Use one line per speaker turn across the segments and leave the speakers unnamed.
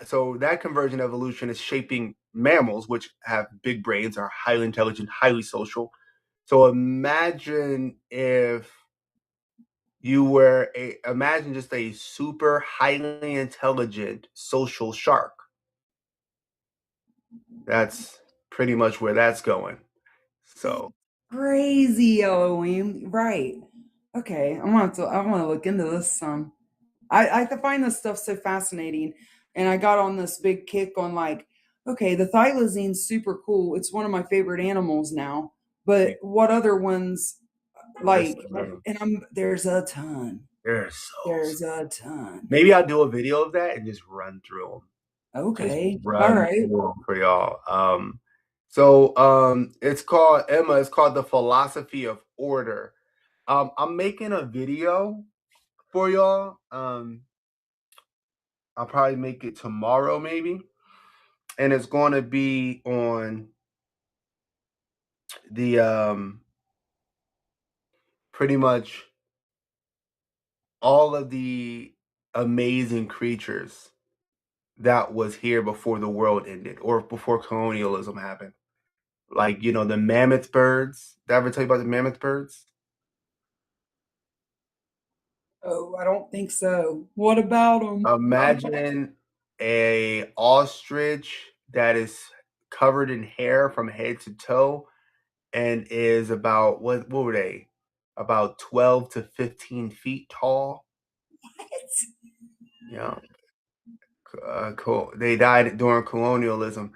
so that convergent evolution is shaping mammals, which have big brains, are highly intelligent, highly social. So imagine if you were imagine just a super highly intelligent social shark. That's pretty much where that's going. So
crazy, Elohim. Right. Okay. I want to look into this some. I find this stuff so fascinating. And I got on this big kick on like, okay, the thylazine's super cool. It's one of my favorite animals now. But what other ones like, and there's a ton. There's a ton.
Maybe I'll do a video of that and just run through them.
Okay. All right.
For y'all. So it's called Emma. It's called The Philosophy of Order. I'm making a video for y'all. I'll probably make it tomorrow, maybe, and it's going to be on the pretty much all of the amazing creatures that was here before the world ended or before colonialism happened. Like, the mammoth birds. Did I ever tell you about the mammoth birds?
Oh, I don't think so. What about them?
Imagine a ostrich that is covered in hair from head to toe and is about what were they? About 12 to 15 feet tall.
What?
Yeah. Cool. They died during colonialism.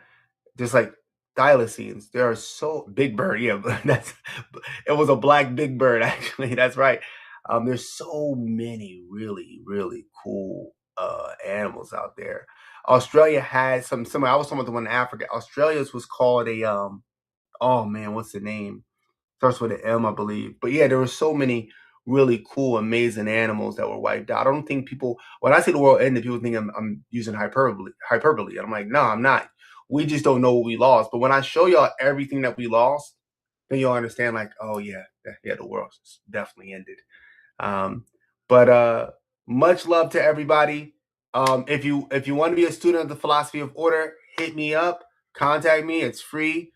Just like thylacines. They are so big bird. Yeah, but it was a black big bird, actually. That's right. There's so many really, really cool animals out there. Australia had some I was talking about the one in Africa. Australia's was called a oh man, what's the name? Starts with an M, I believe. But yeah, there were so many really cool, amazing animals that were wiped out. I don't think people, when I say the world ended, people think I'm using hyperbole. And I'm like, no, I'm not. We just don't know what we lost. But when I show y'all everything that we lost, then you'll understand, like, oh yeah, the world definitely ended. But much love to everybody. If you want to be a student of the philosophy of order, hit me up, contact me. It's free.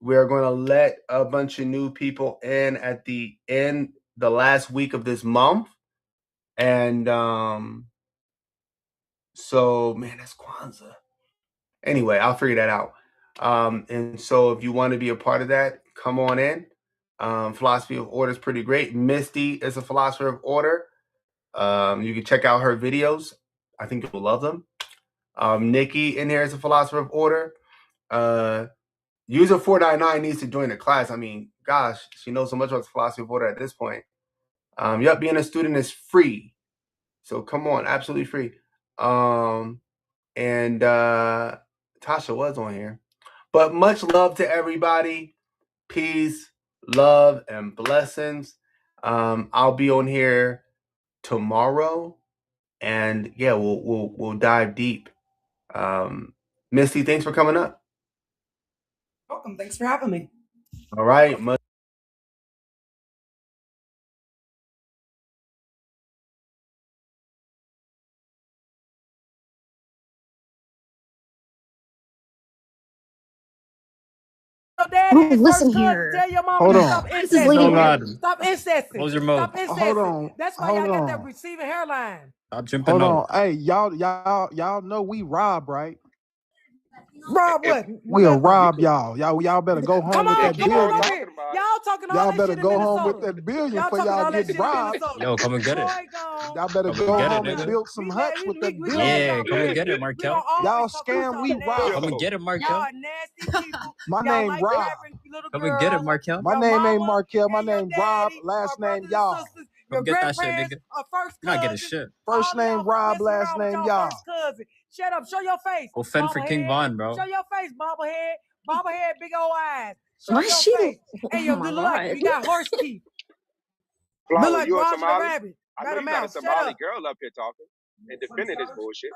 We're going to let a bunch of new people in at the last week of this month. And so, man, that's Kwanzaa. Anyway, I'll figure that out. And so if you want to be a part of that, come on in. Philosophy of Order is pretty great. Misty is a philosopher of order. You can check out her videos. I think you'll love them. Nikki in here is a philosopher of order. User 499 needs to join the class. I mean, gosh, she knows so much about the philosophy of order at this point. Yep, being a student is free. So come on, absolutely free. And Tasha was on here. But much love to everybody. Peace, love, and blessings. I'll be on here tomorrow. And yeah, we'll dive deep. Misty, thanks for coming up.
Welcome. Thanks for having me.
All right.
Listen here.
Tell your mama
Hold
to
on.
stop
This is
incesting.
legal.
Stop incesting.
Close your mouth.
Stop incesting.
Hold on.
That's why y'all got that receiving hairline.
Stop jumping
Hold on. Hey, y'all know we rob, right?
Rob what?
We'll rob y'all. Y'all better go home
Come
with
on,
that
come on
billion.
over here. Y'all talking all
Y'all
that
better
shit in
go home with
Minnesota.
that billion
Y'all
for
talking all
y'all
that
get
shit in
robbed.
Minnesota.
Yo, come and get it.
Y'all better
Come
go
and get it,
home and
nigga.
build some huts with that
we
billion.
Yeah, come and get it, Markel.
Y'all scam, we rob.
Come and get it, Markel.
Y'all nasty people.
My
Y'all
name
like
Rob.
having little
Come and get it, Markel.
My name ain't Markel. My name Rob. Last name y'all.
Come get that shit, nigga.
First
You're not getting shit.
First name Rob. Last name y'all.
First cousin. Shut up. Show your face.
Go fend for King Von, bro.
Show your face, bobblehead. Bobblehead, big old eyes. Show
Why
your
she-
face.
Oh
And you
my
look like
God.
you got horse teeth.
Flower,
Look like
you a
Roger the
Somali?
Rabbit.
I know you got a Somali girl up here talking.
and defending this bullshit.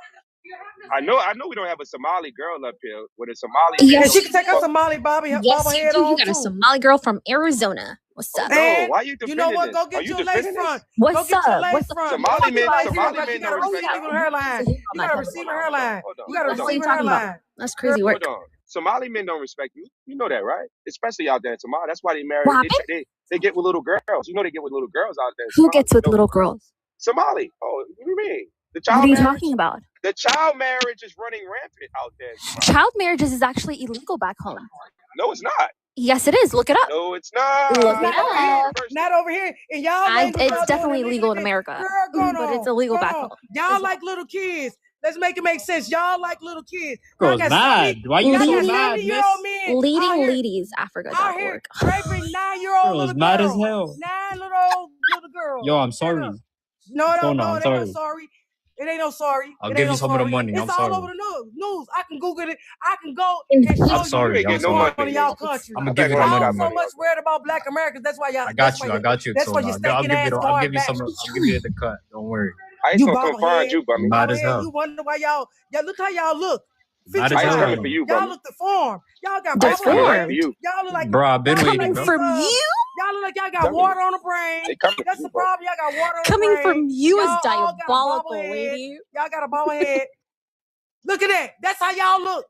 I know we don't have a Somali girl up here with a Somali.
And
Yes,
she can take her Somali Bobby
yes,
bobblehead
you do. You
on
got a
too.
Somali girl from Arizona. What's up?
No,
And
why you defending
you know what?
this?
Go
Are
get
you
your lace
defending
front.
this?
Go
What's
get your
up?
lace
What's up?
front.
Somali men,
Lace
Somali
front.
men
You got
don't
a
respect
receding
you.
hairline. You got a receding hairline. You got a
That's what
receding
you're talking about.
hairline.
That's crazy work.
Hold on. Somali men don't respect you. You know that, right? Especially out there in Somalia. That's why they marry.
What happened?
They get with little girls. You know they get with little girls out there in
Who
Somalia.
gets with
You know,
little girls?
Somali. Oh, what do you mean? The
What
child
are you
marriage.
talking about?
The child marriage is running rampant out there in Somalia.
Child marriages is actually illegal back home.
No, it's not.
Yes, it is. Look it up.
No, it's not.
Look it
Not over here.
up.
Not over here. And y'all ladies
It's
out doing
definitely
illegal
legal in
shit.
America,
Girl,
but it's
on.
illegal
Go
back
on.
home.
Y'all like little kids. Let's make it make sense. Y'all like little kids.
Girl's
Y'all got
mad.
70,
Why you
y'all
so
got
mad,
70-year-old
miss?
men out here, out here
Ladiesafrica.org.
raping 9-year-old
Girl's
little
mad as
girls.
hell.
9 little girls.
Yo, I'm
Straight
sorry.
up. No,
What's
no,
going
no.
on?
It
I'm
ain't no
sorry.
sorry. It ain't no sorry.
I'll
It
give
ain't
you
no
some of the
sorry.
money.
It's
I'm
all
sorry.
over the news. I can Google it. I can go and
In
show
I'm
you
You
sorry.
ain't
I'm
getting no
what's
sorry.
going on in
money.
y'all country.
I'm
I
gonna
bet
give you the
Ronnie
money.
Y'all
got
so
money
much
out there.
worried about black Americans. That's why y'all.
I got you. I got you.
That's
So
why
no,
your
I'll
stinking
give you
ass
the. I'll
going
give you
back.
some. I'll give you the cut. Don't worry.
ICE
You
gonna come find
bobblehead.
you, bummy.
Mad as
Bobblehead.
hell.
You wonder why y'all look how y'all look.
Mad
Feature
as
ICE
hell.
wise.
coming for you,
Y'all
bummy.
look deformed. Y'all got
ICE coming right for
Deformed.
you.
Y'all look like
Bro, I've been
y'all look
waiting,
like
bro.
Coming from
these,
you?
y'all look like y'all got
Telling
water
you.
on the brain.
They coming for
That's
you,
the
bro.
problem. Y'all got water on the
Coming
brain.
from you is
Y'all all got
diabolical,
bobblehead.
lady.
Y'all got a bobblehead. Look at that. That's how y'all look.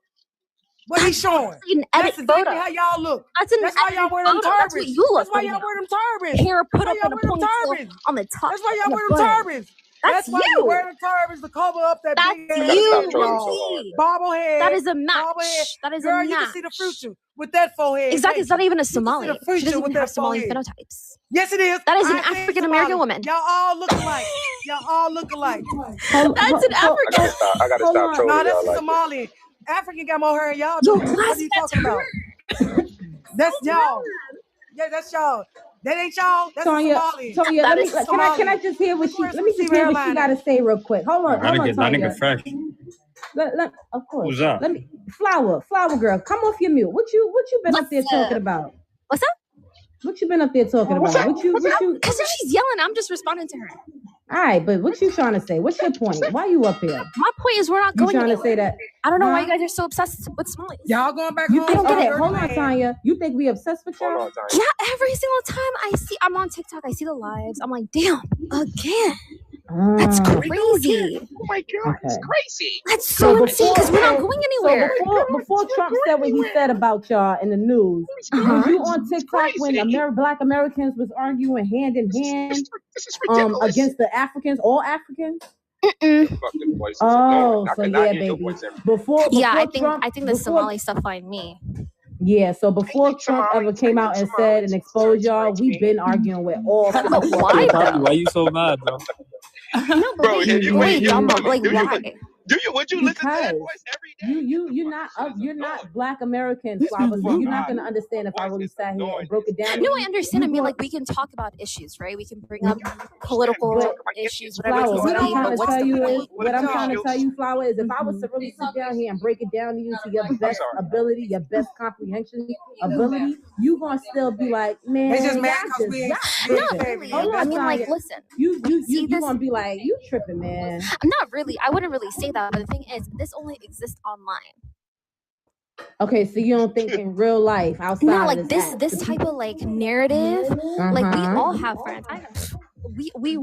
What he's
That's
showing.
actually an edit
That's exactly
photo.
how y'all look.
That's an
That's why y'all
edited
wear them
photo. That's what
turbans.
you look
That's why
right
y'all
now.
wear them turbans.
Hair put
That's why
up
y'all
in a
wear them
ponytail
turbans.
on the top
That's why
in
y'all
the
wear them
front.
turbans.
That's
That's why you wear
you.
them turbans to cover up that
That's
big
I
ass
gotta stop
you,
trolling
y'all.
so hard,
lady.
man.
Bobblehead.
That is a
Bobblehead.
match. That is a
Girl, you can see the
match.
future with that forehead.
Exactly. It's
Can't
not
you?
even a
You can see
Somali.
the
She
future
doesn't
with
even have
that
Somali
forehead.
phenotypes.
Yes, it is.
That is an
I ain't
African American
Somali.
woman.
Y'all all look alike. Y'all all look alike.
That's an African.
I gotta stop
Nah,
trolling
that's
y'all
a
like this.
Somali. African got more hair than y'all
Yo,
do. What
blast
are you
that's
talking about?
her.
That's y'all. Yeah, that's y'all. That ain't y'all. That's a Somali.
Tonya,
That
let me
is
can I just hear what
Wear
let
some
me just
receiver
hear what she
hairline.
got to say real quick. Hold on,
That
Tonya.
nigga fresh.
Of course.
Who's that?
Let me flower girl, come off your mute. What you been up there talking about?
What's up?
What you been up there talking about? What you?
Because if she's yelling, I'm just responding to her.
All right, but what you trying to say? What's your point? Why you up here?
My point is we're not
You
going
trying to
anywhere.
say that?
I don't know why
Huh?
you guys are so obsessed with Somalis.
Y'all going back
You
home?
think?
I don't get
Okay,
it.
hold on, Tanya. You think we obsessed with
Hold
y'all?
on, Tanya.
Yeah, every single time I'm on TikTok, I see the lives. I'm like, damn, again. That's crazy.
Oh my God, it's crazy.
That's so insane because we're not going anywhere.
Before Trump said what he said about y'all in the news, was you on TikTok when Black Americans was arguing hand in hand
This is ridiculous.
against the Africans, all Africans?
Mm-mm.
Fuck them voices.
Oh,
I
so
cannot
yeah,
hear your
baby.
voice ever.
Before
Yeah, I
Trump,
think the Somali stuff find me.
yeah. So before Trump ever came out and said and exposed y'all, we've been arguing with all.
But
people.
why
Yo, Poppy,
though?
why you so mad, bro?
No, but
Bro,
wait, Jumbo, like why?
Would you listen to that
Because
voice every day?
you're not Black American, Flava, so you're not gonna understand if I really sat here and broke it down.
No, I understand. I mean, like we can talk about issues, right? We can bring up political issues, whatever
Flower,
it
what I'm
is.
trying
But
to
what's
tell
the
you is,
point?
what I'm trying to tell you, Flower, is if I was to really sit down here and break it down to you to your best ability, your best comprehension ability, you gonna still be like, man,
They just mad
y'all
because we
Not really.
Hold
I
on,
mean, like,
Tanya.
listen.
You
See this?
gonna be like, you tripping, man.
Not really. I wouldn't really say that. But the thing is, this only exists online.
Okay, so you don't think in real life outside
No,
of
like
this
this type of like narrative. Like we all have friends.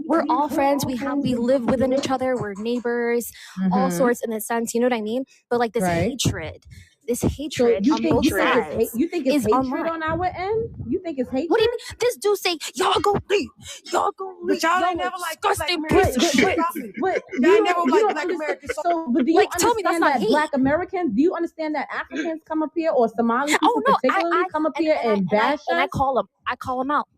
We're all friends. We live within each other. We're neighbors, all sorts in a sense. You know what I mean? But like this hatred on both sides.
You think it's hatred
online.
on our end? You think it's hatred?
What do you mean? This dude say, y'all go leave. Y'all go leave.
But y'all ain't never like
disgusting
Black
piece of shit.
But
Y'all
you
ain't never
don't
like
understand.
Black Americans.
So, but do you
Like, tell me that's
understand
not
that
hate.
Black Americans? Do you understand that Africans come up here or Somali people
Oh no,
particularly come up here and bash us?
and I call them out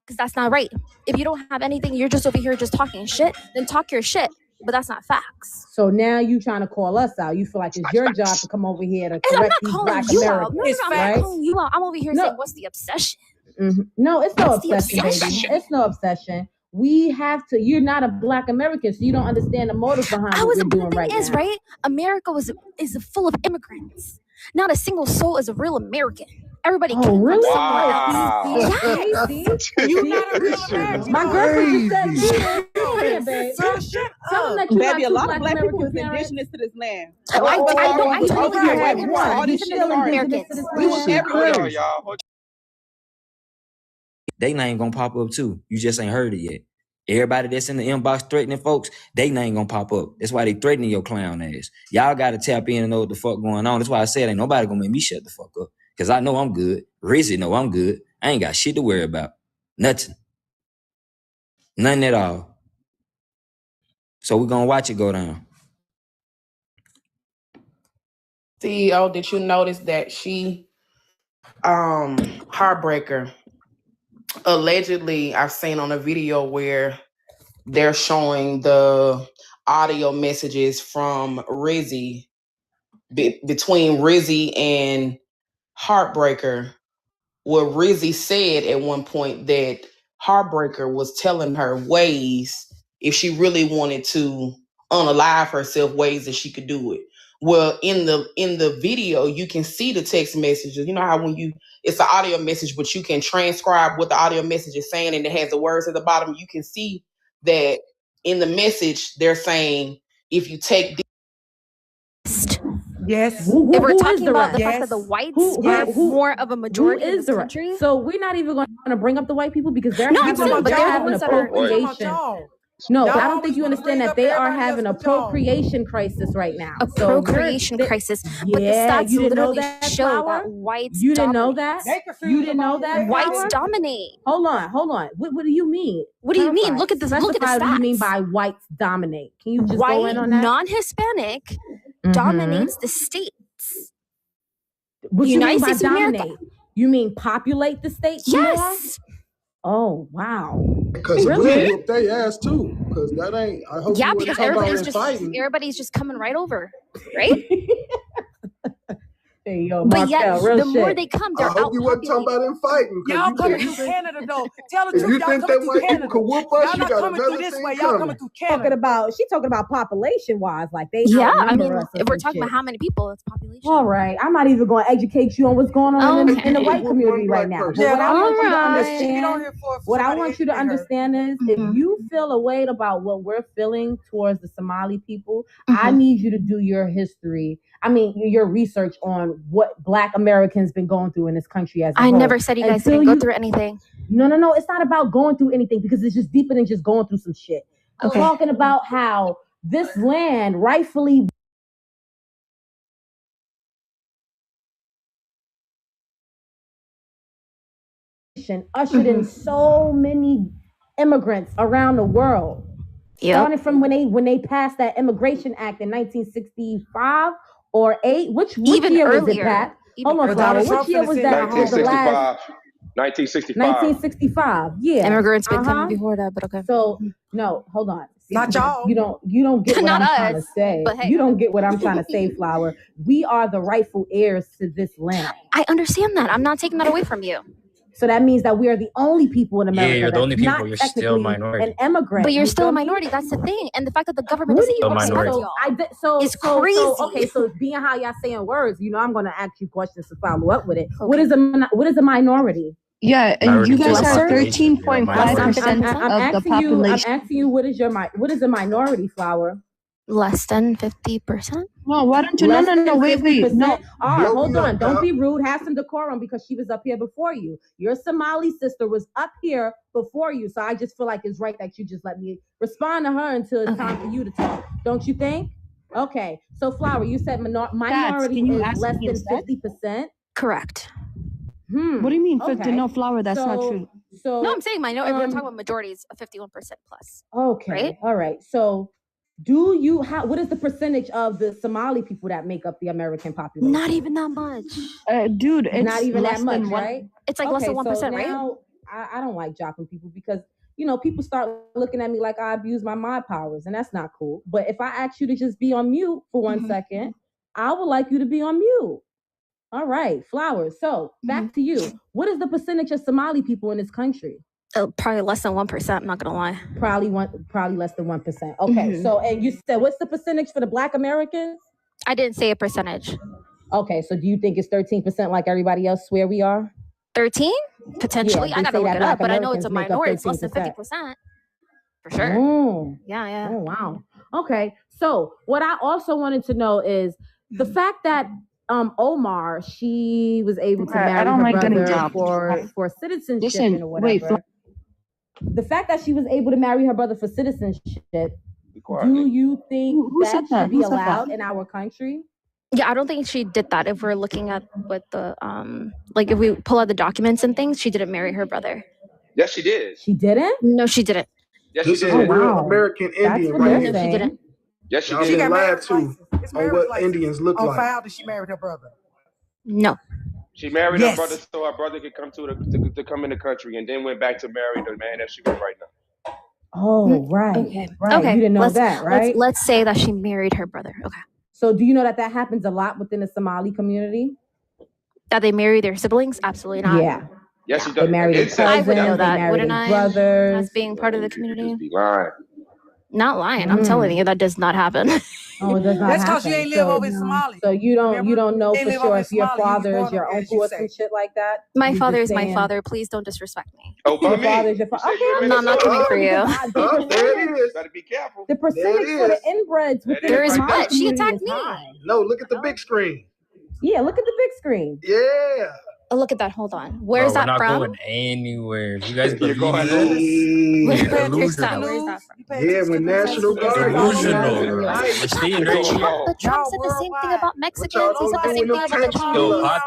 because that's not right. If you don't have anything, you're just over here just talking shit. Then talk your shit, but that's not facts.
So now you trying to call us out? You feel like it's your job to come over here to
And I'm
correct
not
these
calling
Black
you
Americans?
out. No, I'm not calling you out. I'm over here saying, what's the obsession?
No, it's no
What's the
obsession, baby.
obsession?
It's no obsession. We have to. You're not a Black American, so you don't understand the motive behind what we're doing right now.
Right? America is full of immigrants. Not a single soul is a real American. Everybody
Oh,
came
really?
from somewhere else.
Wow.
Yes.
You not a real
This shit is
American.
My girlfriend just said,
Yes.
babe.
So shut
Tell them
up.
that you got
Baby, a
two
lot
black
of black people
American
is
parents.
indigenous to this land.
I
You
totally
only
agree
had
with
one.
All
You
this shit
still
started.
indigenous to this
We was
land.
everywhere, y'all. Hold
They name gonna pop up too. You just ain't heard it yet. Everybody that's in the inbox threatening folks, they name gonna pop up. That's why they threatening your clown ass. Y'all gotta tap in and know what the fuck going on. That's why I said ain't nobody gonna make me shut the fuck up. Cause I know I'm good. Rizzy know I'm good. I ain't got shit to worry about. Nothing. Nothing at all. So we gonna watch it go down.
CEO, did you notice that Heartbreaker, allegedly I've seen on a video where they're showing the audio messages from Rizzy between Rizzy and Heartbreaker, where Rizzy said at one point that Heartbreaker was telling her ways, if she really wanted to unalive herself, ways that she could do it. Well, in the video, you can see the text messages. You know how when it's an audio message, but you can transcribe what the audio message is saying, and it has the words at the bottom. You can see that in the message, they're saying, if you take
Yes.
If we're
Who is
talking
the
about the
rest?
fact that the
Yes.
whites are more of a
Who
majority in
is
this
the rest?
country.
So we're not even going to bring up the white people because they're
No, I'm
having,
saying, but
they're
they're the
having
ones that are.
We talking about
appropriation.
y'all.
No,
Y'all
I don't
always
think you
wanna
understand
bring
that
up
they are
everybody
having
else
a
but y'all.
procreation crisis right now.
A
So
procreation crisis, but the
yeah,
stats
you didn't know
literally
that,
show
Flower?
that whites
You didn't know
dominate.
that?
They confused
You didn't know
about
that,
who
Whites
Flower?
dominate.
Hold on. What do you mean?
What do you mean?
Clarify.
Look at this. Look at the
Specify what you mean
stats.
by whites dominate. Can you just go
White,
in on that?
non-Hispanic
Mhm.
dominates the states.
What
The
you mean
United
by
States of America.
dominate? You mean populate the states more?
Yes.
Oh, wow.
Because we
Really?
whoop their ass too. Because that ain't. I hope
Yeah,
you wasn't
because
talking about
everybody's
in
just coming right over, right?
Hey, yo,
But yet,
Markel, real
the more
shit.
they come,
I
they're
hope you wasn't talking
outpopulated.
about in fighting.
Y'all coming
If you
through
think
Canada though. Tell the
if
truth,
you
y'all
think
coming
that
through
white people
Canada.
could whoop us,
Y'all
you
not
got
coming through
another
this
thing
way. Y'all coming
coming.
through
Talking
Canada.
about, she talking about population wise, like they
Yeah, I
outnumber
mean,
us or
if we're
some
talking
shit.
about how many people, it's population.
All right, I'm not even going to educate you on what's going on
Okay.
in the white
Whoop
community
one
right
black
now.
person.
But what I want you to
Alright.
She get on
understand,
here for
what I
somebody
want you to
educate her.
understand is, if you feel a way about what we're feeling towards the Somali people, I
Mhm.
need you to do your history. I mean, your research on what Black Americans been going through in this country as a
I
whole.
never said you guys
Until
didn't go
you-
through anything.
No. It's not about going through anything because it's just deeper than just going through some shit. I'm
Okay.
talking about how this land rightfully ushered in so many immigrants around the world.
Yep.
Starting from when they passed that Immigration Act in 1965 or 8. Which
Even
year was it,
earlier.
Pat?
Even
Hold on,
earlier.
Flower.
Donald
Which
Trump
year
finna
was
send
that?
y'all home.
The last
1965.
1965. Yeah.
Immigrants been coming before that, but okay.
So no, hold on.
Not y'all.
You don't get what
Not
I'm trying to
us,
say.
but hey.
You don't get what I'm trying to say, Flower. We are the rightful heirs to this land.
I understand that. I'm not taking that away from you.
So that means that we are the only people in America
you're the
that's
only people.
not
You're still a
technically
minority.
an immigrant.
But you're
You
still a
feel me?
minority. That's the thing. And the fact that the government
What do
doesn't
you
even respect
minority.
y'all is crazy.
So okay, so being how y'all saying words, I'm gonna ask you questions to follow up with it. Okay. What is a minority?
Yeah, and
Minority
you guys are
population,
13.5%
I'm
of the population.
I'm asking you what is a minority, Flower?
Less than 50%.
No, why don't you?
Less
No,
than
wait.
50%?
No,
All right, hold
Blow me
on.
up,
Don't
Doc.
be rude. Have some decorum because she was up here before you. Your Somali sister was up here before you. So I just feel like it's right that you just let me respond to her until it's time for you to talk. Don't you think? Okay. So Flower, you said minority
can you
is
ask
less
me
than
instead?
50%.
Correct.
What do you mean?
Okay.
No, Flower, that's not true.
So
No, I'm saying minority. We're talking about majorities of 51% plus.
Okay.
Right?
All right. So what is the percentage of the Somali people that make up the American population?
Not even that much.
Dude, it's
not even
less
that much,
than one.
right?
It's like less than 1%,
so
right?
now I don't like dropping people because people start looking at me like I abuse my powers, and that's not cool. But if I ask you to just be on mute for 1 second, I would like you to be on mute. All right, Flowers. So back to you. What is the percentage of Somali people in this country?
Probably less than 1%. I'm not gonna lie.
Probably less than 1%. Okay. So and you said what's the percentage for the Black Americans?
I didn't say a percentage.
Okay, so do you think it's 13% like everybody else swear we are?
13? Potentially.
Yeah,
I
they
gotta
say
look
that
it up,
Black
but I know it's a
Americans make up
minority. It's less than
13%.
50%. For sure.
Mm.
Yeah.
Oh, wow. Okay, so what I also wanted to know is the fact that Omar, she was able to marry her brother for citizenship and whatever. The fact that she was able to marry her brother for citizenship, do you think that should be allowed in our country?
Yeah, I don't think she did that. If we're looking at what the like if we pull out the documents and things, she didn't marry her brother.
Yes, she did.
She didn't?
No, she didn't.
Yes,
This
she
is
did.
a real American Indian right here.
No, she didn't.
Yes, she
Y'all
did.
been lied to on what Indians look
on
like.
file that she married her brother.
No.
She married her brother so her brother could come to come in the country, and then went back to marry the man that she with right now.
Oh, right.
Okay.
Right.
Okay.
You didn't know that, right?
Let's say that she married her brother. Okay.
So do you know that happens a lot within the Somali community?
That they marry their siblings? Absolutely not.
Yeah.
Yes, she does.
They marry their cousins,
I would know
they
that,
marry
wouldn't
their
I?
brothers.
As being part of the community.
Be lying.
Not lying. I'm telling you, that does not happen.
Oh, it does not
That's
happen.
because you ain't live over in Somalia.
So you don't know
They
for
live
sure
over in
if your
Somalia, you was
father is
born
your
over there, as
uncle
you
or
say.
some shit like that.
My
You
father
just
is my
saying-
father. Please don't disrespect me.
Oh, by
Your
me.
father's your
You say
father.
you in
No, I'm not
Minnesota?
coming for you.
Oh, there it is.
Better be careful.
The percentage for the inbreds
There
within
it
There
is
is
right there.
what? She
community
attacked
is
me.
high.
No, look at the big screen.
Yeah, look at the big screen.
Yeah.
Oh, look at that. Hold on. Where's
Bro, we're
that
not
from?
going anywhere. You guys
You're
believe
going
in
home.
this?
Where's that?
Delusional.
Where's that from?
Yeah, when National Guard
Delusional,
in the
bro.
night.
They're staying
You're
right
going
here.
home.
But Trump
Y'all
said the same thing
worldwide.
about
What
Mexicans.
y'all
He said
gonna
the
do
same
when
thing
them
about the
tanks pull
Chinese.
up?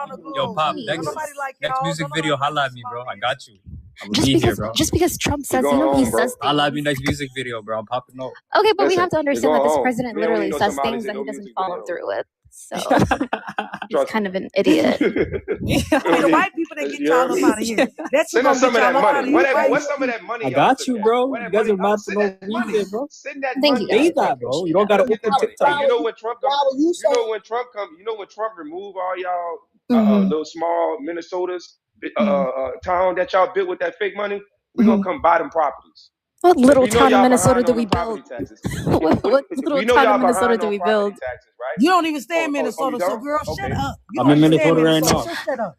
Pop,
Don't
next
nobody like
next
y'all.
music
Don't
video,
nobody
holla
like
at me, bro. I
Somalians.
got you. I'm gonna be here, bro.
Just because Trump says,
going
he
home, bro.
says
Holla at
things.
me next music video, bro. I'm popping up.
Okay, but we
Listen,
have to
you're
understand
going
that this
home.
president
We don't
literally
need no
says
Somalis
things
in
that
no
he doesn't
music
follow
video.
through with. So he's
Trust
kind of an idiot.
The white people that get y'all up out of here. That's
Send
gonna
us some
get
of that
y'all up out of
money.
here.
What's some of that money?
I
y'all
got
took
you,
out?
bro.
What
You
that
guys
money?
are mad for
Send
no
that money.
reason, bro.
Send that
Thank
money.
you.
Say that, bro. You don't gotta
Get
open
that money.
TikTok.
Hey, you know when Trump come? You know when Trump come? You know when Trump remove all y'all little small Minnesota's town that y'all built with that fake money? We're gonna come buy them properties.
What little
We know
town in
y'all
Minnesota
behind
do
on
we
the property
build?
taxes.
What
We
little
know
town
y'all
in Minnesota
behind
do
on
we
property
build?
taxes, right?
You don't even stay in
you
Minnesota, so
don't?
girl, shut
Okay.
up. You
I'm
don't
in
even stay in
Minnesota right
Minnesota,
now.
so shut up.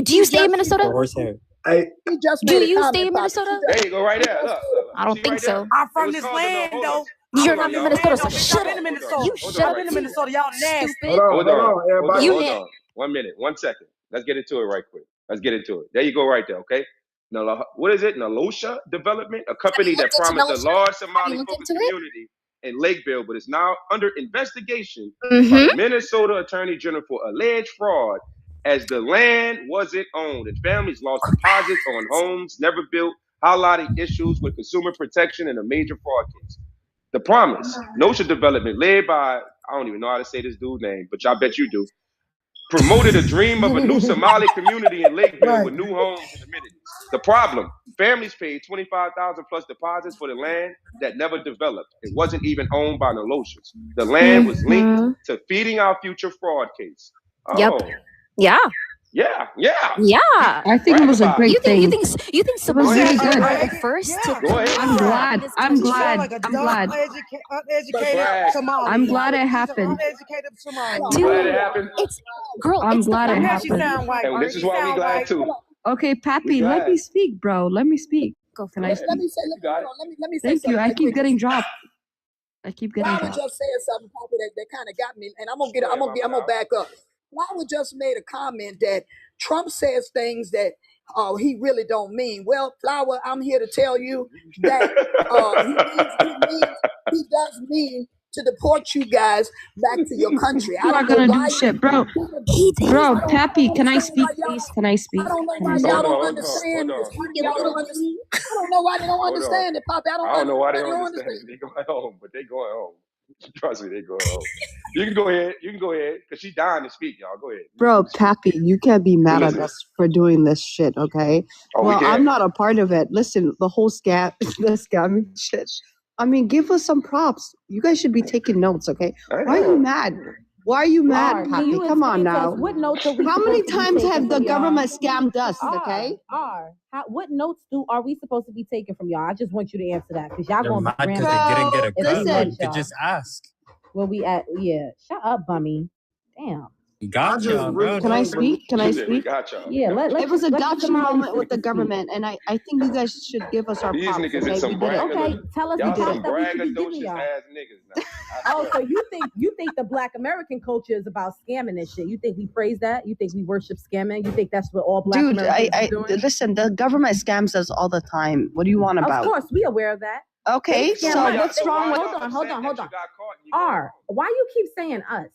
Do you stay in Minnesota?
Horsehair.
Hey,
He just
Do
made a
you
comment,
stay in
Poppy.
Minnesota?
There you go, right there. Look.
I don't
See
think
right there?
so.
I'm
It
from
was
this
called
land,
hold
though.
on.
You're
Hold
not
on,
in
y'all.
Minnesota, so
Bitch,
shut
I've been
up.
to Minnesota.
You
Hold
shut
on
up
I've been to
right
too.
Minnesota. Y'all nasty.
Stupid.
hold on, everybody.
Hold on. 1 minute. 1 second. Let's get into it right quick. Let's get into it. There you go right there, okay? Now, what is it? Nalosha Development, a company that promised a large Somali-focused community in Lakeville, but is now under investigation by the Minnesota Attorney General for alleged fraud as the land wasn't owned and families lost deposits on homes never built, highlighting issues with consumer protection and a major fraud case. The Promise, Notion Development, led by, I don't even know how to say this dude's name, but I bet you do, promoted a dream of a new Somali community in Lakeville with new homes and amenities. The problem, families paid $25,000 plus deposits for the land that never developed. It wasn't even owned by the Lotians. The land was linked to feeding our future fraud case.
Yep.
Oh,
Yeah.
yeah.
I think it was a great thing.
You think Somali
really good.
are the first to
Go ahead.
I'm glad.
this
I'm
country?
glad.
Like a
I'm
dumb,
glad.
uneducated
Brag.
Somali.
I'm glad it
She's an
happened.
uneducated Somali.
You glad it
Dude,
happened?
it's girl.
I'm
It's the
glad it
fact
Now
that
she
happened.
sound white.
And this is
She
why we
sound
glad
white.
too.
Okay, Pappy,
glad.
let me speak, bro. Let me speak.
Go for
Can I
it.
speak?
Let me say,
You got it.
let me say
Thank
something.
you. I
right
keep
quick.
getting dropped. I keep getting
Flower
dropped.
just said something, Poppy, that kind of got me, and I'm gonna back up. Flower just made a comment that Trump says things that he really don't mean. Well, Flower, I'm here to tell you that he does mean to deport you guys back to your country.
You are gonna do shit, bro. Bro, Pappy, can I speak, please? Can I speak?
I don't know
Can
why
I
y'all
speak?
don't understand this. Y'all don't understand. I don't know why they don't understand it, Poppy.
I don't know why they don't understand it. They going home, but they going home. Trust me, they going home. You can go ahead, because she's dying to speak, y'all. Go ahead.
Bro, Pappy, you can't be mad at us for doing this shit, okay?
Oh,
well,
we can.
I'm not a part of it. Listen, the whole the scamming shit. I mean, give us some props. You guys should be taking notes, okay? Why are you mad? Why are you mad, Pappy? Come on now.
What notes are we
How many
supposed to be
times
taking
have the
from y'all?
government scammed us, okay?
What notes are we supposed to be taking from y'all? I just want you to answer that because y'all
They're
going
mad
to
because they didn't get a cut.
Listen.
They just ask.
Where we at? Yeah. Shut up, bummy. Damn.
Gotcha, bro.
Can I speak? Can I
She said, we
speak?
got y'all.
Yeah,
It was a
let
gotcha
Somali
moment with the
speak.
government, and I think you guys should give us our
These
props.
niggas
Okay,
is some
we did it.
Okay, tell us the
y'all
props
some
that we should be giving
braggadocious
y'all.
ass niggas now. I
Oh,
swear.
so you think the Black American culture is about scamming and shit? You think we praise that? You think we worship scamming? You think that's what all Black
Dude,
Americans
I
are doing?
listen. The government scams us all the time. What do you want about?
Of course, we aware of that.
Okay,
They scam
so
us.
what's wrong with?
Hold on. R, why you keep saying us?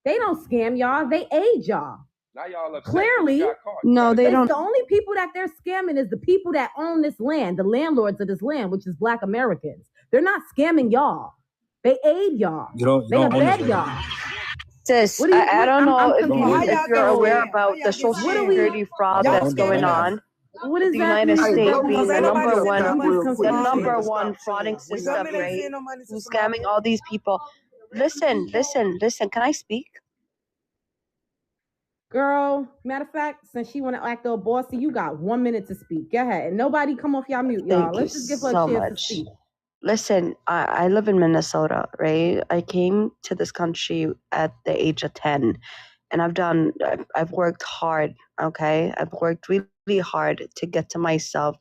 They don't scam y'all. They aid y'all.
Now y'all upset
Clearly,
got caught.
No, they don't.
The only people that they're scamming is the people that own this land, the landlords of this land, which is Black Americans. They're not scamming y'all. They aid y'all. They abet y'all.
Sis,
What do you-
I don't know
I'm
if
confused.
you're aware about the Social Security fraud
Y'all
that's going
scamming
on.
us. What
The
is
United
that?
States
Hey,
being the number
confused.
one frauding system, right? Who's scamming all these people. Listen. Can I speak?
Girl, matter of fact, since she want to act all bossy, you got 1 minute to speak. Go ahead. And nobody come off y'all mute, y'all.
Thank
Let's
you
just give her
so
a chance
much.
to speak.
Listen, I live in Minnesota, right? I came to this country at the age of 10, and I've worked hard, okay? I've worked really hard to get to myself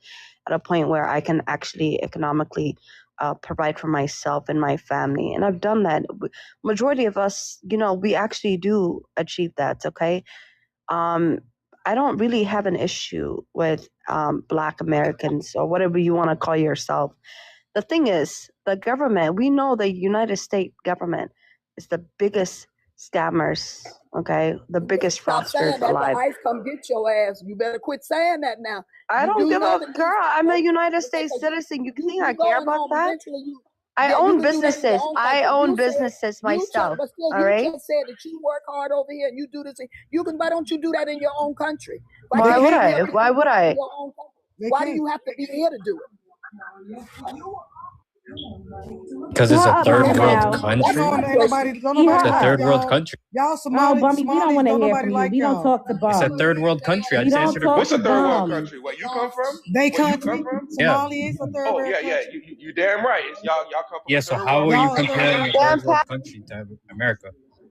at a point where I can actually economically provide for myself and my family. And I've done that. Majority of us, we actually do achieve that, okay? I don't really have an issue with Black Americans or whatever you want to call yourself. The thing is, the government, we know the United States government is the biggest scammers, okay? The biggest
Stop saying
fraudsters
that.
alive.
The ICE come get your ass. You better quit saying that now.
I
You
don't
do
give
know
a
that
girl. I'm a United States citizen. You think I care
going
about
home
that?
eventually.
I
You
own
can do that in your
businesses.
own
I
country.
own
You said-
businesses myself,
but still,
all
you
right?
just said that you work hard over here and you do this. Why don't you do that in your own country?
Why would I?
can't you
Why would
do it
I?
in your own country? Why do you have to be here to do it?
Because it's a third world country.
Come on, ain't nobody, don't
It's
nobody
a
like
third world
y'all.
country.
Y'all Somali,
Bummy, we don't want to hear from you.
like
We don't
y'all.
talk to Bum.
It's a third world country. I
We
just
don't
answered the
talk
What's
question.
a third world
Bum.
country? Where you come from?
They
Where you
country.
come from?
Yeah.
Somalia is a third
Oh
world
yeah.
country.
You damn right. It's y'all come from
Yeah,
a
so
third
how
world
are you
country.
comparing a third world country to America?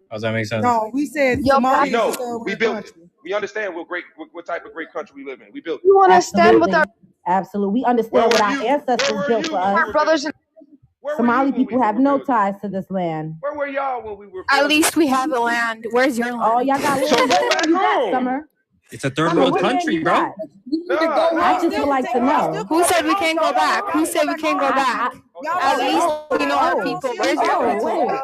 How does that make sense?
No, we said
We
Somalia is a
know.
third
We
world
built it.
country.
We understand what type of great country we live in. We built it.
You want to stand with our
Absolutely. We understand
Where
what
were
our
you?
ancestors
Where were
built
you
for
when we
us.
were
brothers
building? Where were
Somali
you when
people
we
have
were
no
building?
ties to this land.
Where were y'all when we were
At
building?
least we have a land. Where's your land?
Oh, y'all got land.
So go
What land
back
you got,
home.
Summer?
It's a third
Summer,
world
what land
country,
you
bro.
got? I just would like to know.
Who said we can't go back? Who said we can't go back? At least we know our people. Where's your people?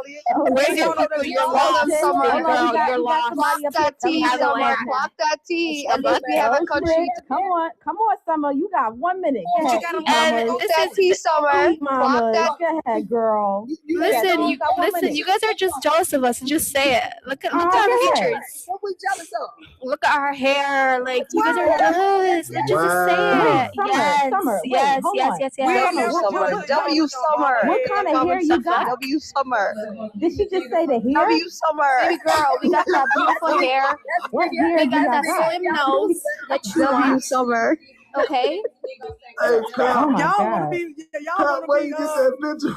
Where's your people? You're lost.
Summer.
Girl, you're lost.
Somebody up here
That
telling
tea,
me
have a
Summer.
land.
Clock that tea.
A
At least we have a
Oh,
country.
shit. Come on, Summer. You got 1 minute. Go ahead, eat,
And
mama.
Clock that tea, Summer.
Eat,
Clock
mama.
that.
Go ahead, girl.
listen, you
got 1
listen.
minute.
You guys are just jealous of us. Just say it. Look at
Go
our
ahead.
features.
What we jealous of?
Look at our hair. Like you guys are jealous. Just say
Wait,
it.
Summer, wait,
Yes.
hold on.
W Summer. W Summer.
What kind of hair you got?
W Summer.
Did she just say the hair?
W Summer.
Baby girl, we got that beautiful hair.
What hair
We
you
got that
got?
slim nose that you
W
want.
Summer.
Okay.
Hey,
Oh my
Y'all want to
God.
be, y'all
Pat,
want
where
to
you
be,
get that picture?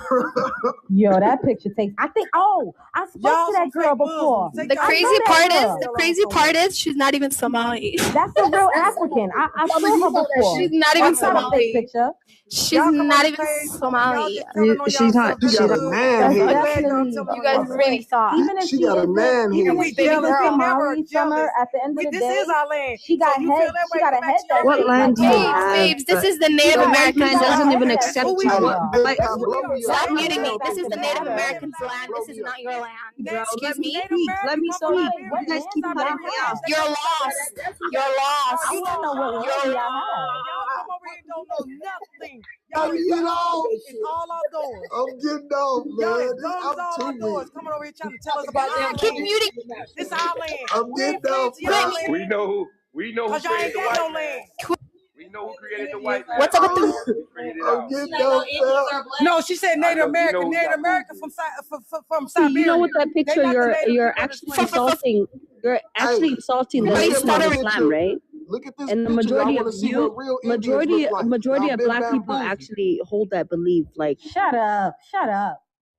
Yo, that picture takes. I think. Oh, I spoke
y'all
to that
some
girl
fake
before.
Muslims.
The
Take y'all
crazy
know that
part
girl.
is, the crazy part is, she's not even Somali.
That's a real African. I saw her before.
She's not
That's
even
not a fake
Somali.
picture.
She's
Y'all come on
not
the
even
stage, y'all
Somali.
just telling on
She's not.
yourself
She
just
got a
good.
man
That's
head.
I'm glad y'all
definitely.
telling
You
on
guys
yourself.
really thought.
Even if
She
she
got a
isn't,
man
even
head.
if she
jealous,
isn't
we never
Somali, Summer,
jealous.
at the end of the
This
day,
is our land.
she got
So you
head.
feel that
She
way,
got
go
a
back
head
to your
that
What
shaped
land
like
do you
y'all.
Babes,
have?
babes, this is the Native
The white
Americans'
man doesn't
land.
even
That's
accept
what we
you.
are.
Big
Like,
time blow me up.
Stop
Let me
muting
get
me.
back
This is
to
the
the
Native
matter.
Americans' land. This is not your land.
bro,
Excuse
let me
me.
speak. Let me
So
speak.
wait, what
You guys
lands
keep
are
cutting
y'all
me
have?
off.
You're lost. You're lost.
I want to know what land y'all have.
Y'all come over here and don't know nothing.
I'm
Y'all
getting off.
it's all outdoors.
I'm getting off,
Y'all
man.
is guns all
I'm too
outdoors.
weak.
Coming over here trying to tell us about our
Keep
land.
muting.
This our land.
I'm
We ain't
getting
playing
off,
to y'all
man.
We
land.
know who
Cause y'all
created
ain't
the
got
white
no
man.
land.
We know who created the white man.
What's up with the?
We figured it
I'm
out.
getting off, man.
No, she said Native
We know
American.
who
Native
got
American
moved.
from
See,
Siberia.
you know, with that
They
picture,
not the native
you're
people
actually
that's playing.
insulting. You're actually insulting the
Look
nation
at
of
this
Islam,
picture.
right?
Look at this
And the
picture. Y'all
majority
want
of
to see what real Indians
majority
look like.
majority
Y'all
of
been
black people
bamboozled.
actually hold that belief. Like,
Shut up.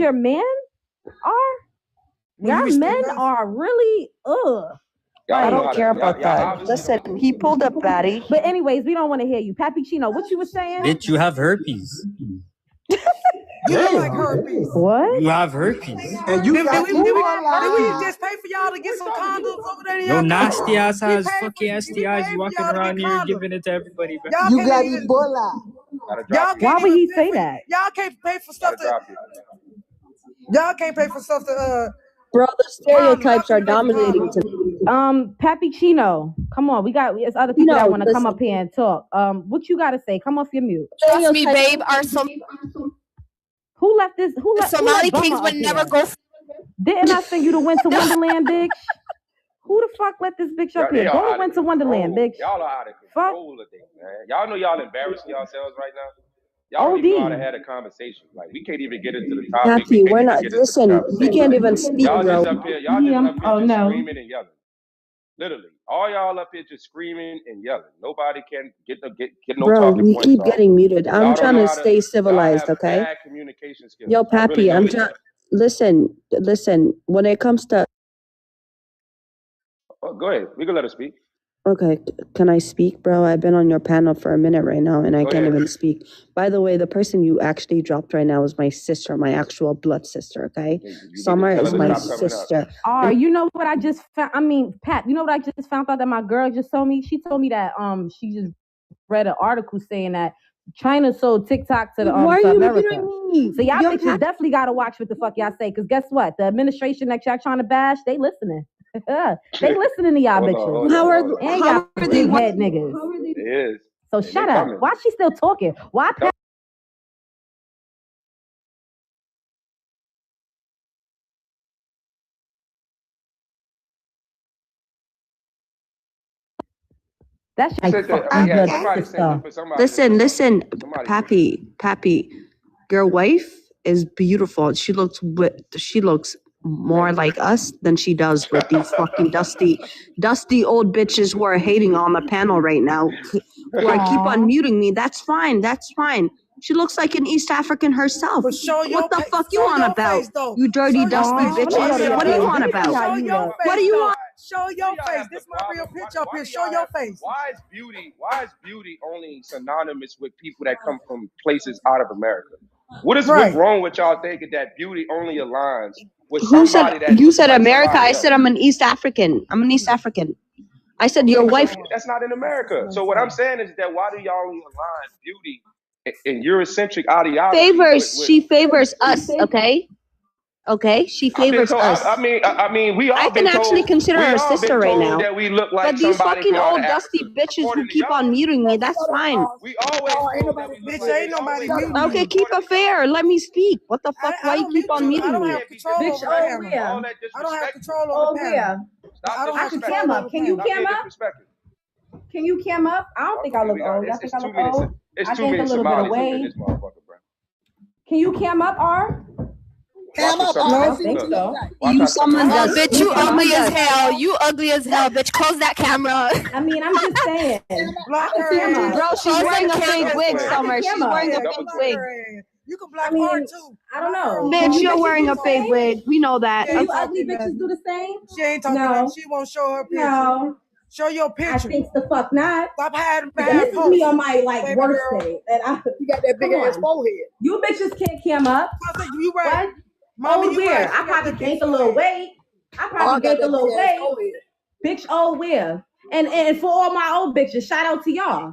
your men are? Y'all men are really
I
Y'all know
don't
how to.
care about
Y'all
that.
obviously
Listen,
don't.
he pulled up Batty.
But anyways, we don't want to hear you. Papicino, what you was saying?
Bitch, you have herpes.
You look like herpes.
What?
You have herpes.
And you got
Did we
Ebola.
just pay for y'all to get some condoms over there in
Yo,
y'all
nasty ass
country?
has fucking STIs. You walking around here giving it to everybody, bro.
Y'all
You
can't
got
even.
Ebola.
Gotta
Y'all
drop you.
Why
can't
would
even
he
pay
say
for.
that?
Y'all can't pay for stuff
Gotta
to.
drop you.
Y'all can't pay for stuff to.
Bro, the stereotypes are
Y'all can't pay for
dominating
condoms.
tonight.
Papicino, come on. There's other people that want to come up here and talk. What you got to say? Come off your mute.
Trust me, babe. Our
Who left this? Who left?
Somali kings would never go.
Didn't I send you to Winter Wonderland, bitch? Who the fuck let this bitch up here? Go to Winter Wonderland, bitch.
Y'all are out of control of things, man. Y'all know y'all embarrassing yourselves right now. Y'all don't even know how to have a conversation. Like, we can't even get into the topic.
Happy, we're not. Listen, we can't even speak,
Y'all
bro.
just up here screaming and yelling. Literally, all y'all up here just screaming and yelling. Nobody can get no
Bro,
talking
we
points
keep
off.
getting muted. I'm
Y'all
trying
don't know
to
how to-
stay
y'all
civilized,
have
okay?
bad communication skills.
Yo,
I really
Pappy, I'm
noticed
trying.
that.
Listen. When it comes to,
Oh, go ahead. We can let her speak.
okay, can I speak, bro? I've been on your panel for a minute right now, and I
Go
can't
ahead.
even speak. By the way, the person you actually dropped right now is my sister, my actual blood sister. Okay, Summer is my sister.
You know what I just found? I mean, Pat, you know what I just found out that my girl just told me? She told me that she just read an article saying that China sold TikTok to the
Why are
to
you
America.
muting me?
So y'all
Yo,
bitches
Pat-
definitely gotta watch what the fuck y'all say, because guess what? The administration that y'all trying to bash, they listening. They listening to y'all bitches.
How are
Y'all
they?
big head niggas.
It is.
So shut up. Why she still talking? Why Pat? That's
Somebody sent for somebody.
Listen, Pappy, your wife is beautiful. She looks more like us than she does with these fucking dusty old bitches who are hating on the panel right now. Who are keep on muting me. That's fine. She looks like an East African herself.
But show your
What the fuck you on about? You dirty, dusty bitches. What do you want about?
Show your face.
What do you want?
Show your face. This is my real picture up here. Show your face.
Why is beauty only synonymous with people that come from places out of America? What's wrong with y'all thinking that beauty only aligns with somebody that
You
looks
said
like
America?
somebody
I
else?
said I'm an East African. I said your wife.
That's not in America. So what I'm saying is that why do y'all only align beauty and Eurocentric ideology?
She favors us. Okay, she favors us.
I mean, we all
I can actually consider her sister right now.
that we look like
But these
somebody
fucking
from out
old
of
dusty
Africa.
bitches who keep on muting me, that's fine.
We always told that we look like
ain't nobody muting
Okay,
you.
keep it fair. Let me speak. What the fuck? Why you keep on
I
muting
don't
me?
have control over the camera. I don't have control over the panel. I don't have control over the
Can you
panel.
cam up? Can you cam up? I don't think I look old. I think I look old. I gained a little bit of weight. Can you cam up, R?
Cam up,
I
I
don't think so.
You someone does.
Bitch, you ugly as hell. You ugly as hell, bitch. Close that camera.
I mean, I'm just saying.
Block her ass.
Bro, she's wearing a fake wig,
I
Summer. She's wearing a fake wig.
You can block her too.
I don't know.
Bitch, you're wearing a fake wig. We know that.
Do you ugly bitches do the same?
She ain't talking about. She won't show her picture.
No.
Show your picture.
I think the fuck not.
Stop hiding
This
behind
is me on my worst day.
You got that big ass forehead.
You bitches can't cam up.
You right.
What?
Mommy,
Oh,
you
where?
right.
I probably gained a little weight. Bitch, oh, where? And for all my old bitches, shout out to y'all.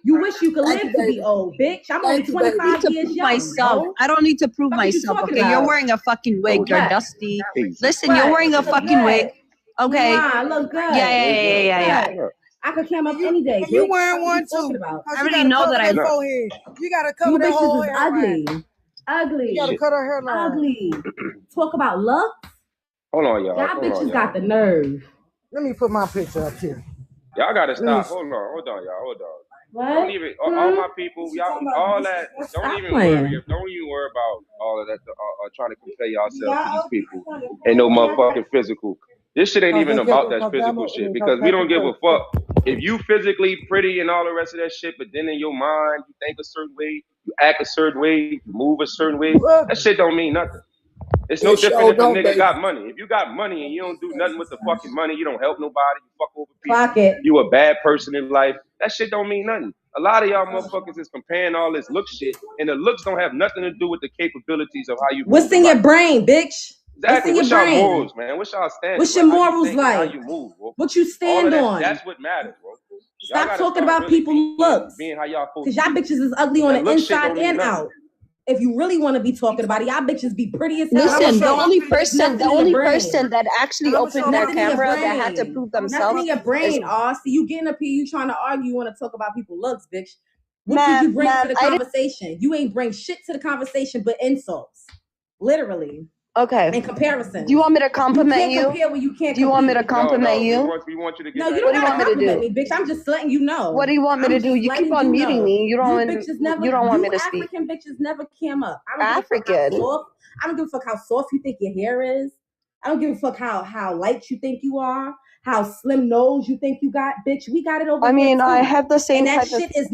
You wish you could live to be old, bitch. I'm only 25 years young.
Myself. I don't need to prove myself. Okay, you're wearing a fucking wig. You're dusty. Listen, you're wearing a fucking wig. Okay.
I look good.
Yeah.
I could cam up any day.
You wearing one too?
I already know that I'm.
You gotta cover that whole hair.
Ugly.
You gotta cut her hairline.
Ugly. Talk about luck.
Hold on, y'all.
Y'all bitches got the nerve.
Let me put my picture up here.
Y'all gotta stop. Hold on, y'all. Hold on.
What?
Don't even all my people, y'all all that. Don't even worry about all of that. Trying to compare yourself to these people. Ain't no motherfucking physical. This shit ain't even about that physical shit because we don't give a fuck if you physically pretty and all the rest of that shit. But then in your mind, you think a certain way, you act a certain way, you move a certain way. That shit don't mean nothing. It's no different if a nigga got money. If you got money and you don't do nothing with the fucking money, you don't help nobody, you fuck over people, you a bad person in life, that shit don't mean nothing. A lot of y'all motherfuckers is comparing all this look shit, and the looks don't have nothing to do with the capabilities of how you
What's in your brain, bitch?
Exactly.
What's
What's
in your
your
brain?
morals, man? What's y'all standards?
What's your morals
like? How
like?
you move, bro?
What you stand on?
That's what matters, bro.
Stop talking about people's looks.
Being how y'all
Because y'all bitches is ugly on the inside and
nothing.
out. If you really want to be talking about it, y'all bitches be pretty as hell.
Listen, the only person that actually opened their camera that had to prove themselves.
Nothing in your brain, see, you getting up here, you trying to argue, you want to talk about people's looks, bitch. What did you bring to the conversation? You ain't bring shit to the conversation but insults. Literally.
Okay.
In comparison.
Do you want me to compliment
you? Can't compare when you can't.
Do you want me to compliment you?
We want you to get.
No, you don't want to compliment me, bitch. I'm just letting you know.
What do you want me to do? You keep on muting me. You don't want me to speak.
African bitches never came up.
African.
I don't give a fuck how soft you think your hair is. I don't give a fuck how light you think you are. How slim nose you think you got, bitch. We got it over here.
I mean, I have the same.
And that shit is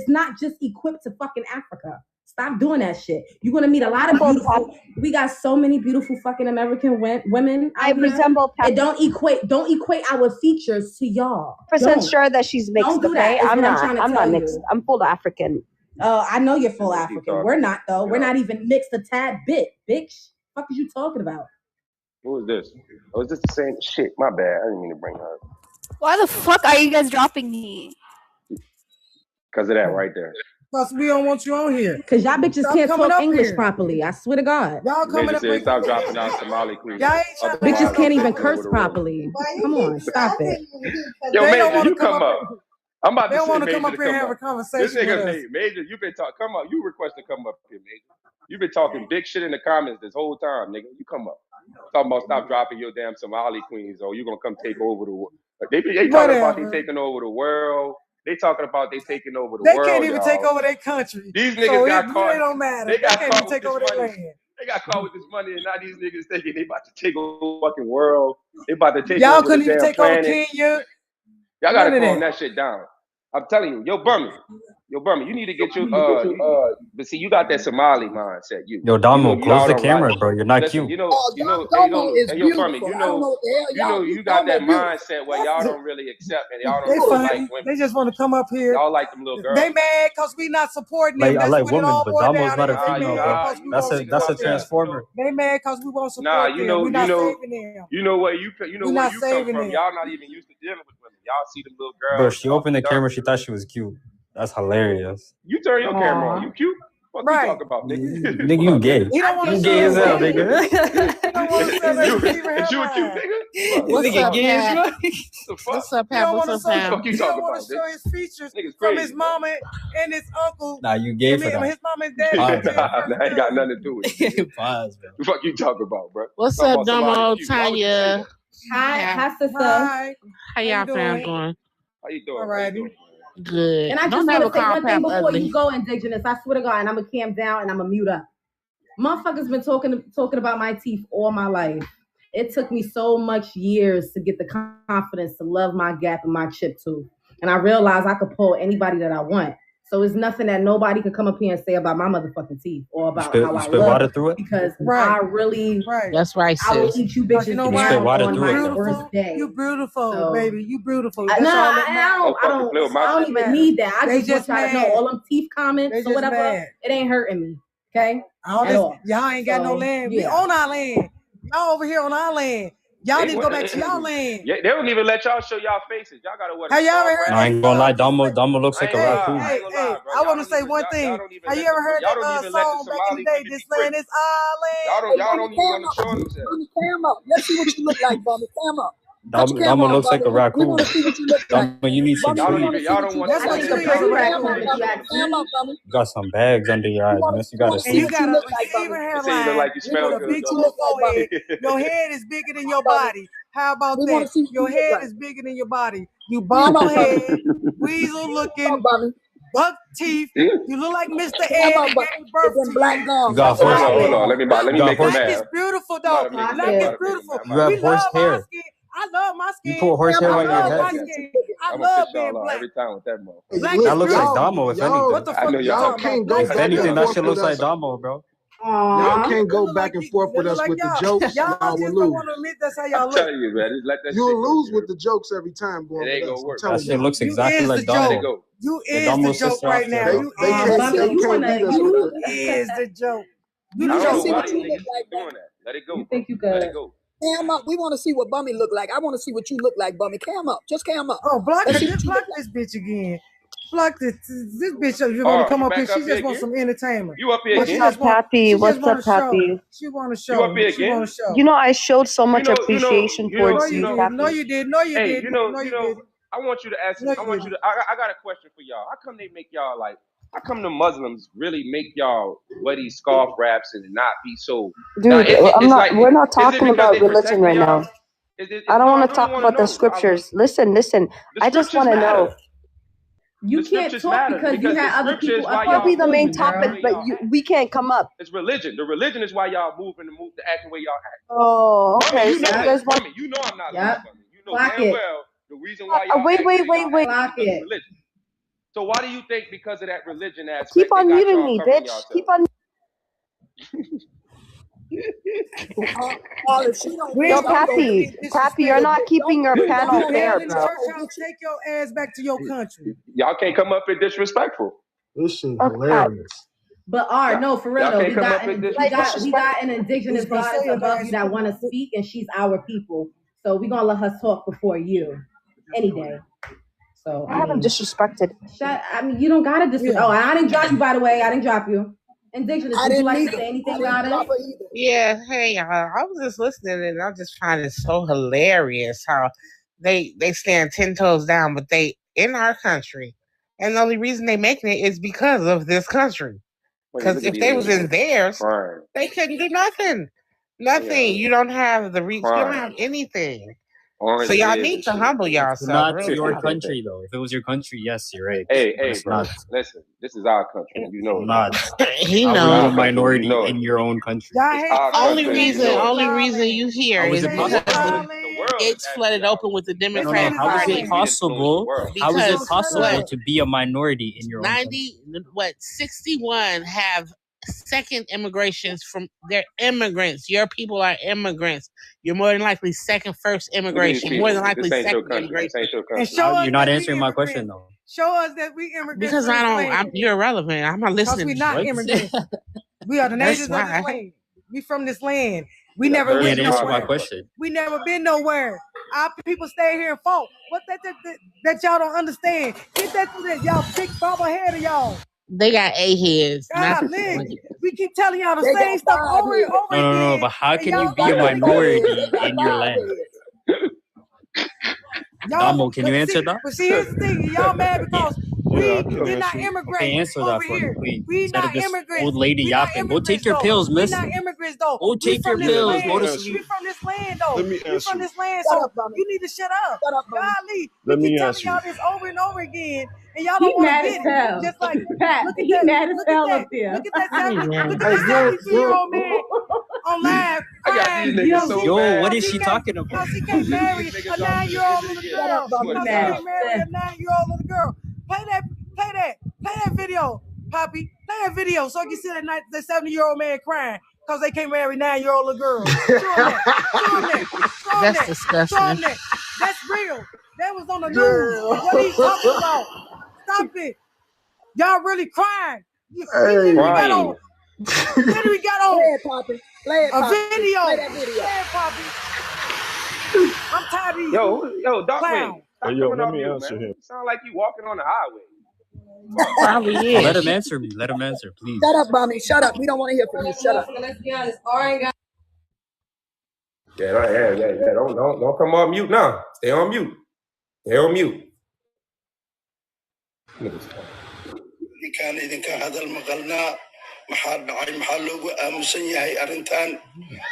not just equipped to fucking Africa. Stop doing that shit. You're gonna meet a lot of beautiful. We got so many beautiful fucking American women.
I resemble.
And don't equate our features to y'all.
% sure that she's mixed.
Don't do that.
I'm not mixed. I'm full African.
I know you're full African. We're not though. We're not even mixed a tad bit, bitch. What is you talking about?
Who is this? Oh, is this the same shit? My bad. I didn't mean to bring her up.
Why the fuck are you guys dropping me?
Because of that right there.
Plus, we don't want you on here.
Because y'all bitches can't talk English properly. I swear to God.
Y'all coming up
here. Stop dropping out Somali queens.
Bitches can't even curse properly. Come on, stop it.
Yo, Major, you come up. I'm about to say
Major to
come
up here and have a conversation.
This nigga Major, you been talking. Come up. You request to come up here, Major. You've been talking big shit in the comments this whole time, nigga. You come up. Talking about stop dropping your damn Somali queens, or you gonna come take over the world. They talking about they taking over the world. They talking about they taking over the world.
They can't even take over their country.
These niggas got caught.
It don't matter.
They got
can't
caught
even take over their land.
They got caught with this money, and now these niggas thinking they about to take over the fucking world. They about to take
Y'all
over
couldn't
the
even
damn
take over
planet.
Kenya.
Y'all gotta calm that shit down. I'm telling you, yo, Bummy, you need to get your but see, you got that Somali mindset.
Yo, Damo, close the camera, bro. You're not cute.
You Bummy, you got that mindset where y'all don't really accept and y'all don't really like women.
They just want to come up here.
Y'all like them little girls.
They mad because we not supporting them.
I like women, but Damo's not a female, bro. That's a transformer.
They mad because we won't support them. We're not saving them.
You know where you come from. Y'all not even used to dealing with women. Y'all see them little girls.
Bro, she opened the camera. She thought she was cute. That's hilarious.
You turn your camera on. You cute? What you talk about, nigga?
Nigga, you gay.
He don't want
you
to
gay as hell, nigga.
Is you a cute nigga?
What's up,
gay
Pat?
The fuck?
What's up, Pat? What's up, Pat?
What the fuck you talking
want
about?
to show his features
Niggas
from
crazy,
his mama and his uncle.
Nah, you gay for that.
His mama and dad.
That ain't got nothing to do with it.
Pause, bro.
The fuck you talking about, bro?
What's up, Domo, Tanya?
Hi, sister.
Hi.
How y'all fam doing?
How you doing?
All righty.
Good.
And I just want to say one thing before you go, Indigenous. I swear to God, and I'm gonna calm down and I'm gonna mute up. Motherfuckers been talking about my teeth all my life. It took me so much years to get the confidence to love my gap and my chip tooth. And I realized I could pull anybody that I want. So it's nothing that nobody can come up here and say about my motherfucking teeth or about how I look.
Water through it?
Because I really,
that's right, sis.
I will eat you bitches down on my first day.
You beautiful, baby. You beautiful.
I don't even need that. I just want y'all to know all them teeth comments or whatever. It ain't hurting me. Okay?
Y'all ain't got no land. We own our land. Y'all over here on our land. Y'all need to go back to y'all land.
Yeah, they don't even let y'all show y'all faces. Y'all gotta wear.
Have y'all ever heard?
I ain't gonna lie, Damo looks like a raccoon.
Hey, I want to say one thing. Have you ever heard that song back in the day? This land is our
land. Y'all don't even want to show themselves.
Cam up. Let's see what you look like, Bummy. Cam up.
Damo looks like a raccoon.
We want to see what you look like.
Damo, you need some sleep.
Y'all don't want to see
You got some bags under your eyes, man. You gotta see.
You got a receiver hairline.
Like you smell good.
Your head is bigger than your body. How about that? Your head is bigger than your body. You bobble head, weasel looking, buck teeth. You look like Mr. Ed.
Black gum.
You got horse hair.
Hold on, let me make it
Black
mad.
is beautiful, though. Black is beautiful.
You have horse hair.
I love my skin.
You put horse hair on your head.
I love being black.
Every time with that motherfucker.
That looks like Damo, if anything.
What the fuck
y'all can't go
if
back
anything,
and
that
forth
shit looks
with
like
us.
Damo, bro.
Y'all can't go back and forth with us with the jokes.
Y'all
Y'all will
just
lose.
don't want to admit that's how y'all
I'm
look.
telling you, man. Let that
You'll
shit
lose
go,
with the jokes every time going
It ain't
with us.
gonna work.
That shit looks exactly
is
like
the
Damo.
Go.
You is
Damo
the joke
sister
right
out
now.
there.
You
They can't beat us with it.
is the joke.
I don't know why these niggas keep doing that. Let it go.
You think you could?
Let it go.
Cam up. We want to see what Bummy look like. I want to see what you look like, Bummy. Cam up. Just cam up.
Oh, block this bitch again. Block this bitch. You want to come up here? She just wants some entertainment.
You up here again?
What's up, Pappy? What's up, Pappy?
She want to show.
You up here again?
You know, I showed so much appreciation towards you, Pappy.
No, you did. No, you did.
You know, I want you to ask.
Look
I want you to. I got a question for y'all. How come they make y'all like? How come the Muslims really make y'all wear these scarf wraps and not be so? Now
Dude,
it's like,
we're not
is it
talking
because
about
they
religion
protecting
right
y'all?
now. I don't
No, I
want to
really
talk
want to
about the
know.
scriptures. Listen.
The
I just
scriptures
want to
matter.
know.
You
The
can't
scriptures
talk
matter
because you
because the
have other
scripture is
people
why
up
That'll be
y'all
the
before
main
you,
moving the
topic,
girl.
way
but
y'all act.
we can't come up.
It's religion. The religion is why y'all moving to act the way y'all act.
Oh,
Bummy,
okay.
you
So
know
you
this.
guys want?
Bummy, you know I'm not lying,
Yep.
Bummy. You know
Clock
damn
it.
well the reason why y'all
Wait.
act the way y'all act
Clock
is because of
it.
religion. So why do you think because of that religion
Keep
aspect they
on
got
muting
y'all
me,
covering
bitch. Keep
yourselves?
on.
If she don't
We
finish,
Yo,
ain't gonna
I'm
do
gonna
it.
get
We
Pappy,
ain't
Pappy, you're
disrespectful.
not keeping your
don't
panel
Go
do
fair,
ahead
that.
and
bro.
I'm
church
gonna
house.
get you.
Take your ass back to your country.
Y'all can't come up and disrespectful.
This shit
Okay.
hilarious.
But no, for real
Y'all
though,
can't come up and disrespectful.
we got an indigenous
Who's gonna
goddess
say your
above
last
you that want to speak, and she's our people. So we're gonna let her talk before you, any day. So
I haven't disrespected.
you don't gotta disrespect.
Yeah.
Oh, I didn't drop you, by the way. I didn't drop you. Indigenous,
I
would you
didn't
like
either.
to say
I
anything,
didn't
goddess?
drop her either.
Yeah, hey y'all. I was just listening and I just find it so hilarious how they stand 10 toes down, but they in our country. And the only reason they making it is because of this country. Because if they was in theirs,
Crying.
they couldn't do nothing. Nothing. You don't have the reach, you don't have anything.
Orange
So y'all
ears
need
and
to
shit.
humble
It's
yourself.
not
Real
your
talk.
country though. If it was your country, yes, you're right.
Hey,
But it's
bro.
not.
Listen, this is our country. You know it.
Not.
He
How
This is
were you
our
a
knows.
country. You
minority
know it.
in your own country?
Y'all
It's
hate
our
Only
country. You know it.
reason you hear
How is
is
it
Say it's
because
possible?
our
The
land.
world is
it's
actually
flooded open with the
They
No,
saying
no.
Democratic
it's
How is
our
it
Party.
land.
possible?
world.
How is it
Because
possible
what
to be a minority in your own country?
61 have second immigrations from they're immigrants. Your people are immigrants. You're more than likely first
Look at these
immigration. More than
people.
likely
This ain't your
second
country. This
immigration.
ain't your
And
country.
show us
You're not
that we
answering my question
immigrants.
though.
Show us that we immigrants
Because
to this land.
you're irrelevant. I'm not
Because
listening
we
to
not
you.
What?
immigrants. We are the
That's
natives of this
why.
land. We from this land. We
You got
never
You
30
went
can't answer
seconds
my
on
nowhere.
the clock.
question.
We never been nowhere. Our people stay here and fought. What that y'all don't understand? Get that to that y'all big bobble head of y'all.
They got A-heads. Not
God, we keep telling y'all the
They
same
got
stuff
5
over and
heads.
over
No.
again,
But how
and
can
They
you
y'all
be
got
a
keep
no
wanting to
4
go.
heads. They
minority
got
in your
5
land?
heads.
Y'all,
Damo, can you answer that?
but see, here's the thing. Y'all mad because
Yeah, I
we
can
did not
answer.
Okay,
immigrate
answer
over
that for me,
here.
please.
We
Instead
not
of this
immigrants.
old lady
We not
yapping, go take
immigrants
your
though.
pills,
We
miss.
not immigrants though.
Go
We
take your
from this
pills. Go
land.
to
answer.
We
sleep.
from this land though.
Let me
We from
answer.
this land,
Shut
so
up, Bummy.
you need to shut up.
Shut up, Bummy.
Golly, we
Let
keep
me
telling
answer
y'all
you.
this over and over again, and y'all
He
don't want to
mad as
get it.
hell.
Just like
Pat,
look at
he
that,
mad as
look at
hell
that,
up there.
look at that
I ain't
70,
mad.
look at
Hey,
that
good.
72-year-old man on live
I got
crying
these niggas
because
so
Yo, what
mad.
is she talking about?
he can't
These
marry
niggas
a
off to the
9-year-old
end of
little
the game.
Shut up,
girl.
Bummy.
He
Because he
mad
Shut
as
up.
can't marry a 9-year-old little girl. Play that video so I can see that 70-year-old man crying because they can't marry 9-year-old little girls. Show him that. Show him that. Show him
That's
that. Show
disgusting.
him that. That's real. That was on the news.
Damn.
What are you talking about? Stop it. Y'all really crying. He
Hey.
literally got
Crying.
on. Literally got on
Play it, Poppy. Play it,
a
Poppy.
video.
Play that video.
Play it, Poppy. I'm tired of these
Yo, Darkwing,
clowns.
Hey,
stop
yo,
coming
let
off
me
mute,
answer
man.
him.
You sound like you walking on the highway.
Probably
Let
is.
him answer me. Let him answer, please.
Shut up, Bummy. Shut up. We don't want to hear from you. Shut up.
Let's be honest. Alright, guys.
Yeah. Don't come off mute now. Stay on mute. Stay on mute.
كان إذا كان هذا المقالنا محل بعين محله وأمسني هاي أرنتان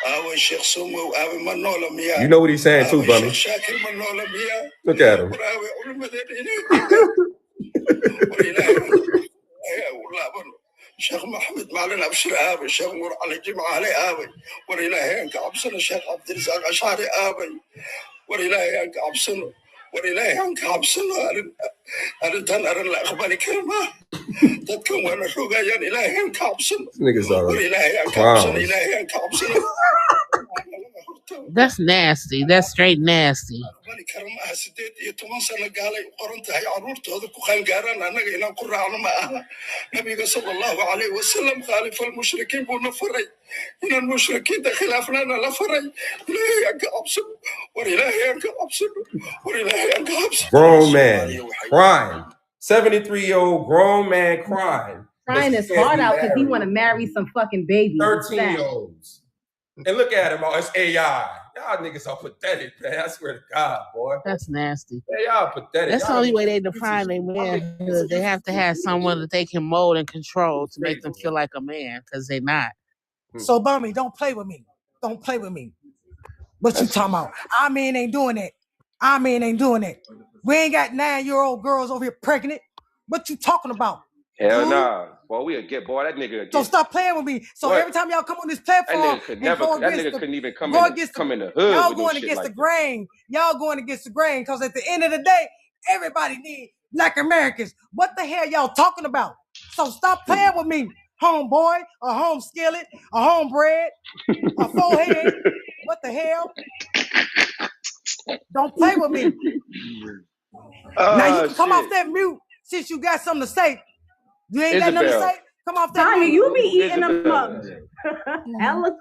أو الشيخ سمو وأبي منولا مياه.
You know what he's saying too, Bummy.
شاكر منولا مياه.
Look at him.
وراوي علم ذي والله بنو الشيخ محمد معلنا أبشر آبي الشيخ مر على الجمعة علي آبي ورينا هيك عبسنا الشيخ عبد الرزاق أشعري آبي ورينا هيك عبسنا ورينا هيك عبسنا أرنتان أرن الأخبار كلمة تذكر وأنا شوقيان إلهي هيك عبسنا
Niggas are
ورينا هيك عبسنا
clowns.
إلهي هيك عبسنا.
That's nasty. That's straight nasty.
كرمها سديد يتمن سنة قالي قرنتها يا عرورت هذا كخان قارنا أنا إنا قرر على ما نبي صلى الله عليه وسلم خالف المشركين بنفري إن المشركين خلافنا لا فري إلهي أنك أبصر وإلهي أنك أبصر وإلهي أنك أبصر.
Grown man crying. 73-year-old grown man crying.
Crying his heart out because he want to marry some fucking babies.
13-year-olds. And look at him, all it's AI. Y'all Y'all niggas are pathetic, man. I swear to God, boy.
That's nasty.
They are pathetic.
That's the
Y'all
only way
niggas-
they define their manhood. They have to have someone that they can mold and control to make them feel like a man, because they're not.
So, Bummy, don't play with me. Don't play with me. What you talking about? Our men ain't doing that. Our men ain't doing that. We ain't got 9-year-old girls over here pregnant. What you talking about?
Hell nah. Boy, we'll get, boy, that nigga.
So stop playing with me. So
What?
every time y'all come on this
That
platform,
nigga could
and
never,
go
that
against
nigga
the-
couldn't even come
go
in,
against
come
the-
in the hood
y'all
with no
going
shit
against
like
the grain. Y'all going against the grain, because at the end of the day, everybody need Black Americans. What the hell y'all talking about? So stop playing with me, homeboy, a home skillet, a homebread, a forehead. What the hell? Don't play with me. Now you can come off that mute since you got something to say. You ain't got nothing to
Isabel.
say? Come off that
Tanya,
mute.
you be eating them
Isabel.
up. Hella.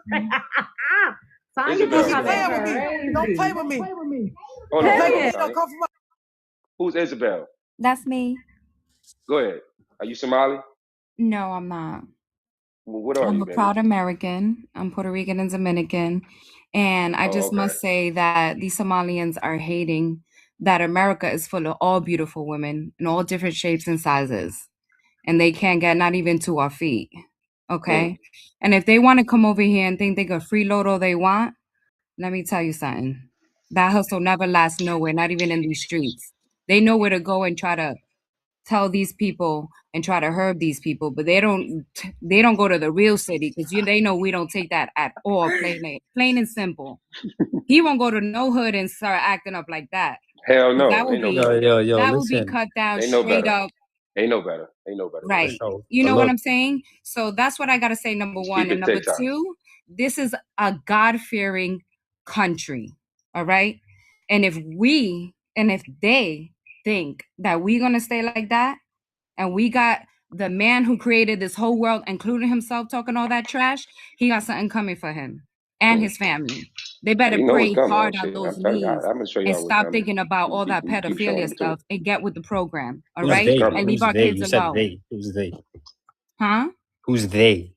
Tanya
Isabel.
be
Playing with me. Don't
crazy.
play with me.
Hold on,
Don't play
hold
with
on,
me.
Tanya.
Don't come from my-
Who's Isabel?
That's me.
Go ahead. Are you Somali?
No, I'm not.
Well, what are
I'm
you,
a
baby?
proud American. I'm Puerto Rican and Dominican. And I just must say that these Somalians are hating that America is full of all beautiful women in all different shapes and sizes. And they can't get not even to our feet. Okay? And if they want to come over here and think they can freeload all they want, let me tell you something. That hustle never lasts nowhere, not even in these streets. They know where to go and try to tell these people and try to herb these people, but they don't go to the real city, because they know we don't take that at all. Plain and simple. He won't go to no hood and start acting up like that.
Hell no.
That will
Ain't no
be
better.
that will be cut down
Ain't no
straight
better.
up.
Ain't no better. Ain't no better.
Right. You know what I'm saying? So that's what I got to say, number one.
Speak
And
at
number
TikTok.
two, this is a God-fearing country. All right? And if they think that we're going to stay like that, and we got the man who created this whole world, including himself, talking all that trash, he got something coming for him and his family. They better
You know what's
pray
coming.
hard
Shit.
on those
I'm telling you,
knees
I'm gonna show
and
y'all what's
stop
coming.
thinking about all that
You keep showing
pedophilia
them too.
stuff and get with the program. All
Who's
right?
they?
And leave
Who's
our
they?
kids
You said
alone.
they. Who's they?
Huh?
Who's they?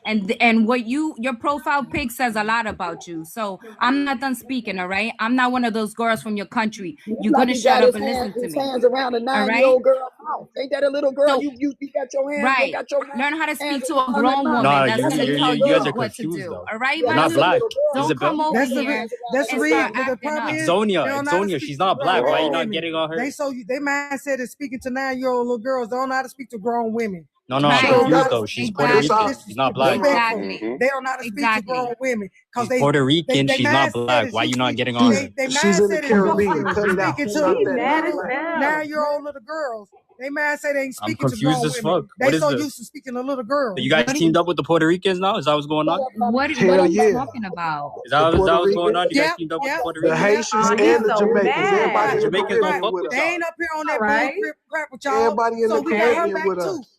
And what your profile pic says a lot about you. So I'm not done speaking, all right? I'm not one of those girls from your country. You're
Like
gonna
he
shut
got
up and listen to
his
me.
hands around a
All right?
9-year-old girl's mouth. Ain't that a little girl?
So,
You got your hands,
right.
got your
Learn how to
hands
speak to a
around that
grown
mouth.
woman
Nah,
that's
That's a
gonna tell
you
little
guys
you
are
girl.
what to
confused
do.
though.
All right,
Yeah,
You're
my
not
that's a
dude?
black.
little girl.
Don't
Isabel.
come over
That's the
here
that's the
and
reason.
start
But the
acting
problem
up.
is, they
Exonia.
don't know how to
Exonia.
speak
She's
to
not black. Why you
grown
not
women.
getting on her?
They their mindset is speaking to 9-year-old little girls. They don't know how to speak to grown women.
No, I'm
Right.
confused though. She's Puerto Rican. She's not black.
Exactly.
They don't know how to speak to grown women because
She's Puerto Rican.
they
She's not
mindset
black.
is
Why you
usually
not getting on her?
they
She's in the
mindset is usually
Caribbean. Cut it out.
speaking
She's not
to
that
mad as
black.
hell.
9-year-old little girls. They mindset ain't
I'm
speaking to
confused
grown
as
women.
fuck.
They
What is
so
this?
used to speaking to little girls.
So you guys teamed up with the Puerto Ricans now? Is that what's going on?
What are
Hell
you
yeah.
talking about?
Is that what's going on? You guys teamed up with the Puerto
The
Ricans?
Haitians
he's
and the
so
Jamaicans.
mad.
Everybody
The
in the
Jamaicans don't
Caribbean
fuck
with
with
us.
They
y'all.
ain't up here on
All
that
right.
bull crap with y'all.
Everybody in
So
the
we got her
Caribbean
back
with
too.
us.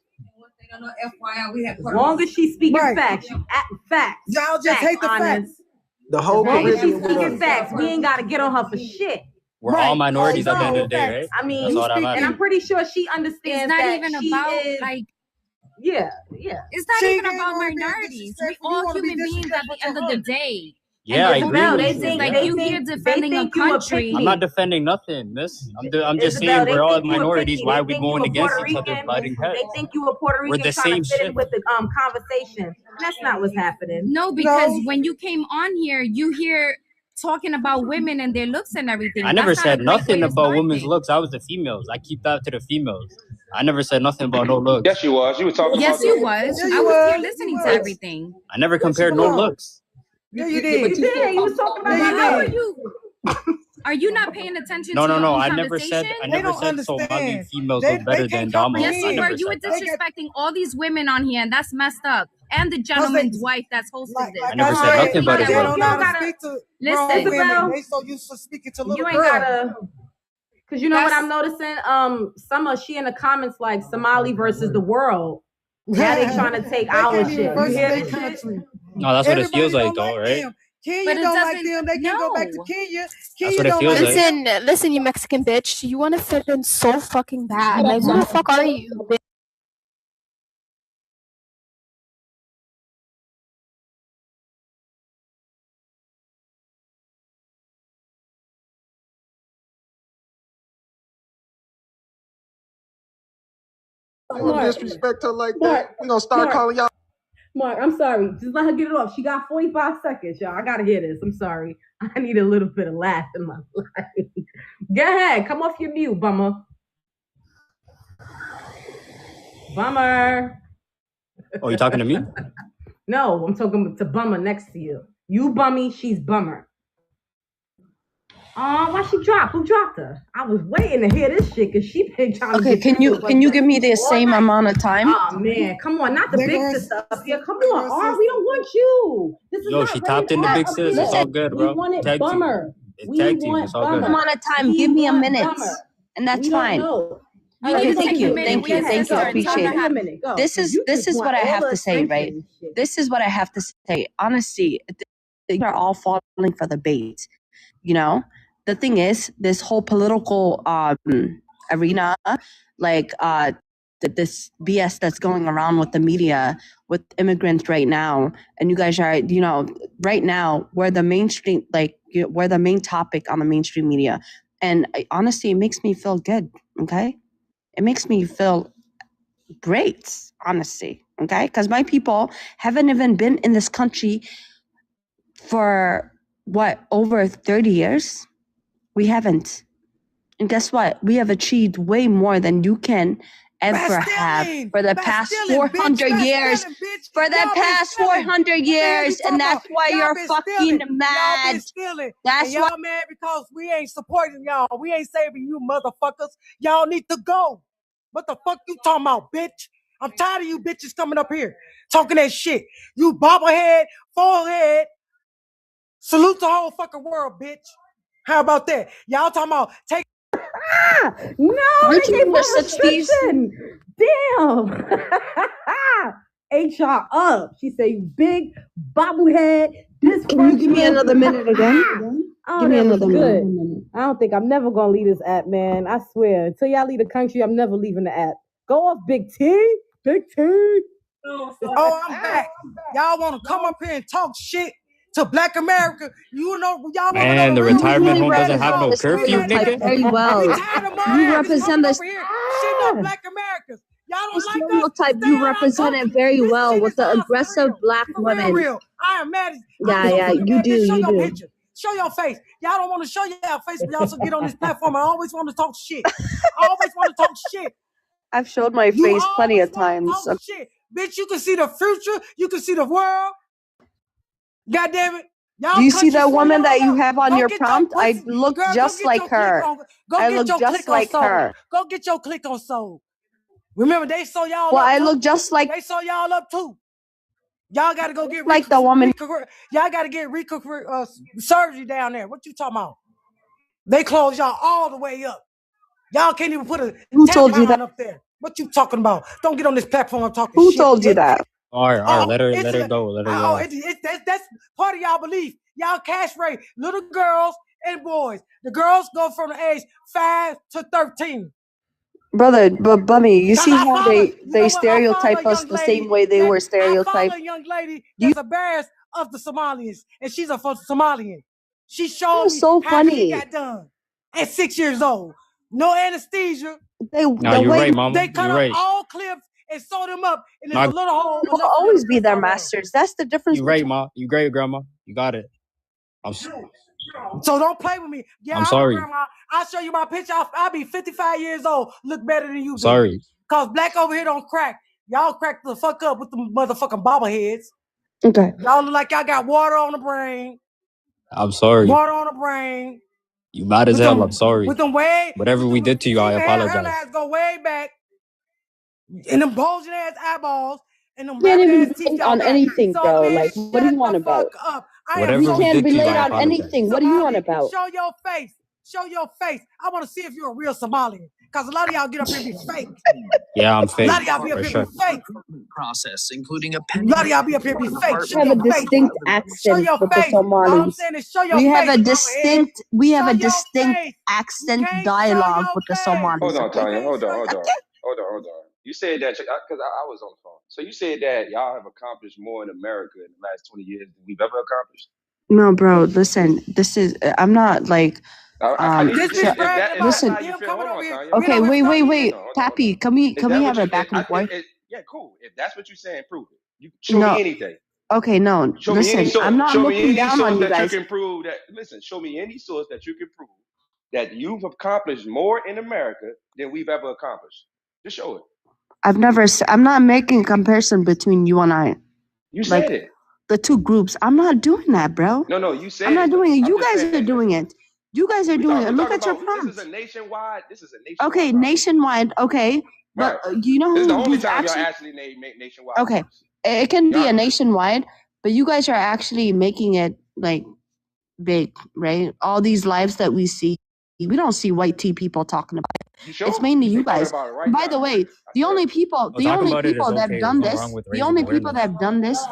As long as she's speaking
Right.
facts, facts.
Y'all just
facts,
hate the
honest.
facts.
The
As
whole
long as she's
Caribbean with
speaking
us.
facts, we ain't got to get on her for shit.
We're all
Right.
minorities at the end of the day,
Facts.
right?
I mean,
That's all that
and
matters.
I'm pretty sure she
It's
understands
not
that
even
she
about
is.
like
Yeah.
it's not
She
even
ain't
about
gonna be
minorities. We
disrespectful. You
all
wanna be
human beings at the end of the day.
Yeah, I
And
agree
Isabel,
with
they
you.
think
like
Yeah.
you here defending a
you a
country.
I'm not defending nothing, miss. I'm just
Isabel,
saying
they
we're all
think you a
minorities.
pick me.
Why
They
are we
think you
going
a
against
Puerto
each other,
Rican.
butting heads?
They think you a Puerto
We're
Rican
the
trying
same
to fit
shit.
in with the conversation. That's not what's happening.
No, because when you came on here, you hear talking about women and their looks and everything.
I never
That's not a
said
great way
nothing
to
about
start
women's
things.
looks. I was the females. I keep that to the females. I never said nothing about no looks.
Yes, you was. You were talking
Yes,
about
you
the.
was.
Yeah,
I
you
was here
was.
listening to
was.
everything.
I never compared no looks.
Yeah, you did.
You did. You was talking about
Yeah,
my
you
how are
did.
you?
Are you not paying attention
No,
to
no,
your
no.
own
I
conversation?
never said Somali females look
They
better than
can't
Damos.
Yes,
I
you were.
never
You were
said that.
disrespecting all these women on here, and that's messed up. And the gentleman's wife that's hosting this.
I never said nothing but it,
They
bro.
don't know how to speak to grown
Listen,
women. They so used to speaking to little
You ain't
girls.
gotta, cause you know what I'm noticing. Summer, she in the comments like Somali versus the world. Now they trying to take our shit. You hear this shit?
No, that's what it feels like, though, right?
Kenya don't like them. They can't go back to Kenya.
That's what it
don't
feels like.
Listen, you Mexican bitch. You want to fit in so fucking bad. Like, who the fuck are you?
You gonna disrespect her like that? We gonna start calling y'all.
Mark, I'm sorry. Just let her get it off. She got 45 seconds, y'all. I gotta hear this. I'm sorry. I need a little bit of laugh in my life. Go ahead. Come off your mute, bummer. Bummer.
Oh, you talking to me?
No, I'm talking to bummer next to you. You bummy, she's bummer. Oh, why she dropped? Who dropped her? I was waiting to hear this shit because she been trying to.
Okay, can you give me the same amount of time?
Oh man, come on, not the big sister up here. Come on, R, we don't want you. This is
Yo,
not
she
rated
tapped in the
R
big
up
sis.
here.
It's all good, bro.
We wanted
Tag team.
bummer.
It's
We
tag team.
want
It's all
bummer.
good.
Amount of time.
We
Give me a
want
minute,
bummer.
and that's
We don't
fine.
know.
We
Okay,
need to
thank
take a
you,
minute.
thank
We
you,
have
thank you.
sister.
Appreciate
Tell her how-
it. This is what I have to say, right? This is what I have to say. Honestly, they are all falling for the bait. You know, the thing is, this whole political arena, like this BS that's going around with the media, with immigrants right now, and you guys are, you know, right now we're the mainstream, like we're the main topic on the mainstream media, and honestly, it makes me feel good. Okay, it makes me feel great, honestly. Okay, because my people haven't even been in this country for what, over 30 years. We haven't. And guess what? We have achieved way more than you can ever have for the past 400 years. For the past 400 years. And that's why you're fucking mad.
Y'all been stealing.
That's
and y'all mad because we ain't supporting y'all. We ain't saving you motherfuckers. Y'all need to go. What the fuck you talking about, bitch? I'm tired of you bitches coming up here talking that shit. You bobblehead, forehead. Salute the whole fucking world, bitch. How about that? Y'all talking about take.
No,
Aren't
they
you
gave
in
her
the 60s?
restriction. Damn. HR up. She say you big bobblehead.
Can you give me another minute again?
Oh,
Give me
that was
another
good.
minute.
I don't think I'm never gonna leave this app, man. I swear. Until y'all leave the country, I'm never leaving the app. Go off, Big T. Big T.
Oh, I'm back. Y'all want to come up here and talk shit to Black America? You know, y'all want to know
Man, the
the real
retirement
reason
home
we
doesn't
got
have no
this
curfew,
stereotype
nigga.
Very well.
We tired of
You
motherfuckers
represent
coming
the
over here shitting on Black Americans. Y'all don't like us?
stereotype.
Stay
You
out our
represent it
country.
very
This
well
shit
with
is
the
ours for
aggressive
real.
Black
For
women.
real. I am mad.
Yeah,
I'm so
yeah,
fucking
you
mad.
do,
Just show
you
your
do.
picture. Show your face. Y'all don't want to show your face, but y'all should get on this platform. I always want to talk shit. I always want to talk shit.
I've showed my
You
face plenty
always
of
want to
times.
talk shit. Bitch, you can see the future. You can see the world. God damn it. Y'all
Do you see
country
that
full
woman
y'all
that you
up.
have on
Go
your
get
prompt?
your
I
pussy.
look
Girl,
just
go get
like
your click
her.
on. Go
I
get
look
your
just
click on
like
soul.
her.
Go get your click on soul. Remember, they saw y'all
Well,
up
I
too.
look just like
They saw y'all up too. Y'all got to go get
the woman.
y'all got to get surgery down there. What you talking about? They closed y'all all the way up. Y'all can't even put a
Who told you that?
tampon up there. What you talking about? Don't get on this platform. I'm talking
Who
shit.
told you
Bitch.
that?
All right, let her go. Let her go.
That's part of y'all belief. Y'all castrate little girls and boys. The girls go from the age 5 to 13.
Brother, but Bummy, you see how they
I follow
stereotype
a
us
young
the same
lady
way they were
I follow
stereotyped?
a young lady that's embarrassed of the Somalians, and she's a Somalian. She showed me
so
how she
funny.
got done at 6 years old. No anesthesia.
Nah, you're right, mama.
They cut
You're
up
right.
all clips and sew them up, and there's
Nah,
a little hole.
Will always be their masters. That's the difference.
you right, ma. You great, grandma. You got it.
So don't play with me. Yeah,
I'm
I'm
sorry.
a grandma. I'll show you my picture. I'll be 55 years old. Look better than you do.
Sorry.
Cause black over here don't crack. Y'all crack the fuck up with the motherfucking bobbleheads.
Okay.
Y'all look like y'all got water on the brain.
I'm sorry.
Water on the brain.
You mad as hell. I'm sorry.
With them way,
Whatever we did to you, I apologize.
Her ass go way back. And them bulging ass eyeballs and them
We can't
rabbit
even
ass teeth
relate
y'all
on
got.
anything,
So
bro.
man,
Like, what do you want about?
up.
Whatever
We
we
can't
did to you,
relate
I
on
apologize.
anything. What do you want about?
Show your face. Show your face. I want to see if you're a real Somalian. Because a lot of y'all get up here and be fake.
Yeah, I'm
A
fake.
lot of y'all be up
For
here
sure.
and be fake.
Process, including a
A lot of y'all be up here and be fake. Show
We have a
your face.
distinct
Show
accent
your
with the
face. All I'm
Somalis.
saying is show your
We
face.
have a
mama
distinct.
head.
We have
Show
a
your
distinct
face.
accent
Can't show
dialogue
your
with the
face.
Somalis.
Hold on,
Okay?
Tanya. Hold on. You said that because I was on the phone. So you said that y'all have accomplished more in America in the last 20 years than we've ever accomplished.
No, bro. Listen, this is. I'm not like.
I need you to,
so-
if that's
listen.
how you feel, hold on, Tanya.
Okay, wait.
Hold on.
Pappy, can we
Is that
have
what
a
you?
back and forth?
Yeah, cool. If that's what you're saying, prove it. You show
No.
me anything.
Okay, no.
Show me any
Listen,
source.
I'm not
Show me
looking
any
down
source
on you
that you
guys.
can prove that. Listen, show me any source that you can prove that you've accomplished more in America than we've ever accomplished. Just show it.
I'm not making a comparison between you and I.
You said it.
The two groups. I'm not doing that, bro.
No, you said
I'm not
it.
doing it.
I'm
You
just
guys
saying,
are doing it. You guys are doing it. Look at your prompts.
This is a nationwide.
Okay, nationwide. Okay, but do you know
This is the
who
only
who's
time
actually?
y'all actually make nationwide.
Okay, it can be a nationwide, but you guys are actually making it like big, right? All these lives that we see, we don't see white tea people talking about it.
You sure?
It's mainly you
They talking
guys.
about it right
And by
now.
the way, the only people
Talking about it is
that
okay.
have done
There's no
this,
wrong with
the
raising
only people
awareness.
that have done this,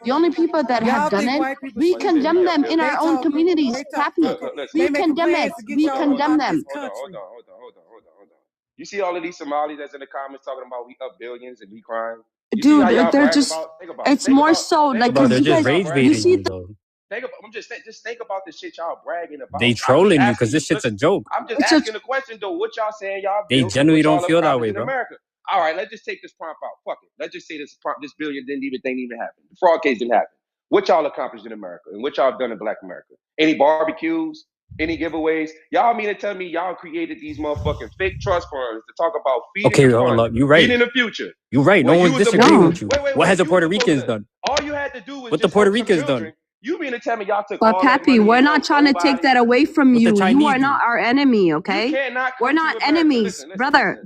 the only people that
Y'all
have done
think
it,
white people
we
should do
condemn
this?
them in
They
our own
talking.
communities.
They talk.
Pappy,
Listen.
we
They making
condemn
plans
it.
to get
We
y'all
condemn
out
them.
this country.
Hold on. You see all of these Somalis that's in the comments talking about we up billions and we crying. You see how
Dude,
y'all
they're
brag
just.
about? Think about.
It's
Think
more
about.
so
Think
like
about
Bro,
because
they're
the
you
just
shit
guys,
y'all
rage
bragging
you
baiting
see.
you, though.
Think about. Just think about the shit y'all bragging about.
They
I'm just
trolling you
asking
because this shit's a
listen,
joke.
I'm just
It's a.
asking the question though. What y'all saying y'all
They
built and
genuinely
what
don't
y'all
feel that
accomplished
way,
in
bro.
America? All right, let's just take this prompt out. Fuck it. Let's just say this billion didn't even happen. The fraud case didn't happen. What y'all accomplished in America and what y'all done in Black America? Any barbecues? Any giveaways? Y'all mean to tell me y'all created these motherfucking fake trust funds to talk about feeding
Okay,
the
hold
fund,
up. You right.
feeding the future?
You right. No
Well,
one's disagreeing with you. What has the
You
Puerto
was supposed
Ricans
to.
done?
All you had to do was
What the
just
Puerto
help some
Ricans
children.
done?
You mean to tell me y'all took
But
all that
Pappy,
money
we're
and
not
helped
trying to take
nobody?
that away from
What the
you. You
Chinese
are
do?
not our enemy, okay?
You cannot
We're
come to
not
America.
enemies,
Listen.
brother.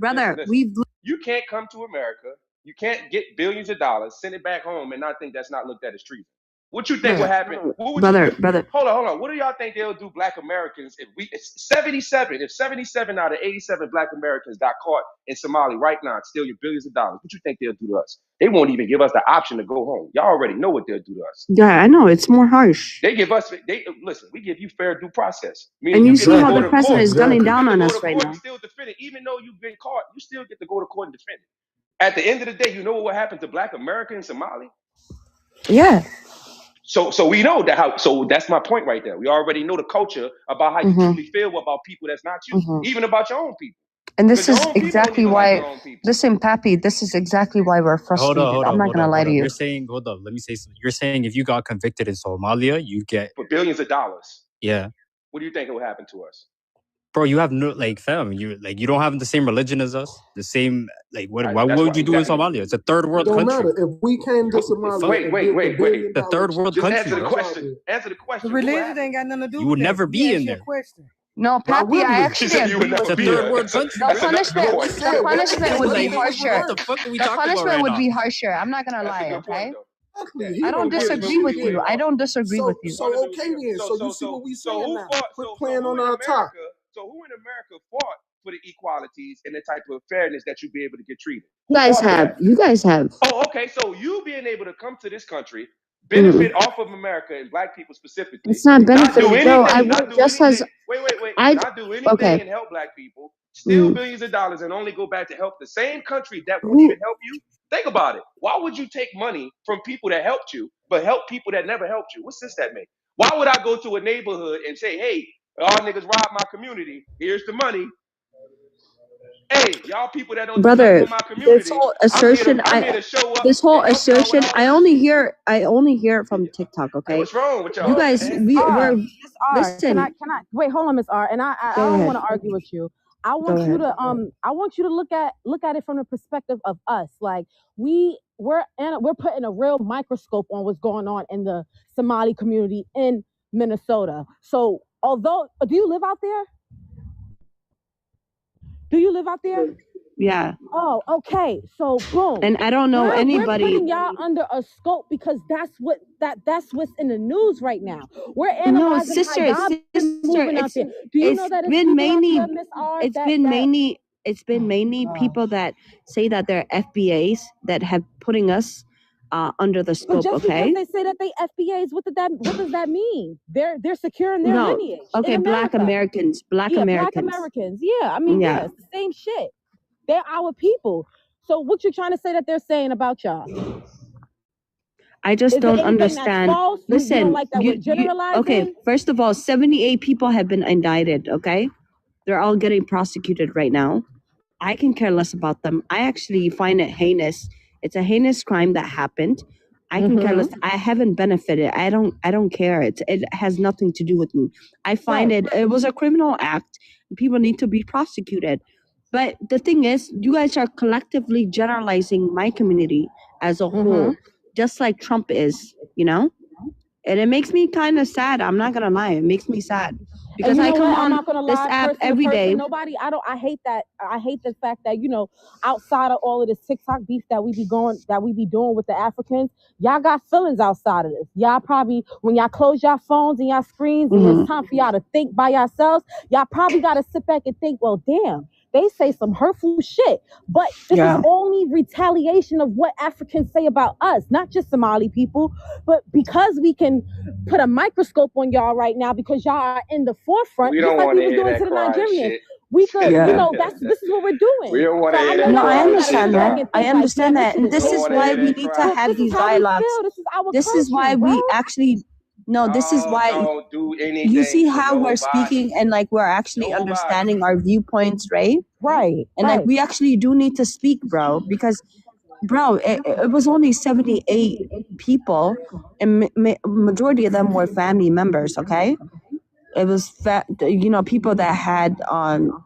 We've
You can't come to America. You can't get billions of dollars, send it back home, and not think that's not looked at as treason. What you think will happen? What would
brother.
Hold on. What do y'all think they'll do, Black Americans, if 77 out of 87 Black Americans got caught in Somalia right now and steal your billions of dollars? What you think they'll do to us? They won't even give us the option to go home. Y'all already know what they'll do to us.
Yeah, I know it's more harsh.
They listen. We give you fair due process.
And you see how the president is gunning down on us right now.
Still defend it, even though you've been caught. You still get to go to court and defend it. At the end of the day, you know what happened to Black America in Somalia?
Yeah.
So we know that so that's my point right there. We already know the culture about how you truly feel about people that's not you, even about your own people.
And this is exactly why. Listen, Pappy, this is exactly why we're frustrated. I'm not gonna lie to you.
You're saying, hold up, let me say something. You're saying if you got convicted in Somalia, you get
for billions of dollars.
Yeah.
What do you think will happen to us?
Bro, you have no fam. You don't have the same religion as us. The same what would you do in Somalia? It's a third world country.
Don't matter if we came to Somalia.
Wait.
The third world
Just
country.
answer the question. Answer the question.
The religion ain't got nothing to do
You
with
would
that.
never be in there.
No, Pappy, I actually agree with
It's a third world country.
The punishment would be harsher.
What the fuck are we
The
talking about
punishment
right
would
now?
be harsher. I'm not gonna lie, okay?
Exactly.
I don't disagree with you. I don't disagree with you.
So okay then. So you see what we saying now? Quit playing on our top.
So who in America fought for the equalities and the type of fairness that you be able to get treated?
You guys have.
Oh, okay. So you being able to come to this country, benefit off of America and Black people specifically.
It's not benefiting, bro. I
Not
would
do
just
anything.
as
Wait.
I
Not do anything and help Black people. Steal billions of dollars and only go back to help the same country that won't even help you. Think about it. Why would you take money from people that helped you, but help people that never helped you? What sense that make? Why would I go to a neighborhood and say, hey, y'all niggas robbed my community. Here's the money. Hey, y'all people that don't do nothing for my community.
This whole assertion,
I'm here to show up.
this whole assertion, I only hear it from TikTok. Okay,
what's wrong with y'all?
You guys, we're listen.
Can I wait? Hold on, Miss R. And I don't want to argue with you. I want you to look at it from the perspective of us. Like we're putting a real microscope on what's going on in the Somali community in Minnesota. So Although, do you live out there? Do you live out there?
Yeah.
Oh, okay. So boom.
And I don't know anybody.
We're putting y'all under a scope because that's what's in the news right now. We're
No,
analyzing
sister,
how y'all been moving out there. Do you know that it's
been
people out
mainly
there, Miss R,
it's
that
been mainly people that say that they're FBAs that have putting us under the
but
scope.
just
Okay.
because they say that they FBAs, what does that mean? They're securing their
No.
lineage.
Okay.
In
Black
America.
Americans. Black
Yeah,
Americans.
Black Americans. Yeah, I mean,
Yeah.
it's the same shit. They're our people. So what you trying to say that they're saying about y'all?
I just
Is
don't
there anything that's
understand.
false? You
Listen,
don't like that we're generalizing?
okay. First of all, 78 people have been indicted. Okay, they're all getting prosecuted right now. I can care less about them. I actually find it heinous. It's a heinous crime that happened. I can care less. I haven't benefited. I don't care. It has nothing to do with me. I find it was a criminal act. People need to be prosecuted. But the thing is, you guys are collectively generalizing my community as a whole, just like Trump is, you know? And it makes me kind of sad. I'm not gonna lie. It makes me sad. Because
And you
I
know
come
what? I'm
on
not gonna
this
lie,
app
person to
every
person,
day.
nobody. I hate that. I hate the fact that, you know, outside of all of this TikTok beef that we be doing with the Africans, y'all got feelings outside of this. Y'all probably, when y'all close y'all phones and y'all screens, and it's time for y'all to think by yourselves, y'all probably got to sit back and think, well, damn, they say some hurtful shit, but this is only retaliation of what Africans say about us, not just Somali people, but because we can put a microscope on y'all right now because y'all are in the forefront,
We
just
don't
like
want
we
to
was
hear
doing
that
to the
crying
Nigerians.
shit.
We could, you know, this is what we're doing.
We don't want to
So I
hear
know
that
No,
y'all
I
crying
gotta
shit,
understand
sit back
that.
and
I
think like,
understand
damn,
that.
this
And
shit
this
is
is
wanna
why
hear
we
that
need to
crying
have
this is
these
how we
dialogues.
feel. This is our
This is why
country,
we
bro.
actually no, this is
Y'all
why
don't do anything
you see
for
how we're
nobody.
speaking and like we're actually understanding our viewpoints, right?
Right.
And like we actually do need to speak, bro, because bro, it was only 78 people, and majority of them were family members. Okay, it was you know, people that had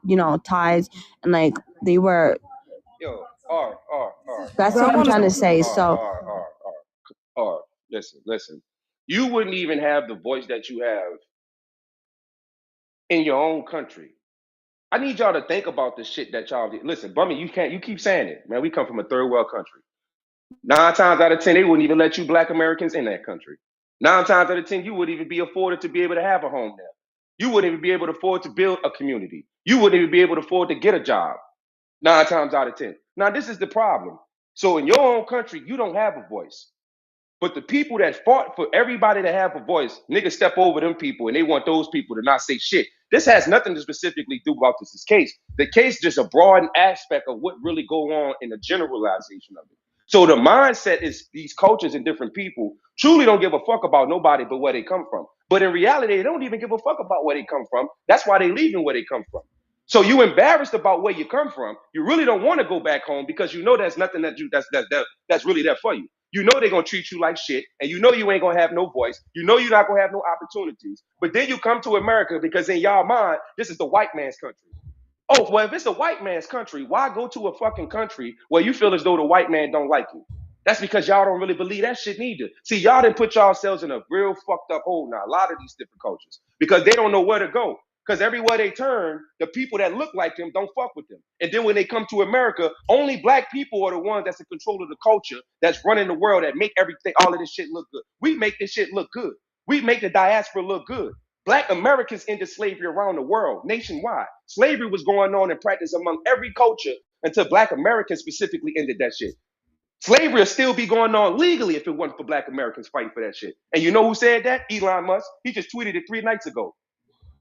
you know, ties, and like they were.
Yo,
That's what I'm trying to say.
listen. You wouldn't even have the voice that you have in your own country. I need y'all to think about the shit that y'all did. Listen, Bummy, you keep saying it, man. We come from a third world country. 9 times out of 10, they wouldn't even let you Black Americans in that country. 9 times out of 10, you wouldn't even be afforded to be able to have a home there. You wouldn't even be able to afford to build a community. You wouldn't even be able to afford to get a job. 9 times out of 10. Now, this is the problem. So in your own country, you don't have a voice. But the people that fought for everybody to have a voice, niggas step over them people and they want those people to not say shit. This has nothing to specifically do about this case. The case is just a broad aspect of what really go on in the generalization of it. So the mindset is these cultures and different people truly don't give a fuck about nobody but where they come from. But in reality, they don't even give a fuck about where they come from. That's why they leaving where they come from. So you embarrassed about where you come from. You really don't want to go back home because you know there's nothing that's really there for you. You know they're gonna treat you like shit, and you know you ain't gonna have no voice. You know you're not gonna have no opportunities. But then you come to America because in y'all mind, this is the white man's country. Oh, well, if it's a white man's country, why go to a fucking country where you feel as though the white man don't like you? That's because y'all don't really believe that shit neither. See, y'all didn't put yourselves in a real fucked up hole now, a lot of these different cultures, because they don't know where to go. Because everywhere they turn, the people that look like them don't fuck with them. And then when they come to America, only Black people are the ones that's in control of the culture, that's running the world, that make everything, all of this shit look good. We make this shit look good. We make the diaspora look good. Black Americans ended slavery around the world, nationwide. Slavery was going on in practice among every culture until Black Americans specifically ended that shit. Slavery will still be going on legally if it wasn't for Black Americans fighting for that shit. And you know who said that? Elon Musk. He just tweeted it 3 nights ago.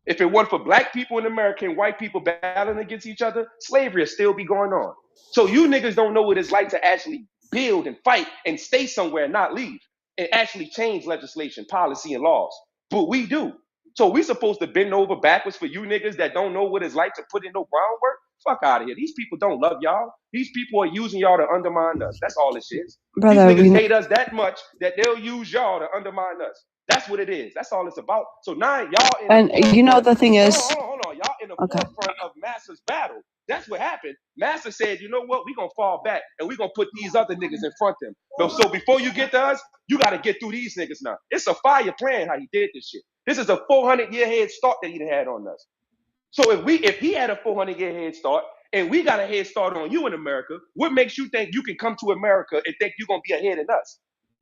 If it weren't for Black people in America and white people battling against each other, slavery will still be going on. So you niggas don't know what it's like to actually build and fight and stay somewhere and not leave and actually change legislation, policy, and laws. But we do. So we supposed to bend over backwards for you niggas that don't know what it's like to put in no groundwork? Fuck out of here. These people don't love y'all. These people are using y'all to undermine us. That's all this is.
Brother,
These niggas hate us that much that they'll use y'all to undermine us. That's what it is. That's all it's about. So now y'all in the
And
forefront.
you know the thing is,
Hold on. Y'all in the forefront of Massa's battle. That's what happened. Massa said, you know what? We're going to fall back and we're going to put these other niggas in front of them. So before you get to us, you got to get through these niggas now. It's a fire plan how he did this shit. This is a 400-year head start that he had on us. So if he had a 400-year head start and we got a head start on you in America, what makes you think you can come to America and think you're gonna be ahead of us?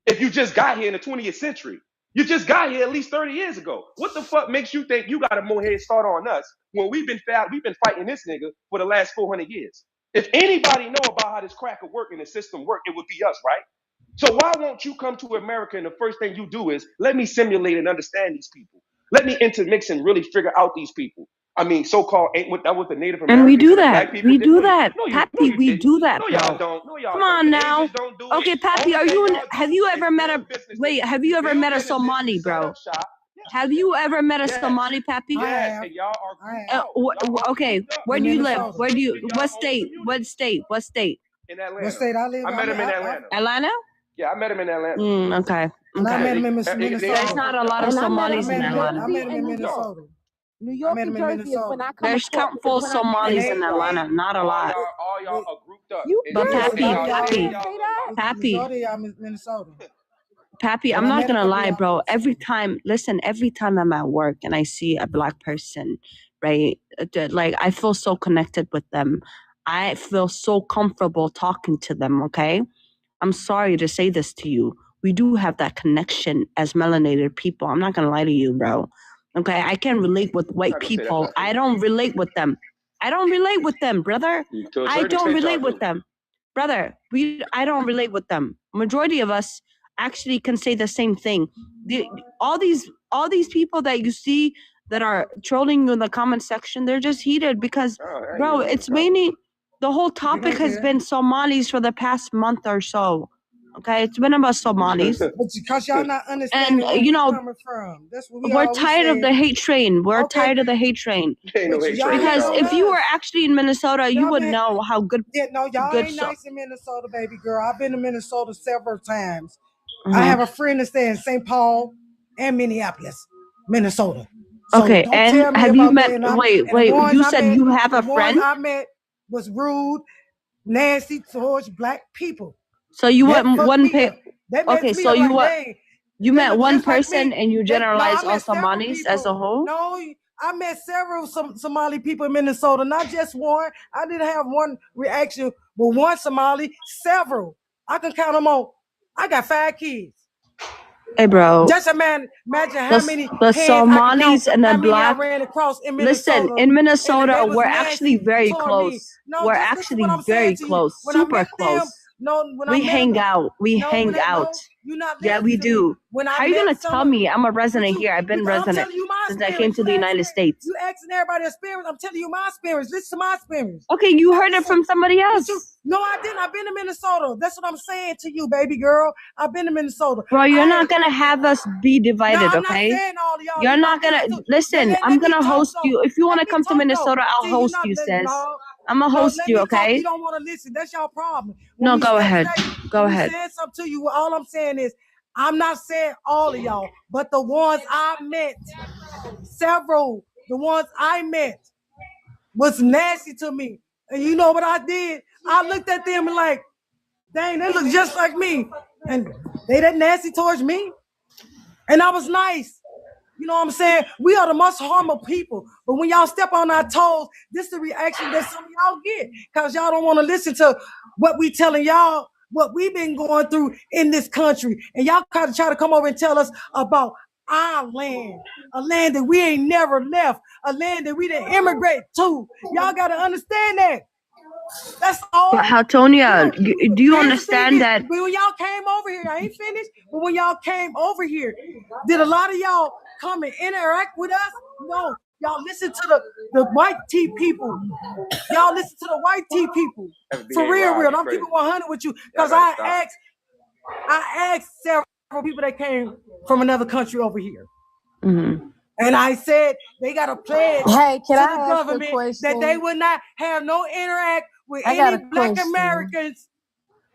If you just got here in the 20th century, you just got here at least 30 years ago. What the fuck makes you think you got a more head start on us when we've been fighting this nigga for the last 400 years? If anybody know about how this cracker work and the system work, it would be us, right? So why won't you come to America and the first thing you do is let me simulate and understand these people. Let me intermix and really figure out these people. I mean, so-called that was the Native Americans
And we do
and the
that.
black people.
We do that.
No,
Pappy, we do that,
no,
bro.
y'all don't. No, y'all
Come
don't.
on
The
now.
Asians don't do
Okay,
it.
Pappy,
Only thing
have you ever met a wait, have you ever met a Somali, bro? Have you ever met a Somali, Pappy?
Yes, and y'all are
okay, where do you live? Where do you what state? What state? What state?
in Atlanta.
What state I live?
I met him in Atlanta.
Atlanta?
Yeah, I met him in Atlanta.
Okay.
And I met him in
There's
Minnesota.
not a lot of Somalis in Atlanta.
I met him in Minnesota.
New York and Jersey is when I come
There's countless Somalis in Atlanta, not a lot.
All y'all are grouped up.
But Pappy,
Majority of y'all Minnesota.
Pappy, I'm not gonna lie, bro. Every time I'm at work and I see a black person, right? Like I feel so connected with them. I feel so comfortable talking to them, okay? I'm sorry to say this to you. We do have that connection as melanated people. I'm not gonna lie to you, bro. Okay, I can relate with white people. I don't relate with them. I don't relate with them, brother. I don't relate with them. Brother, I don't relate with them. Majority of us actually can say the same thing. All these people that you see that are trolling you in the comment section, they're just heated because, bro, it's mainly the whole topic has been Somalis for the past month or so. Okay, it's been about Somalis.
But because y'all not understanding where
you know,
we're coming from. That's what
we're tired of the hate train. We're tired of the hate train. Because if you were actually in Minnesota, you would know how good.
Yeah, no, y'all
good
ain't nice in Minnesota, baby girl. I've been to Minnesota several times.
Mhm.
I have a friend that stays in St. Paul and Minneapolis, Minnesota. So
Okay,
don't
and
tell me
have you
about
met?
that. And
Wait.
the ones
You
I
said
met-
you have a
the ones
friend.
I met was rude, nasty towards black people.
So you
That
went
fucked
one
me
pay.
up. That
Okay,
messed me
so
up
you
like,
what?
dang,
You
they
met
look
one
just like
person
me.
and you
No,
generalized
I
all
met several
Somalis as a
people.
whole.
No, I met several Somali people in Minnesota, not just one. I didn't have one reaction with one Somali, several. I can count them on. I got 5 kids.
Hey, bro.
Just imagine how many
the
hands I can count,
Somalis and the
how many
black.
I ran across in Minnesota.
Listen, in Minnesota,
and they was
we're
nasty
actually very
toward me.
close.
No,
We're
just listen
actually
what I'm
very
saying to you.
close,
When I
super
met
close.
them, no, when I
We
met
hang
them,
out. We
no,
hang
when I,
out.
no, you're not
Yeah, we
listening to me.
do.
When I
How are you
met
gonna
some
tell
of-
me I'm a resident
But
here? I've been
I'm
resident
telling you my
since I
experience.
came to the United States.
You asking everybody experience. I'm telling you my experience. Listen to my experience.
Okay, you heard it from somebody else.
No, I didn't. I've been to Minnesota. That's what I'm saying to you, baby girl. I've been to Minnesota.
Bro, you're not gonna have us be divided,
I'm
okay?
not saying all of y'all.
You're
You
not
my
gonna
friends too.
listen.
Let
I'm
me
gonna
talk,
host
though.
you. If you want to
me
come to
talk,
Minnesota,
though.
I'll
See,
host
not
you,
letting-
sis.
no.
I'm gonna host
let
you,
me talk.
okay?
You don't want to listen. That's your problem.
No, go
we
ahead. Go
when
ahead.
We saying something to you. All I'm saying is, I'm not saying all of y'all, but the ones I met, several, the ones I met, was nasty to me. And you know what I did? I looked at them and like, dang, they look just like me. And they that nasty towards me. And I was nice. You know what I'm saying? We are the most harmful people. But when y'all step on our toes, this is the reaction that some of y'all get. Because y'all don't want to listen to what we telling y'all, what we've been going through in this country. And y'all kind of try to come over and tell us about our land, a land that we ain't never left, a land that we didn't immigrate to. Y'all got to understand that. That's all.
But Hatonia, do you understand that?
But when y'all came over here, I ain't finished, but when y'all came over here, did a lot of y'all come and interact with us? No. Y'all listen to the white tea people. Y'all listen to the white tea people. For real. I'm keeping 100 with you. Because I asked several people that came from another country over here.
Mm-hmm.
And I said they got a pledge
Hey, can
to
I
the
ask
government
a question?
that they would not have no interact with
I got
any
a
black
question.
Americans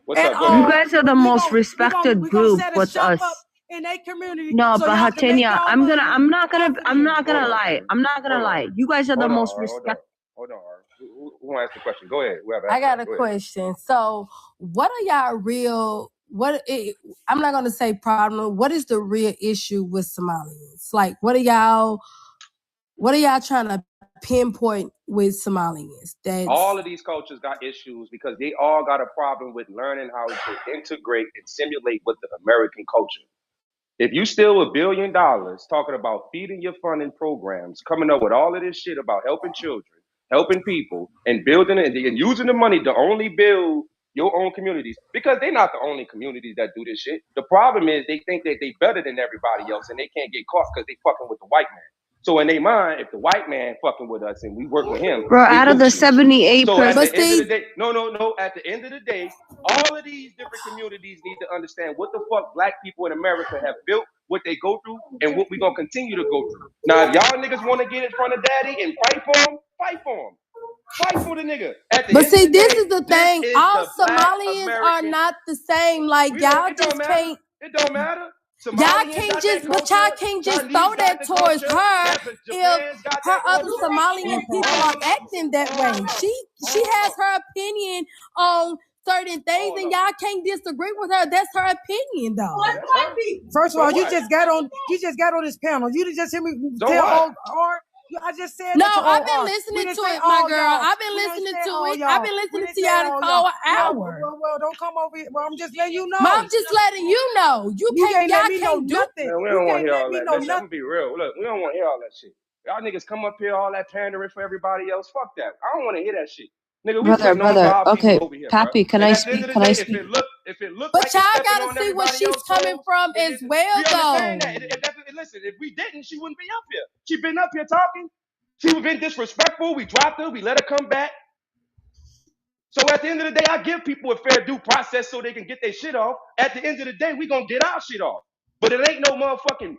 What's
at
up,
all.
You guys are the most respected
we
group
set a
with
shop
us.
up in their community.
No,
so
but
y'all can make
Hatenia,
y'all
I'm
money
not gonna lie. I'm not gonna
Hold on.
lie. You guys are the
Hold on,
most
hold on.
respected.
Hold on. Who asked the question? Go ahead. Whoever
I
asked
got
that.
a
Go ahead.
question. So, what are y'all real I'm not gonna say problem. What is the real issue with Somalians? Like, what are y'all trying to pinpoint with Somalians?
All of these cultures got issues because they all got a problem with learning how to integrate and simulate with the American culture. If you steal $1 billion talking about feeding your funding programs, coming up with all of this shit about helping children, helping people, and building it and using the money to only build your own communities, because they're not the only communities that do this shit. The problem is they think that they better than everybody else and they can't get caught because they fucking with the white man. So in their mind, if the white man fucking with us and we work with him,
Bro, out of the 78%.
so at the end of the day, no. At the end of the day, all of these different communities need to understand what the fuck black people in America have built, what they go through, and what we're gonna continue to go through. Now, if y'all niggas want to get in front of daddy and fight for him, fight for him. Fight for the nigga. At the
But
end
see,
of the
this
day,
is the thing.
is
All
the black
Somalians are
American.
not the same. Like, y'all
It
just
don't matter.
can't.
It don't matter.
Y'all
Somalians
can't
got
just,
that
but y'all
culture.
can't just
Chinese
throw
got
that
the
towards
culture.
her if
Japan's got
her
that
other
culture.
Somalian people are acting that way. She has her opinion on certain things, and y'all can't disagree with her. That's her opinion, though.
First of
So
all, you
what?
just got on this panel. You didn't just hear me
So
tell
what?
old art. I just said
No,
that to
I've
old
been
art.
listening to
say
it, my
all
girl.
y'all.
I've been
We didn't
listening
say
to
all
it.
y'all.
I've been
We
listening
didn't
to
say
y'all the
all
whole
y'all.
hour.
Well, don't come over here. Well, I'm just letting you know.
Mom, just letting you know. You can't.
let
Y'all
me know
can't do.
nothing.
Man, we
You
don't want
can't
to hear
let
all
me
that.
know
Listen, I'm
nothing.
gonna be real. Look, we don't want to hear all that shit. Y'all niggas come up here all that pandering for everybody else. Fuck that. I don't want to hear that shit. Nigga, we putting on for our
Okay,
people over here, bro.
Pappy, can
And
I
at the end
speak?
of the
Can I
day,
speak?
if it look
But
like
y'all
it's stepping
gotta
on
see where
everybody
she's
else's
coming
toes,
from as well,
we understand
though.
that. Listen, if we didn't, she wouldn't be up here. She been up here talking. She would been disrespectful. We dropped her. We let her come back. So at the end of the day, I give people a fair due process so they can get their shit off. At the end of the day, we gonna get our shit off. But it ain't no motherfucking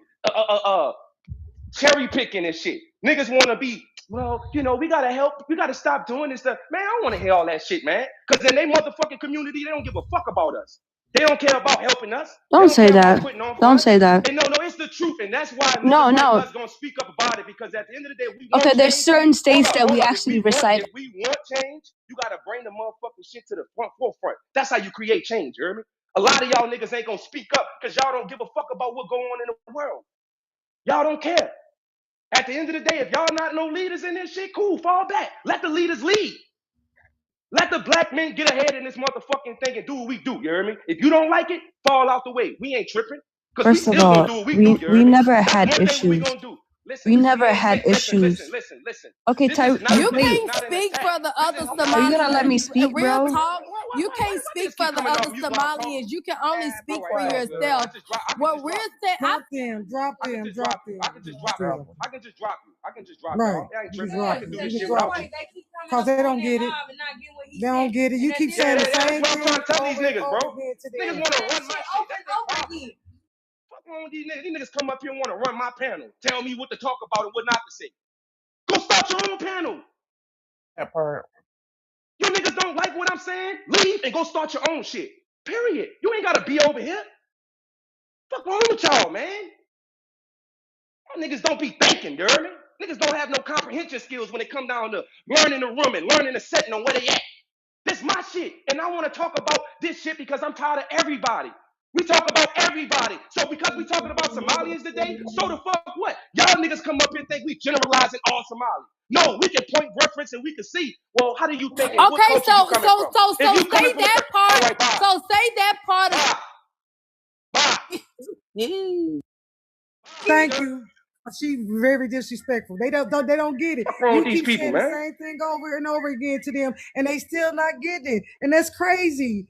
cherry picking and shit. Niggas want to be, well, we gotta help. We gotta stop doing this stuff, man. I don't want to hear all that shit, man. Because in they motherfucking community, they don't give a fuck about us. They don't care about helping us. They
Don't
don't
say
care about
that.
putting on for
Don't
us.
say that.
And no, it's the truth, and that's why
No,
niggas like
no.
us gonna speak up about it. Because at the end of the day, we want
Okay, there's
change.
certain states that we
Hold up.
actually recite.
If we want change, you gotta bring the motherfucking shit to the forefront. That's how you create change. You hear me? A lot of y'all niggas ain't gonna speak up because y'all don't give a fuck about what's going on in the world. Y'all don't care. At the end of the day, if y'all not no leaders in this shit, cool, fall back. Let the leaders lead. Let the black men get ahead in this motherfucking thing and do what we do. You hear me? If you don't like it, fall out the way. We ain't tripping. Because we
First of
still gonna
all,
do what we do. You
we
hear me?
never
That's
had
one thing we
issues.
gonna do. Listen,
We never
ain't
had issues.
Listen.
Okay,
This is not
You
wait.
can't speak for the other
Are you gonna let me
Somalians.
speak,
Real
bro?
talk. You can't speak for the other Somalians. You can only speak for yourself. What we're saying,
Drop
I can
them.
just drop you. I can just drop you.
Right.
I ain't
You
tripping.
can drop
I can do
it.
this
You
shit
can drop
without you.
it. Because they don't get it. They don't get it. You keep saying the same
That's
thing.
what I'm trying to tell these niggas, bro. Niggas
Them.
want to run my shit. That's their problem. Fuck wrong with these niggas? These niggas come up here and want to run my panel. Tell me what to talk about and what not to say. Go start your own panel.
That part.
You niggas don't like what I'm saying? Leave and go start your own shit. Period. You ain't gotta be over here. Fuck wrong with y'all, man? Y'all niggas don't be thinking, you hear me? Niggas don't have no comprehension skills when it come down to learning the room and learning the setting on where they at. This my shit. And I want to talk about this shit because I'm tired of everybody. We talk about everybody. So because we talking about Somalians today, so the fuck what? Y'all niggas come up here and think we generalizing all Somali. No, we can point reference and we can see, well, how do you think and what
okay,
culture
so
you coming from? If you coming
say
from
that
all
part.
right, bye.
So say that part of.
Thank you. She very disrespectful. They don't get it.
What's wrong
You
with these
keep
people,
saying the
man?
same thing over and over again to them, and they still not getting it. And that's crazy.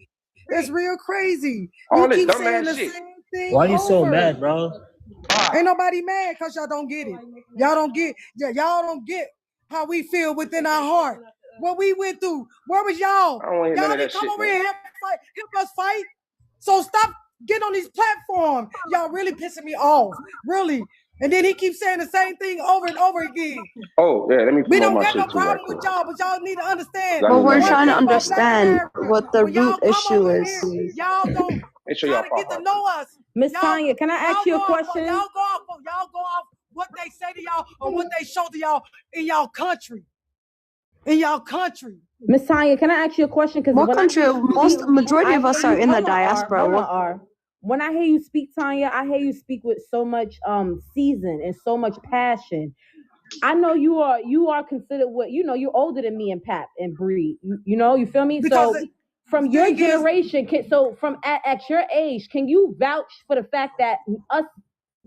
That's real crazy.
All
You
this
keep saying
dumbass
the
shit.
same thing
Why you so
over.
mad, bro?
Ain't nobody mad because y'all don't get it. Y'all don't get how we feel within our heart. What we went through. Where was y'all?
I don't want to hear none
Y'all
of
didn't
that
come
shit,
over
man.
here and help us fight. So stop getting on these platforms. Y'all really pissing me off. Really. And then he keeps saying the same thing over and over again.
Oh, yeah, let me
We
promote
don't
my
got no
shit too right
problem
quick.
with y'all, but y'all need to understand
But we're
one
trying to
thing about Black
understand
America.
what the
When y'all
root
come
issue
over
is.
here, y'all don't
Make sure
try
y'all
to
pop
get to
out.
know us.
Miss
Y'all,
Tanya, can I ask you a question?
Y'all go off what they say to y'all or what they show to y'all in y'all country. In y'all country.
Miss Tanya, can I ask you a question? Because
What country? Majority of us are in the diaspora.
When I hear you speak, Tanya, I hear you speak with so much season and so much passion. I know you are considered what you're older than me and Pap and Bree. You feel me?
Because
so from your generation, from at your age, can you vouch for the fact that us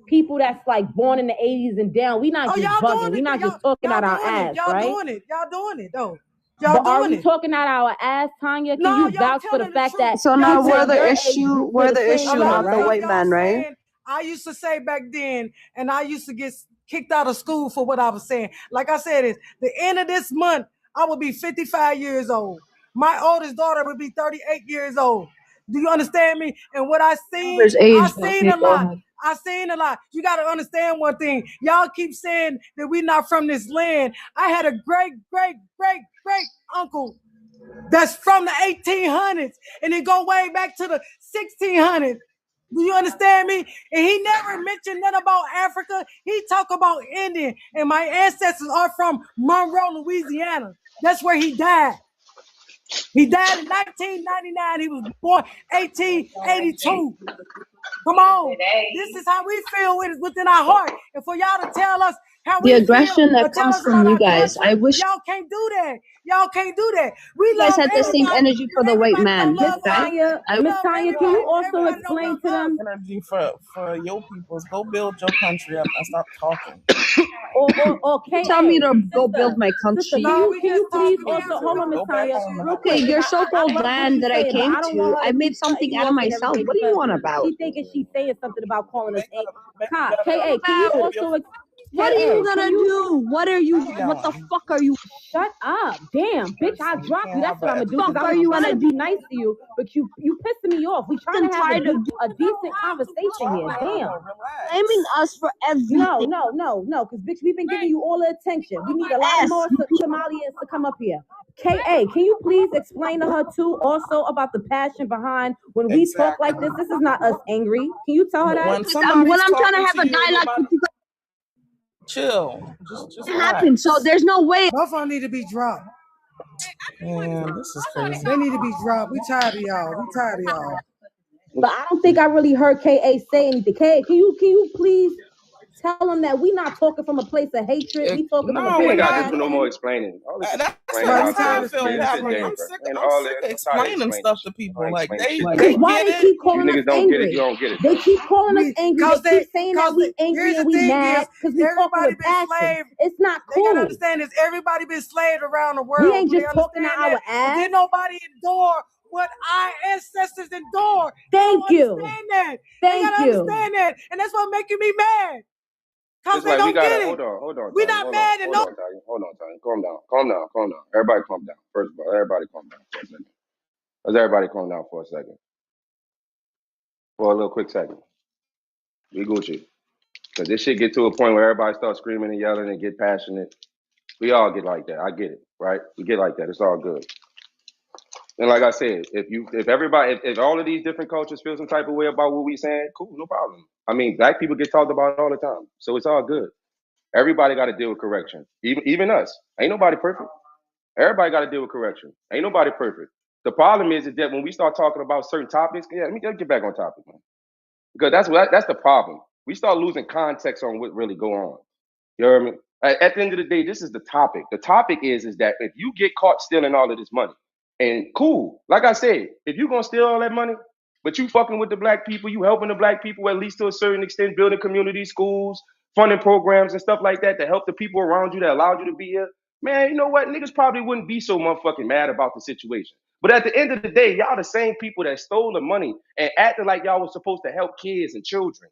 people that's like born in the 80s and down, we not just bugging, we not just talking out our ass, right?
Y'all doing it though.
But are we talking out our ass, Tanya? Can you vouch for the fact that
So now
people
we're
your
the
age
issue.
feel
We're
the
the
same
issue,
way,
not the
right?
white man, right?
I used to say back then, and I used to get kicked out of school for what I was saying. Like I said, it's the end of this month, I will be 55 years old. My oldest daughter will be 38 years old. Do you understand me? And what I seen, I seen a lot. I seen a lot. You got to understand one thing. Y'all keep saying that we not from this land. I had a great uncle that's from the 1800s, and it go way back to the 1600s. Do you understand me? And he never mentioned nothing about Africa. He talk about Indian, and my ancestors are from Monroe, Louisiana. That's where he died. He died in 1999. He was born 1882. Come on. This is how we feel within our heart. And for y'all to tell us how we feel, or tell us about our country, y'all can't do that. Y'all can't do that. We love everybody. Everybody don't love us.
Miss Tanya, can you also explain to them?
Energy for your peoples. Go build your country up and stop talking.
Or
Tell me to go build my country.
Can you please also hold on, Miss Tanya?
Okay, your so-called land that I came to, I made something out of myself. What do you want about?
She thinking she's saying something about calling us KA. Can you also?
What are you gonna do? What the fuck are you?
Shut up. Damn, bitch, I'll drop you. That's what I'm gonna do.
Fuck
Because
are
I'm
you
trying
gonna
to be nice to you, but you pissing me off. We trying to have a decent conversation here. Damn.
Blaming us for everything.
No, because bitch, we've been giving you all the attention. We need a lot more Somalians to come up here. KA, can you please explain to her too also about the passion behind when we talk like this? This is not us angry. Can you tell her that?
When I'm trying to have a dialogue with you,
chill. Just
happen. So there's no way.
Both of them need to be dropped.
Man, this is crazy.
They need to be dropped. We tired of y'all.
But I don't think I really heard KA say anything. KA, can you please tell them that we not talking from a place of hatred? We talking from a place
We
of
got to do no more explaining. All this
I'm sick of explaining stuff to people. Like they
keep calling
you niggas
us
don't
angry.
get it. You don't get it.
They keep calling us angry. They keep saying that we angry and we mad because we talking with passion. It's not cool.
They gotta understand this. Everybody been slaved around the world.
We ain't just talking out our ass.
Did nobody endure what our ancestors endured?
Thank you.
Understand that.
Thank
they gotta
you.
understand that, and that's what making me mad. Cause they don't get it.
Hold on.
We not mad and no.
Hold on, Tanya. Calm down. Everybody calm down. First of all, everybody calm down for a second. Let's everybody calm down for a second. For a little quick second. We Gucci. Cause this shit get to a point where everybody starts screaming and yelling and get passionate. We all get like that. I get it, right? We get like that. It's all good. And like I said, if all of these different cultures feel some type of way about what we saying, cool, no problem. I mean, black people get talked about all the time, so it's all good. Everybody got to deal with correction, even us. Ain't nobody perfect. Everybody got to deal with correction. Ain't nobody perfect. The problem is that when we start talking about certain topics, let me get back on topic, man, because that's the problem. We start losing context on what really go on. You know what I mean? At the end of the day, this is the topic. The topic is that if you get caught stealing all of this money, and cool, like I said, if you're gonna steal all that money, but you fucking with the black people, you helping the black people at least to a certain extent, building community schools, funding programs and stuff like that to help the people around you that allowed you to be here, man, you know what? Niggas probably wouldn't be so motherfucking mad about the situation. But at the end of the day, y'all the same people that stole the money and acted like y'all was supposed to help kids and children.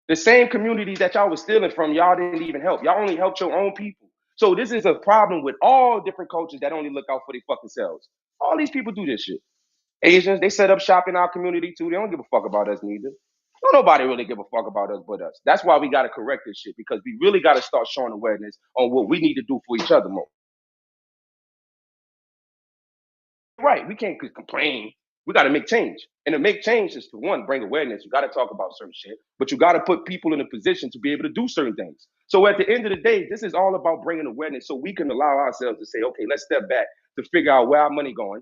The same communities that y'all was stealing from, y'all didn't even help. Y'all only helped your own people. So this is a problem with all different cultures that only look out for their fucking selves. All these people do this shit. Asians, they set up shop in our community too. They don't give a fuck about us neither. Don't nobody really give a fuck about us but us. That's why we got to correct this shit, because we really got to start showing awareness on what we need to do for each other more. Right, we can't complain. We got to make change. And to make change is to, one, bring awareness. You got to talk about certain shit, but you got to put people in a position to be able to do certain things. So at the end of the day, this is all about bringing awareness so we can allow ourselves to say, okay, let's step back. to figure out where our money going,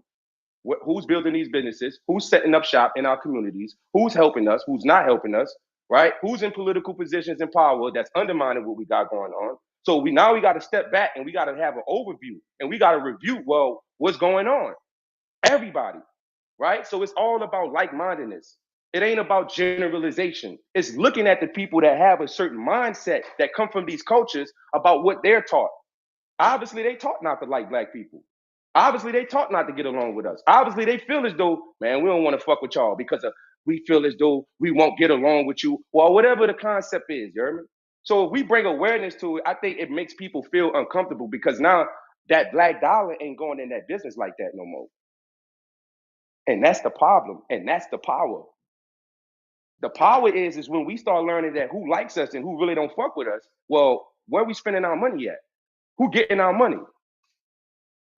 who's building these businesses, who's setting up shop in our communities, who's helping us, who's not helping us, right? Who's in political positions in power that's undermining what we got going on. So we got to step back and we got to have an overview and we got to review, well, what's going on? Everybody, right? So it's all about like-mindedness. It ain't about generalization. It's looking at the people that have a certain mindset that come from these cultures about what they're taught. Obviously, they taught not to like black people. Obviously, they taught not to get along with us. Obviously, they feel as though, man, we don't want to fuck with y'all because we feel as though we won't get along with you. Well, whatever the concept is, you hear me? So if we bring awareness to it, I think it makes people feel uncomfortable because now that black dollar ain't going in that business like that no more. And that's the problem. And that's the power. The power is when we start learning that who likes us and who really don't fuck with us, well, where are we spending our money at? Who getting our money?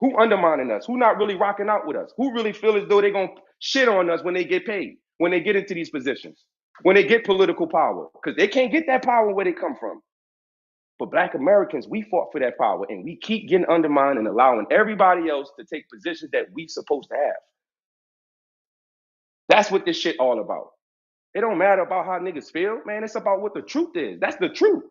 Who undermining us? Who not really rocking out with us? Who really feel as though they're going to shit on us when they get paid, when they get into these positions, when they get political power? Because they can't get that power where they come from. But Black Americans, we fought for that power and we keep getting undermined and allowing everybody else to take positions that we supposed to have. That's what this shit all about. It don't matter about how niggas feel, man. It's about what the truth is. That's the truth.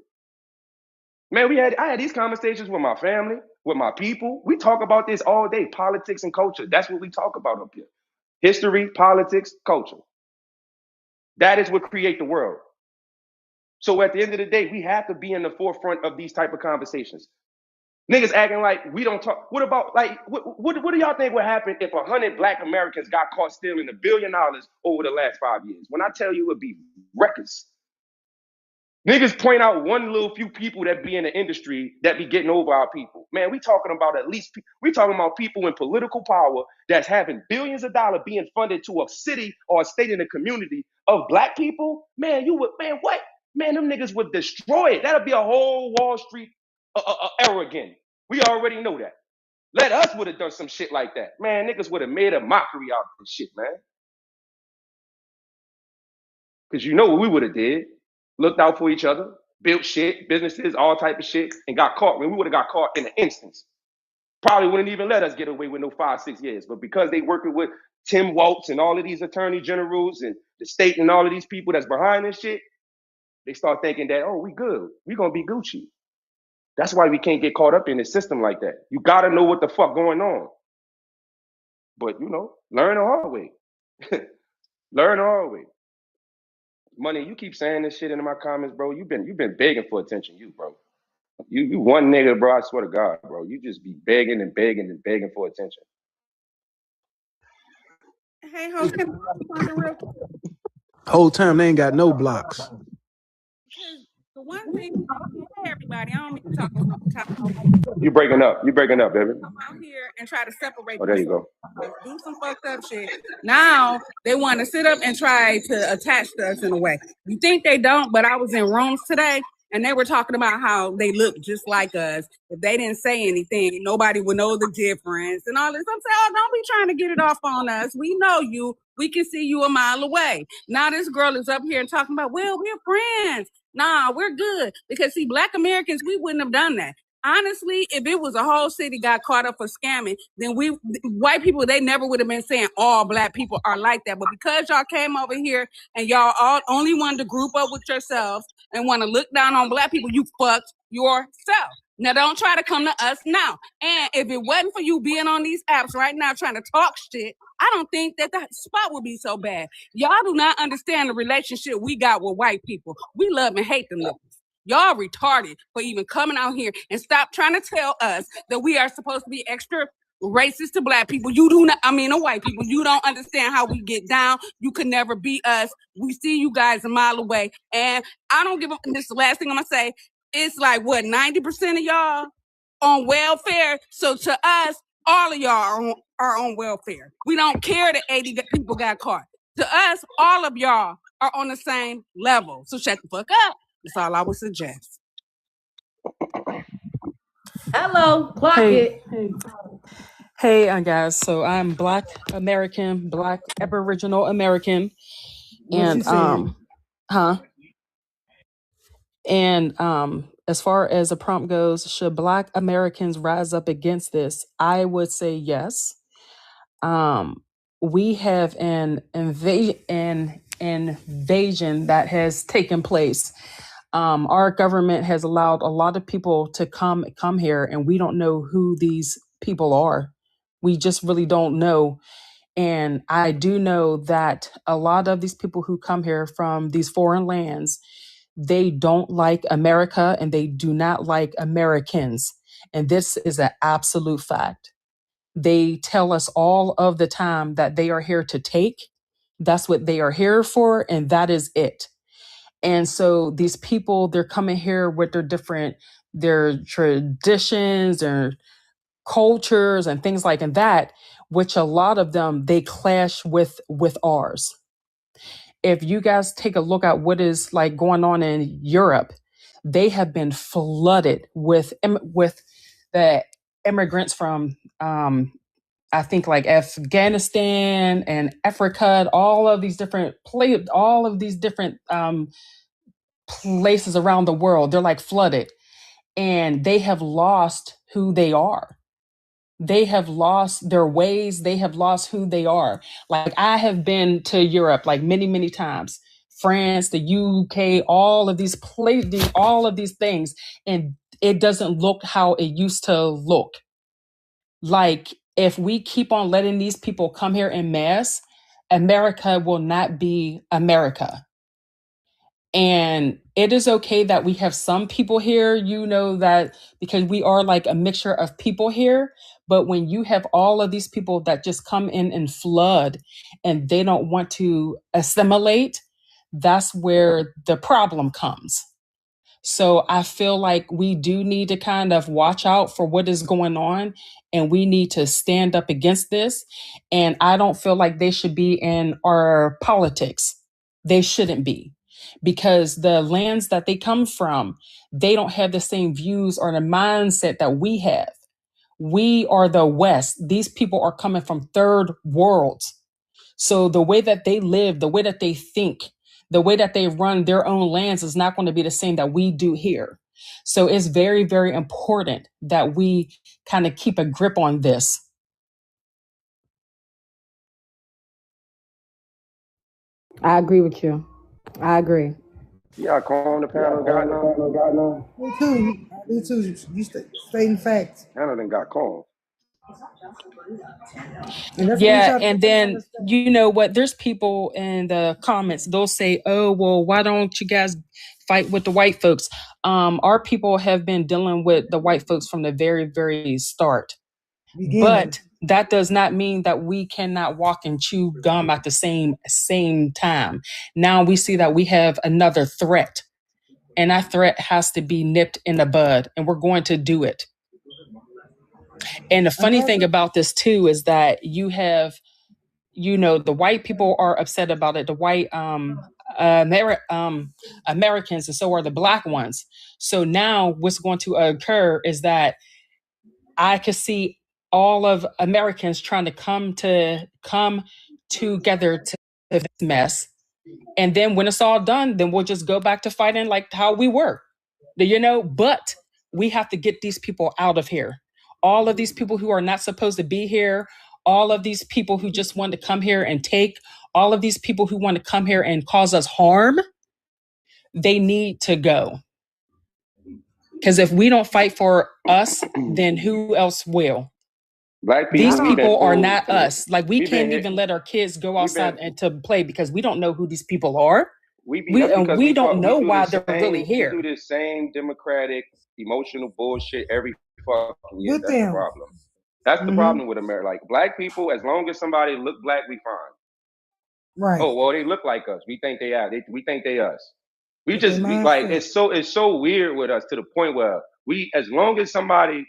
Man, I had these conversations with my family, with my people. We talk about this all day, politics and culture. That's what we talk about up here. History, politics, culture. That is what create the world. So at the end of the day, we have to be in the forefront of these type of conversations. Niggas acting like we don't talk. What about, like, what do y'all think would happen if 100 Black Americans got caught stealing $1 billion over the last 5 years? When I tell you it'd be reckless. Niggas point out one little few people that be in the industry that be getting over our people. Man, we talking about people in political power that's having billions of dollars being funded to a city or a state in a community of Black people. Man, what? Man, them niggas would destroy it. That'll be a whole Wall Street era again. We already know that. Let us would have done some shit like that. Man, niggas would have made a mockery out of this shit, man. Because you know what we would have did. Looked out for each other, built shit, businesses, all type of shit, and got caught. When we would have got caught in an instance. Probably wouldn't even let us get away with no 5-6 years. But because they working with Tim Waltz and all of these attorney generals and the state and all of these people that's behind this shit, they start thinking that, oh, we good. We gonna be Gucci. That's why we can't get caught up in a system like that. You gotta know what the fuck going on. But learn the hard way. Learn the hard way. Money, you keep saying this shit in my comments, bro. You've been begging for attention, bro. You one nigga, bro. I swear to God, bro. You just be begging and begging and begging for attention.
Hey, Ho, can I say something real quick?
Whole time they ain't got no blocks.
Because the one thing, hey everybody, I don't mean to talk on top.
You breaking up, baby.
Come out here and try to separate.
Oh, there you go.
Do some fucked up shit. Now they want to sit up and try to attach to us in a way. You think they don't, but I was in rooms today and they were talking about how they look just like us. If they didn't say anything, nobody would know the difference and all this. I'm saying, oh, don't be trying to get it off on us. We know you. We can see you a mile away. Now this girl is up here and talking about, well, we're friends. Nah, we're good. Because see, Black Americans, we wouldn't have done that. Honestly, if it was a whole city got caught up for scamming, then white people, they never would have been saying all Black people are like that. But because y'all came over here and y'all all only wanted to group up with yourselves and want to look down on Black people, you fucked yourself. Now don't try to come to us now. And if it wasn't for you being on these apps right now trying to talk shit, I don't think that the spot would be so bad. Y'all do not understand the relationship we got with white people. We love and hate them niggas. Y'all retarded for even coming out here and stop trying to tell us that we are supposed to be extra racist to Black people. You do not, to white people. You don't understand how we get down. You could never be us. We see you guys a mile away. And I don't give a, this is the last thing I'm going to say. It's like, 90% of y'all on welfare. So to us, all of y'all are on welfare. We don't care that 80 people got caught. To us, all of y'all are on the same level. So shut the fuck up. That's all I would suggest.
Hello, clock it.
Hey, guys. So I'm Black American, Black Aboriginal American, and And as far as a prompt goes, should Black Americans rise up against this? I would say yes. We have an invasion that has taken place. Our government has allowed a lot of people to come here, and we don't know who these people are. We just really don't know. And I do know that a lot of these people who come here from these foreign lands, they don't like America and they do not like Americans. And this is an absolute fact. They tell us all of the time that they are here to take. That's what they are here for, and that is it. And so these people, they're coming here with their traditions, their cultures, and things like that, which a lot of them they clash with ours. If you guys take a look at what is like going on in Europe, they have been flooded with the immigrants from I think like Afghanistan and Africa, all of these different places around the world. They're like flooded, and they have lost who they are. They have lost their ways. They have lost who they are. Like I have been to Europe like many, many times. France, the UK, all of these places, all of these things, and it doesn't look how it used to look. Like if we keep on letting these people come here en masse, America will not be America. And it is okay that we have some people here, that because we are like a mixture of people here. But when you have all of these people that just come in and flood and they don't want to assimilate, that's where the problem comes. So I feel like we do need to kind of watch out for what is going on, and we need to stand up against this. And I don't feel like they should be in our politics. They shouldn't be, because the lands that they come from, they don't have the same views or the mindset that we have. We are the West. These people are coming from third worlds. So the way that they live, the way that they think, the way that they run their own lands is not going to be the same that we do here. So it's very, very important that we kind of keep a grip on this.
I agree with you. I agree.
Yeah, call on the panel got none.
Me too. Me too. You stating facts.
Panel done got called.
Yeah, and then you know what? There's people in the comments. They'll say, "Oh, well, why don't you guys fight with the white folks?" Our people have been dealing with the white folks from the very, very start. But that does not mean that we cannot walk and chew gum at the same time. Now we see that we have another threat, and that threat has to be nipped in the bud, and we're going to do it. And the funny thing about this too is that you have, the white people are upset about it. The white Americans, and so are the black ones. So now what's going to occur is that I could see all of Americans trying to come together to this mess. And then when it's all done, then we'll just go back to fighting like how we were, but we have to get these people out of here. All of these people who are not supposed to be here, all of these people who just want to come here and take, all of these people who want to come here and cause us harm, they need to go. Because if we don't fight for us, then who else will?
Black people,
these people are not us. Like we can't even let our kids go outside and to play because we don't know who these people are. We don't know why they're really here.
We do this same democratic, emotional bullshit every fucking year. That's the problem. That's the problem with America. Like black people, as long as somebody look black, we fine.
Right.
Oh well, they look like us. We think they are. We think they us. We just it's so weird with us to the point where we, as long as somebody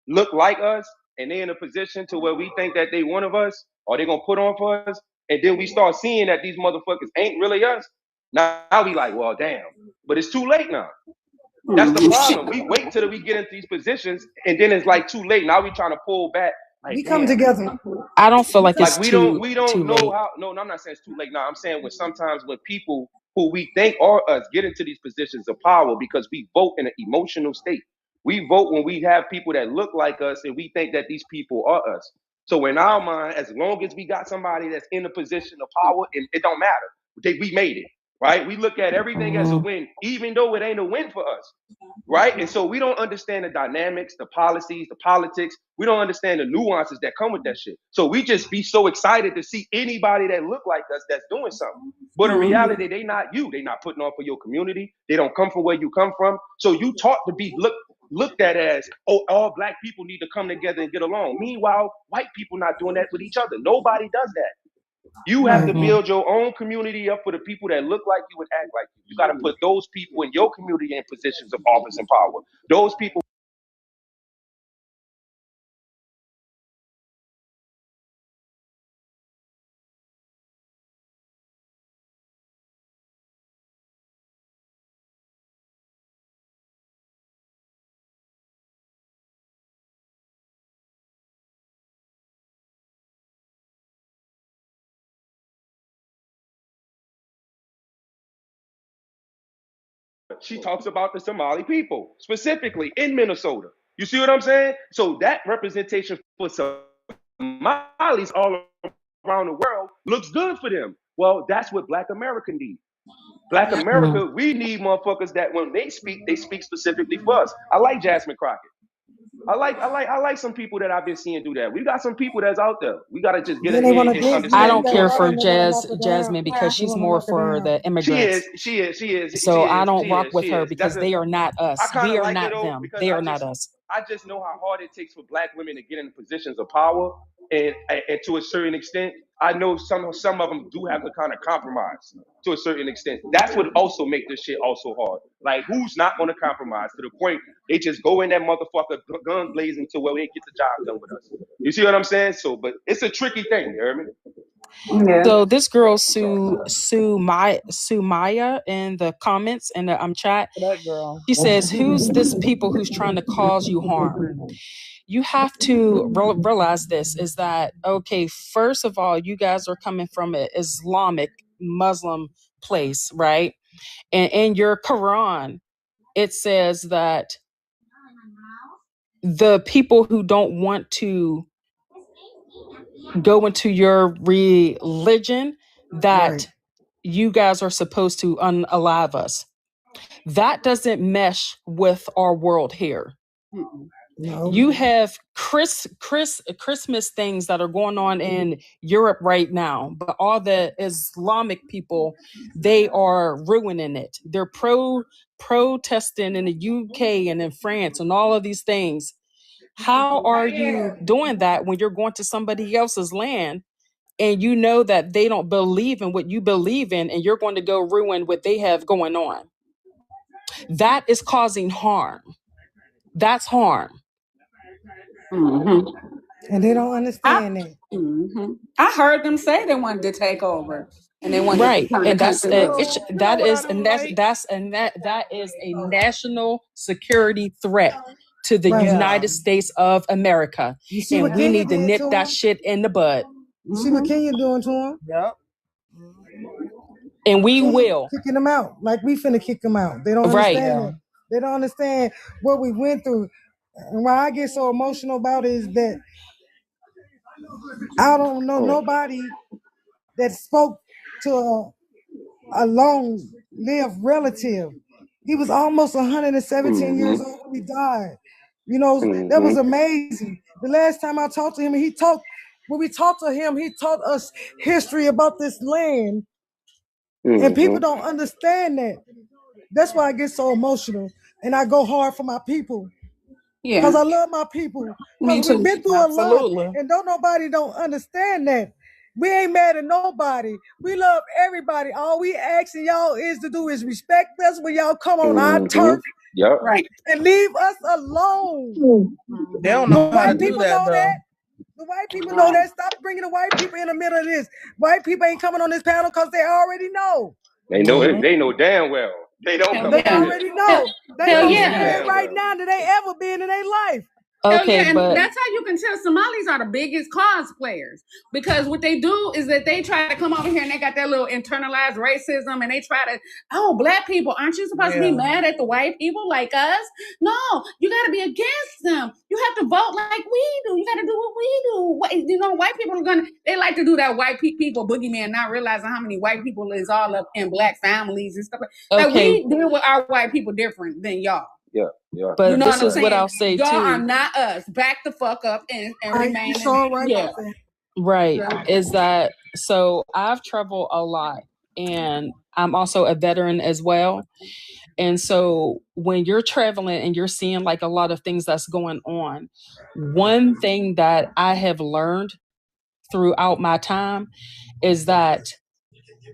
look like us and they in a position to where we think that they one of us or they gonna put on for us, and then we start seeing that these motherfuckers ain't really us. Now we like, well, damn. But it's too late now. That's the problem. We wait till we get into these positions, and then it's like too late. Now we trying to pull back. Like,
we come together.
I don't feel like it's
we
too
don't know
late.
how. No, I'm not saying it's too late. No, I'm saying sometimes when people who we think are us get into these positions of power because we vote in an emotional state. We vote when we have people that look like us and we think that these people are us. So in our mind, as long as we got somebody that's in a position of power, it don't matter. We made it, right? We look at everything as a win, even though it ain't a win for us, right? And so we don't understand the dynamics, the policies, the politics. We don't understand the nuances that come with that shit. So we just be so excited to see anybody that look like us that's doing something. But in reality, they not you. They not putting on for your community. They don't come from where you come from. So you taught to be looked at as, oh, all black people need to come together and get along. Meanwhile, white people not doing that with each other. Nobody does that. You have to build your own community up for the people that look like you and act like you. You got to put those people in your community in positions of office and power. Those people. She talks about the Somali people, specifically in Minnesota. You see what I'm saying? So that representation for Somalis all around the world looks good for them. Well, that's what Black America needs. Black America, we need motherfuckers that when they speak specifically for us. I like Jasmine Crockett. I like some people that I've been seeing do that. We got some people that's out there. We gotta just get ahead and understand.
I don't care for Jasmine because she's more for the immigrants.
She is.
So I don't rock with her because they are not us. We are not them. They are not us.
I just know how hard it takes for black women to get in positions of power, and to a certain extent, I know some of them do have to kind of compromise to a certain extent. That's what also make this shit also hard. Like, who's not going to compromise to the point they just go in that motherfucker gun blazing to where they get the job done with us? You see what I'm saying? So, but it's a tricky thing, you hear me?
So this girl Sue Maya in the comments in the chat,
That girl.
she says, "Who's this people who's trying to cause you harm?" You have to realize this is that, okay, first of all, you guys are coming from an Islamic Muslim place, right? And in your Quran, it says that the people who don't want to go into your religion, that you guys are supposed to unalive us. That doesn't mesh with our world here.
No.
You have Christmas things that are going on in Europe right now, but all the Islamic people, they are ruining it. They're protesting in the UK and in France and all of these things. How are you doing that when you're going to somebody else's land and you know that they don't believe in what you believe in, and you're going to go ruin what they have going on? That is causing harm. That's harm.
And they don't understand that.
I heard them say they wanted to take over, and they wanted to turn
And
the
that's
country loose.
that is a national security threat to the United States of America,
see
and
what
we
Kenya
need to
did
nip
to
that
him?
shit in the bud.
You see what Kenya doing to him?
Yep. And we will.
Kicking them out. Like we finna kick them out. They don't understand it. They don't understand what we went through. And why I get so emotional about it is that I don't know nobody that spoke to a long-lived relative. He was almost 117 years old when he died. You know, that was amazing. The last time I talked to him, when we talked to him, he taught us history about this land. And people don't understand that. That's why I get so emotional. And I go hard for my people.
Yeah.
Because I love my people.
Me
Because we've
too.
been through a lot.
Absolutely.
And nobody don't understand that. We ain't mad at nobody. We love everybody. All we asking y'all is to do is respect us when y'all come on our turf.
Yep.
Right.
And leave us alone.
They don't know how to
White
do
people
that
know
though.
that. The white people know that. Stop bringing the white people in the middle of this. White people ain't coming on this panel because they already know.
They know it. They know damn well. They don't come
They
on here.
already know. They
Hell
know
yeah.
some man right now that they ever been in their life.
Okay,
and
but
that's how you can tell Somalis are the biggest cosplayers, because what they do is that they try to come over here and they got that little internalized racism, and they try to, oh, black people, aren't you supposed to be mad at the white people like us? No, you got to be against them. You have to vote like we do. You got to do what we do. You know, white people are they like to do that white people boogeyman, not realizing how many white people is all up in black families and stuff. Like we deal with our white people different than y'all.
Yeah, yeah.
But
you know
this
what I'm
is
saying?
what I'll say
y'all
too.
are not us. Back the fuck up and remain.
You're so right about that.
Right. Is that so? I've traveled a lot, and I'm also a veteran as well. And so when you're traveling and you're seeing like a lot of things that's going on, one thing that I have learned throughout my time is that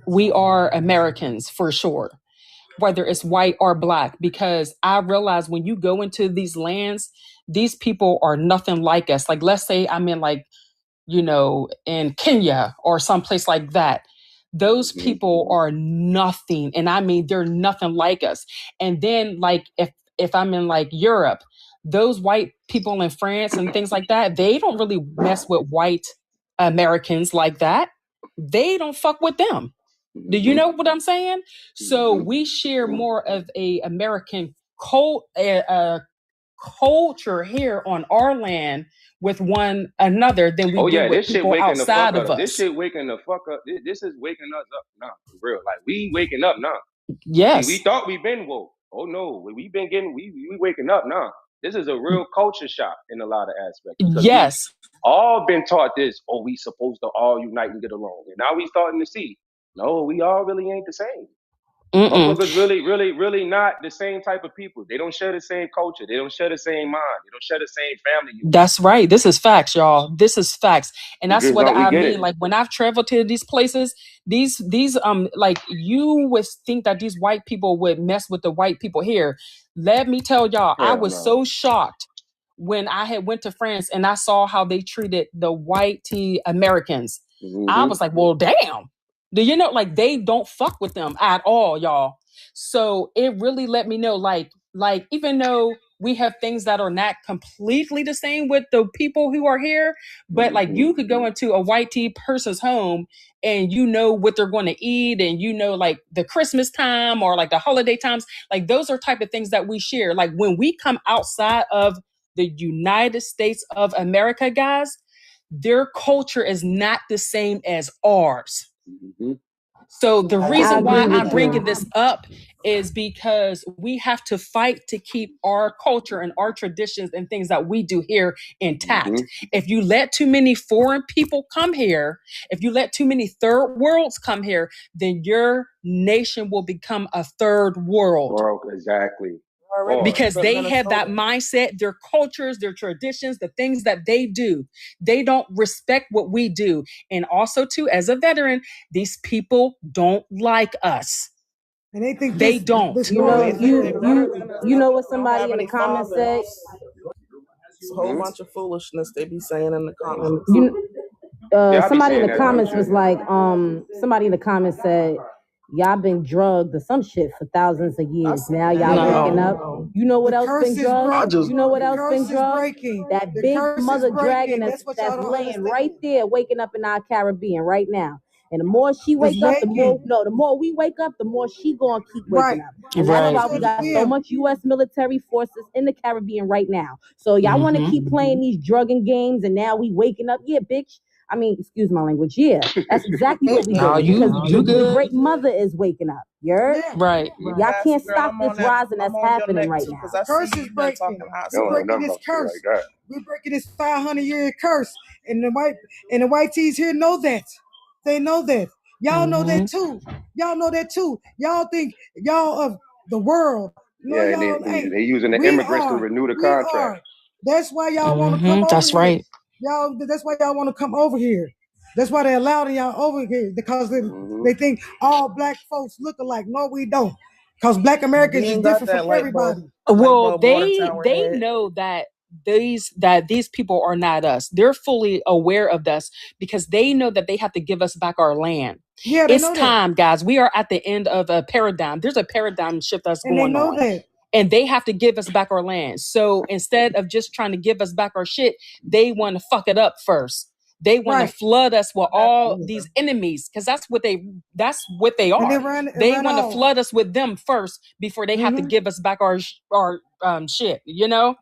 we are Americans for sure, whether it's white or black, because I realize when you go into these lands, these people are nothing like us. Like, let's say I'm in like, in Kenya or someplace like that. Those people are nothing. And I mean, they're nothing like us. And then like, if I'm in like Europe, those white people in France and things like that, they don't really mess with white Americans like that. They don't fuck with them. Do you know what I'm saying? So we share more of a American culture here on our land with one another than we do with
this shit
people
waking the fuck
outside of
up. This
us.
shit waking the fuck up. This is waking us up now, for real. Like we waking up now.
Yes.
We thought we been woke. Oh no, we waking up now. This is a real culture shock in a lot of aspects.
Yes.
All been taught this. Oh, we supposed to all unite and get along. And now we starting to see, no, we all really ain't the same. Motherfuckers really not the same type of people. They don't share the same culture. They don't share the same mind. They don't share the same family unit.
That's right. This is facts, y'all. This is facts. And that's what I mean.
it.
Like when I've traveled to these places, these like you would think that these white people would mess with the white people here. Let me tell y'all, I was so shocked when I had went to France and I saw how they treated the white Americans. I was like, well, damn. Do you know, like they don't fuck with them at all, y'all. So it really let me know, like even though we have things that are not completely the same with the people who are here, but like you could go into a white person's home and you know what they're going to eat, and you know like the Christmas time or like the holiday times, like those are type of things that we share. Like when we come outside of the United States of America, guys, their culture is not the same as ours. So the reason why I'm bringing this up is because we have to fight to keep our culture and our traditions and things that we do here intact. If you let too many foreign people come here, if you let too many third worlds come here, then your nation will become a third world.
Exactly.
Because they have that mindset, their cultures, their traditions, the things that they do. They don't respect what we do. And also, too, as a veteran, these people don't like us.
And they think
they don't.
You know what somebody in the comments said?
It's a whole bunch of foolishness they be saying in the comments.
Somebody in the comments was like, somebody in the comments said, y'all been drugged or some shit for thousands of years. Now y'all waking up. You know what else been drugged? You know what else been drugged? That big mother dragon that's laying right there, waking up in our Caribbean right now. And the more she wakes up, the more we wake up, the more she gonna keep waking up. And that's why we got so much U.S. military forces in the Caribbean right now. So y'all want to keep playing these drugging games, and now we waking up? Yeah, bitch. I mean, excuse my language. Yeah, that's exactly what we do. Because the great mother is waking up. You heard?
Right.
Y'all can't stop this rising that's happening right now.
The curse is breaking. We're breaking this curse. We're breaking this 500-year curse. And the white tees here know that. They know that. Y'all know that too. Y'all know that too. Y'all think y'all of the world. No,
they using the immigrants to renew the contract.
That's why y'all want to come over
That's
here.
right.
That's why y'all want to come over here. That's why they're allowing y'all over here, because they think all black folks look alike. No, we don't. Because black Americans is different from everybody.
Well, they know that these people are not us. They're fully aware of us because they know that they have to give us back our land.
Yeah,
it's time, guys. We are at the end of a paradigm. There's a paradigm shift that's going on.
And they know that.
and they have to give us back our land. So instead of just trying to give us back our shit, they want to fuck it up first. They want to flood us with all these enemies, because that's what they are. They want to flood us with them first before they have to give us back our shit, you know?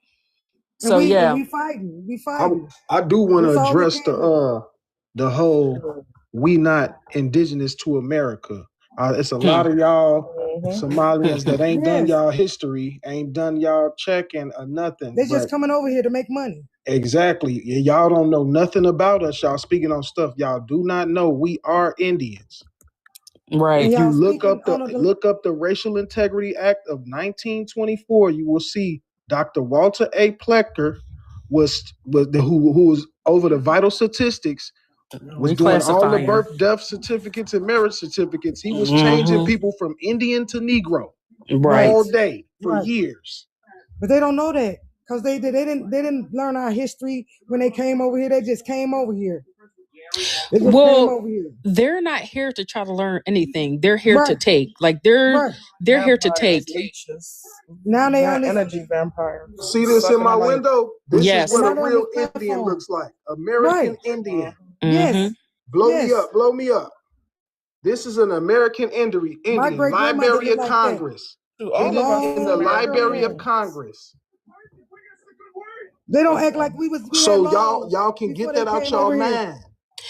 So
we fighting. I do want to address the whole we not indigenous to America. It's a lot of y'all Somalians that ain't done y'all history, ain't done y'all checking or nothing.
They're just coming over here to make money.
Exactly. Y'all don't know nothing about us. Y'all speaking on stuff y'all do not know. We are Indians.
Right.
If you look up the Racial Integrity Act of 1924, you will see Dr. Walter A. Plecker who was over the vital statistics, was doing all the birth, death certificates and marriage certificates. He was changing people from Indian to Negro all day for years.
But they don't know that because they didn't learn our history when they came over here. They just came over here.
They're not here to try to learn anything. They're here to take. Like they're here to take.
Now they
are energy vampires.
See this in my window? This is what a real Indian looks like. American Indian.
Yes.
Blow me up. Blow me up. This is an American Indian. Library of Congress. Hidden in the Library of Congress.
They don't act like we was.
So y'all can get that out y'all mind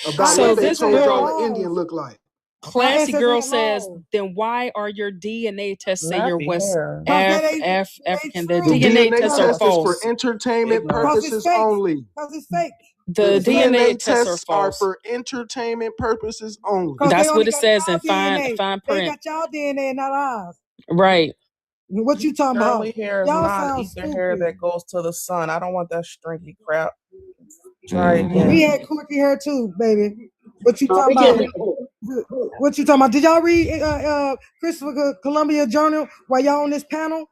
about what they told y'all an Indian look like.
Classy girl says, then why are your DNA tests say you're West African? The DNA tests are false.
Is for entertainment purposes only.
Because it's fake.
The DNA tests
are for entertainment purposes only.
That's what it says in fine print.
They got y'all DNA, not ours.
Right.
What you talking about?
Curly hair is not either hair that goes to the sun. I don't want that stringy crap. Try again.
We had quirky hair too, baby. What you talking about? What you talking about? Did y'all read Christopher Columbia Journal while y'all on this panel?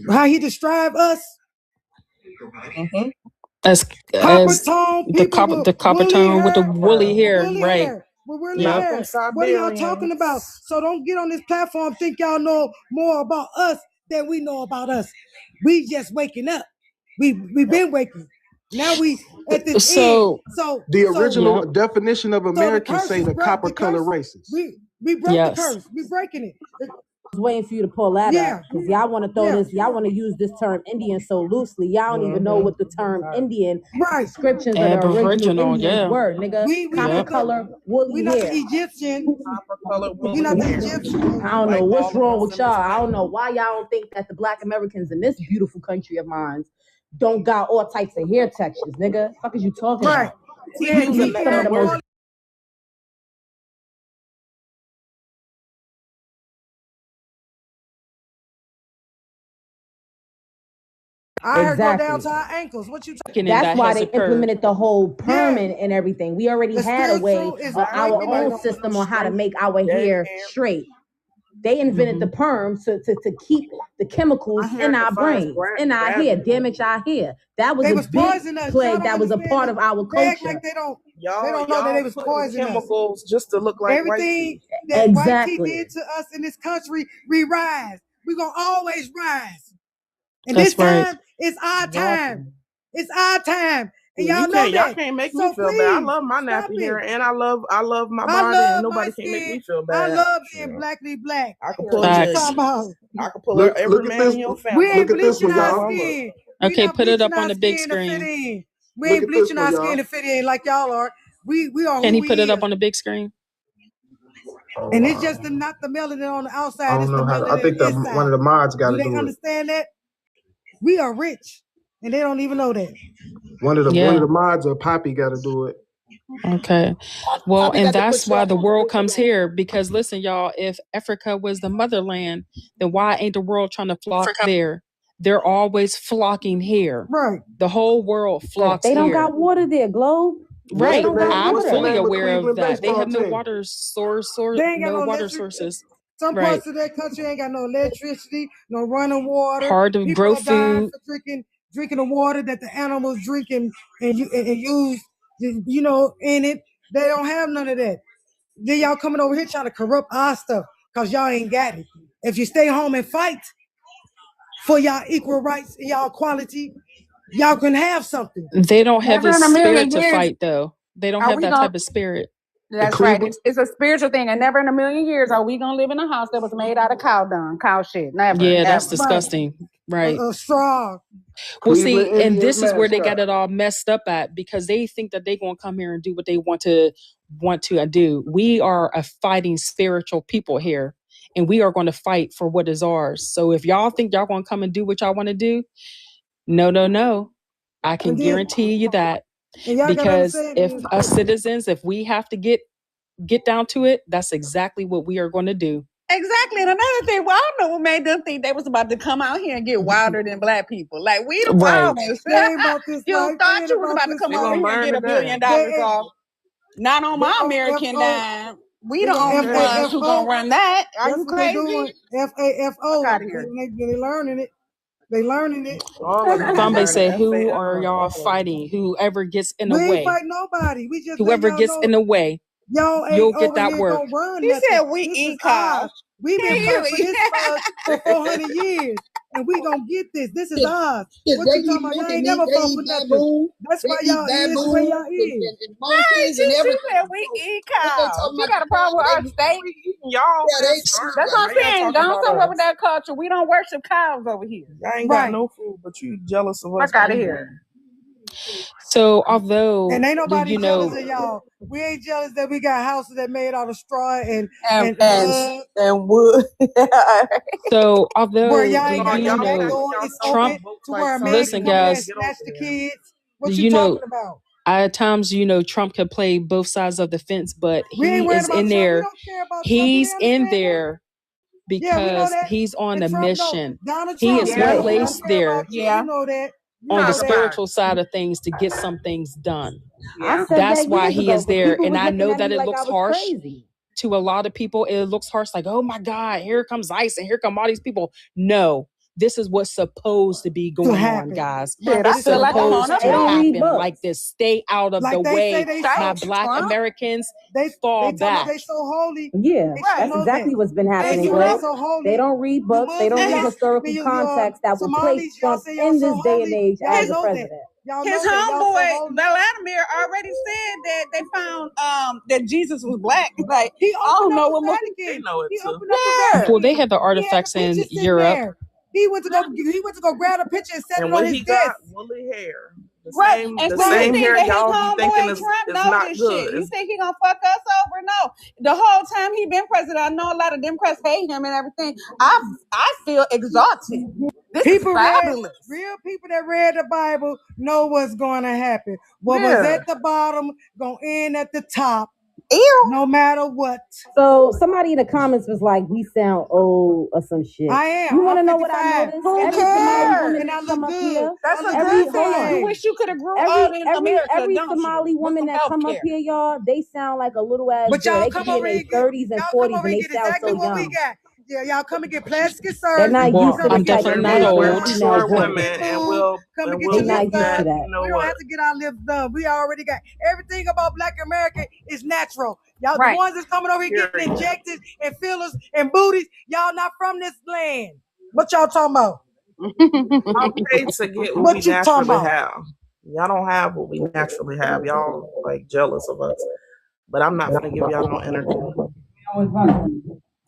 How he described us?
As the copper tone with the woolly hair, right?
With woolly hair. What are y'all talking about? So don't get on this platform think y'all know more about us than we know about us. We just waking up. We've been waking. Now we at this end. So
the original definition of American say the copper color races.
We broke the curse. We breaking it.
I was waiting for you to pull that up because y'all want to throw this. Y'all want to use this term Indian so loosely. Y'all don't even know what the term Indian descriptions of the original Indian word, nigga. Copper color, woolly hair.
Not the Egyptian.
We
not the Egyptian.
I don't know what's wrong with y'all. I don't know why y'all don't think that the Black Americans in this beautiful country of mine don't got all types of hair textures, nigga. What the fuck is you talking about?
I go down to our ankles. What you talking
about? That's why they implemented the whole permanent and everything. We already had a way of our own system on how to make our hair straight. They invented the perm to keep the chemicals in our brains, in our hair, damage our hair. That was a big plague that was a part of our culture.
Like they don't know that they was poisoning
chemicals just to look like
everything that white people did to us in this country. We rise. We're gonna always rise. And this time, it's our time. It's our time. And y'all know that.
Y'all can't make me feel bad. I love my nappy hair and I love my body and nobody can make me feel bad.
I love being blackly black.
I can pull up every man in your family.
We ain't bleaching our skin.
Okay, put it up on the big screen.
We ain't bleaching our skin to fit in like y'all are. We are.
Can he put it up on the big screen?
And it's just not the melanin on the outside.
I don't know how. I think that one of the mods got to do it.
Do they understand that? We are rich, and they don't even know that.
One of the mods or Poppy got to do it.
Okay. Well, and that's why the world comes here. Because listen, y'all, if Africa was the motherland, then why ain't the world trying to flock there? They're always flocking here.
Right.
The whole world flocks
here. They don't
here.
got water there, Globe.
Right. I'm fully aware of that. They have no water sources.
Some parts of that country ain't got no electricity, no running water.
Hard to grow food.
Drinking the water that the animals drink and use, you know, in it. They don't have none of that. Then y'all coming over here trying to corrupt our stuff because y'all ain't got it. If you stay home and fight for y'all equal rights and y'all equality, y'all can have something.
They don't have
Never
the
in a million
spirit to
years
fight, though. They don't
are
have
we
that
gonna.
type of spirit.
That's right. It's a spiritual thing, and never in a million years are we gonna live in a house that was made out of cow dung, cow shit. Never.
Yeah, that's
ever.
disgusting. Right.
Straw.
Well,
Cleveland
see, and
Indians
this is where they
mascot.
got it all messed up at, because they think that they're gonna come here and do what they want to do. We are a fighting spiritual people here, and we are going to fight for what is ours. So if y'all think y'all gonna come and do what y'all want to do, no. I can
And then-
guarantee you that.
And y'all gotta
Because
understand
if
this.
us citizens, if we have to get down to it, that's exactly what we are going to do.
Exactly. And another thing, well, I don't know what made them think they was about to come out here and get wilder than black people. Like, we the
Right.
wildest.
They ain't about this
You
life.
thought
They
you
ain't
was
about
about to
this
come
life.
over here and get $1 billion off. Not on my American dime. We
They
the
gonna
only ones who gonna run that. Are
That's
you
what they
crazy?
doing. FAFO.
Fuck outta here.
They learning it. They learning it.
Somebody say, who are y'all fighting? Whoever gets in the
We ain't
way.
fight nobody. We just
Whoever
letting y'all
gets
know
in the way,
y'all ain't
you'll get
over
that
here
work.
gonna run
He
nothing.
said we
This
eat
is
cows.
ours. We've been
Yeah,
fighting for this for 400 years, and we gonna get this. This is ours.
Shit,
What
they
you talking
eat
about? Y'all
monkey
ain't
meat,
never
they
fought
eat
for nothing.
baboon,
That's
they
why
eat
y'all is the way
baboons
y'all is.
and monkeys
she
and everything.
said we eat
What they
cows.
talking
You
about
got a problem with our steak?
Y'all
Yeah, they
That's what I'm saying. Go somewhere with that culture. We don't worship cows over here.
I ain't got no food, but you jealous of us.
Fuck out of here.
So although,
And ain't nobody
you
jealous
know,
of y'all. We ain't jealous that we got houses that made out of straw and
wood.
so although,
where y'all
do
ain't got
you
no back
know,
door. It's
Trump,
open to where a man
listen,
can come in there and
guys,
snatch the kids. What
do
you
you know,
talking about?
at times, Trump can play both sides of the fence, but
We ain't
he
worried
is
about
in
Trump. We
there.
don't care about Trump. Do they
He's in
understand that?
there
Yeah, we know
because
that.
he's on
And
a
Trump know.
mission.
Donald
He
Trump,
is
we don't
placed
care
there
about you. You know that. You
on the
know that.
spiritual side of things to get some things done.
I said
That's
that
why
years
he
ago,
is
but
there.
people
And
was
I
looking
know
at
that
me
it
like I
looks
was
harsh
crazy.
to a lot of people. It looks harsh, like, oh my God, here comes ICE and here come all these people. No, this is what's supposed to be going on, guys.
Shit, I
It's
feel like I'm on
supposed
a
to
boat.
happen like this. Stay out of
Like
the
they say
way.
they
My
so
Black Americans fall
they talking about
back.
they so holy.
Yeah,
They should
that's
know
exactly
that.
what's been
Hey,
happening,
you
Greg.
so holy.
They don't read books. They don't read
Muslims,
historical
you
context that will place
Somalis, y'all
Trump
say y'all
in
so
this day and
holy.
age
Y'all
as a
know
president.
that. Y'all
His
know that. Y'all so
homeboy
holy.
Vladimir already said that they found that Jesus was black. Like,
He
I don't
opened
know
up
what
the
more.
Vatican.
know it
He
too.
opened up the Vatican.
Well, they have the
He had the
artifacts in
picture sitting
Europe.
there. He went to go grab a picture and set
And
it on
what
his
he got,
desk.
woolly hair. The
Right.
same,
And
the
so you
same
think
hair
that his
y'all be thinking
homeboy
is
Trump know
not
this
good.
shit? You think he gonna fuck us over? No. The whole time he been president, I know a lot of Democrats hate him and everything. I feel exalted. This is fabulous.
Real people that read the Bible know what's going to happen. What was
Yeah.
at the bottom gonna end at the top.
Ew.
No matter what.
So somebody in the comments was like, "We sound old" or some shit.
I am.
You want to
I'm
know what I
55.
noticed?
Who
Every Somali
cares?
woman
And I
that
look
come up
good.
here,
That's a
every
good thing. You wish you could have grew old in America,
every
don't
Somali
you? With
woman
some
that come up
healthcare.
here, y'all, they sound like a little ass
But
girl.
y'all
They could
come
be in
over
their
here and get
30s and
y'all come
40s
over
and
and
they
get
sound
exactly
so
what we
young.
got. Yeah, y'all come and get plastic
They're
surgery.
not
Well,
used to the
I'm
type of
definitely not
nonsense
we're
old.
we
mature
now
Come
bring.
and get
women, and
food.
we'll
Come and get
They
your
use
not
lips
used
that.
to
done.
that.
You know
We don't
what?
have to get our lips done. We already got everything about Black America is natural. Y'all, the
Right.
ones that's coming over here getting injected and fillers and booties, y'all not from this land. What y'all talking about?
I'm paid to get what we
What you talking
naturally
about?
have. Y'all don't have what we naturally have. Y'all like jealous of us. But I'm not gonna give y'all no energy.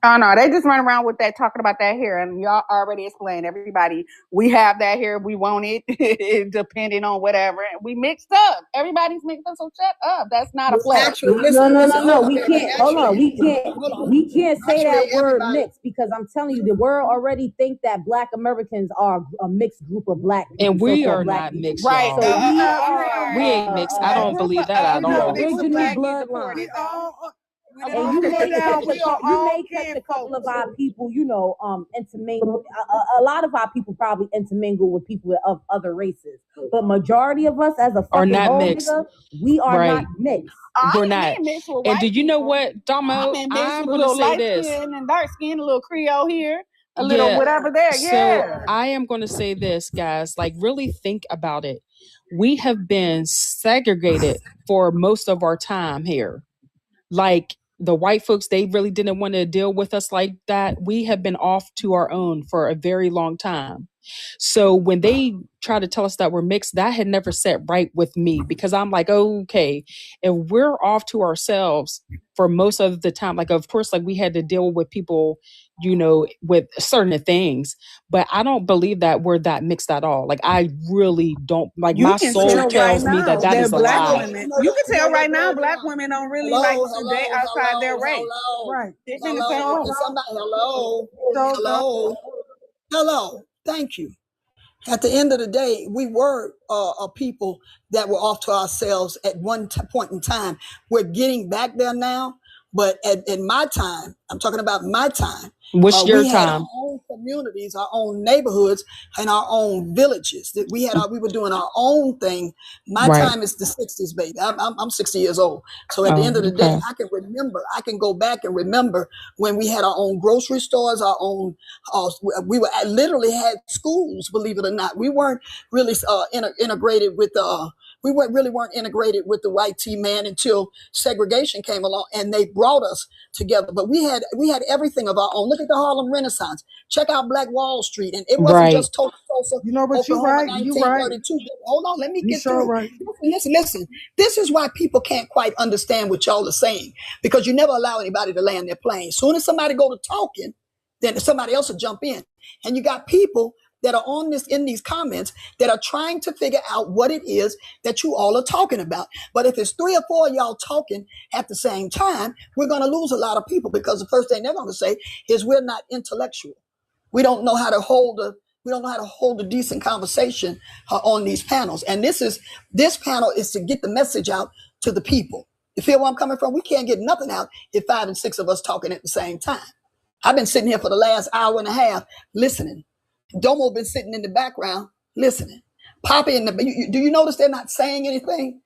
Oh no, they just run around with that talking about that hair, and y'all already explained. Everybody, we have that hair, we want it, depending on whatever. And we mixed up. Everybody's mixed up, so shut up. That's not a flex.
Actually,
No. We
listen,
can't. Hold on. We can't say that
Actually,
word
everybody-
mixed because I'm telling you, the world already think that Black Americans are a mixed group of Black people.
And we
so-called
are
Black
not
people.
mixed,
Right.
y'all.
So
We ain't mixed. I don't believe that at
the
all.
original bloodline.
We all
And you may catch
we are all
a couple of our people, intermingle. A lot of our people probably intermingle with people of other races, but majority of us, as a
Are
fucking
not
whole
mixed.
nigga, we are
Right.
not mixed.
We're
I
not.
ain't mixed with
And
white
do you know
people.
what, Damo?
I'm in mixed
I'm
with a
going to
little
say
light
this.
skin and dark skin, a little Creole here, a little whatever there.
So
Yeah.
I am going to say this, guys. Like, really think about it. We have been segregated for most of our time here. Like, the white folks, they really didn't want to deal with us like that. We have been off to our own for a very long time. So when they try to tell us that we're mixed, that had never set right with me, because I'm like, okay, if we're off to ourselves for most of the time, like, of course, like, we had to deal with people, with certain things, but I don't believe that we're that mixed at all. Like, I really don't, like,
You
my
can
soul
tell right
tells me
now
that
that
is a
black
lie.
women, you can tell right now black women don't really like to date outside their race.
Right.
They finna say,
Hello. Somebody, hello. Thank you. At the end of the day, we were a people that were off to ourselves at one point in time. We're getting back there now, but at my time, I'm talking about my time.
What's your
we had our
time?
own communities, our own neighborhoods, and our own villages. That we were doing our own thing. My
Right.
time is the '60s, baby. I'm 60 years old, so at the end of the day,
Okay.
I can remember. I can go back and remember when we had our own grocery stores, our own. We literally had schools. Believe it or not, we weren't really integrated with we weren't integrated with the white tea man until segregation came along and they brought us together. But we had everything of our own. Look at the Harlem Renaissance. Check out Black Wall Street, and it wasn't
Right.
just Tulsa,
But you're
Oklahoma,
right. You're right.
1932. Hold on, let me
You
get
sure
through.
right.
Listen. This is why people can't quite understand what y'all are saying, because you never allow anybody to land their plane. As soon as somebody go to talking, then somebody else will jump in, and you got people that are in these comments that are trying to figure out what it is that you all are talking about. But if it's 3 or 4 of y'all talking at the same time, we're going to lose a lot of people, because the first thing they're going to say is we're not intellectual. We don't know how to hold a decent conversation on these panels. And this panel is to get the message out to the people. You feel where I'm coming from? We can't get nothing out if 5 and 6 of us talking at the same time. I've been sitting here for the last hour and a half listening. Domo been sitting in the background listening. Poppy do you notice they're not saying anything?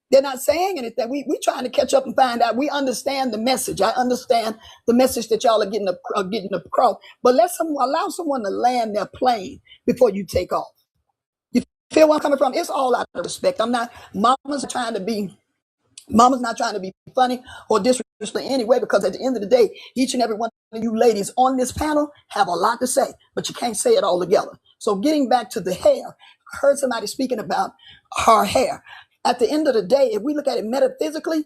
They're not saying anything. We trying to catch up and find out. We understand the message. I understand the message that y'all are getting across. But allow someone to land their plane before you take off. You feel where I'm coming from? It's all out of respect. Mama's not trying to be funny or disrespectful in any way, because at the end of the day, each and every one of you ladies on this panel have a lot to say, but you can't say it all together. So getting back to the hair, I heard somebody speaking about her hair. At the end of the day, if we look at it metaphysically,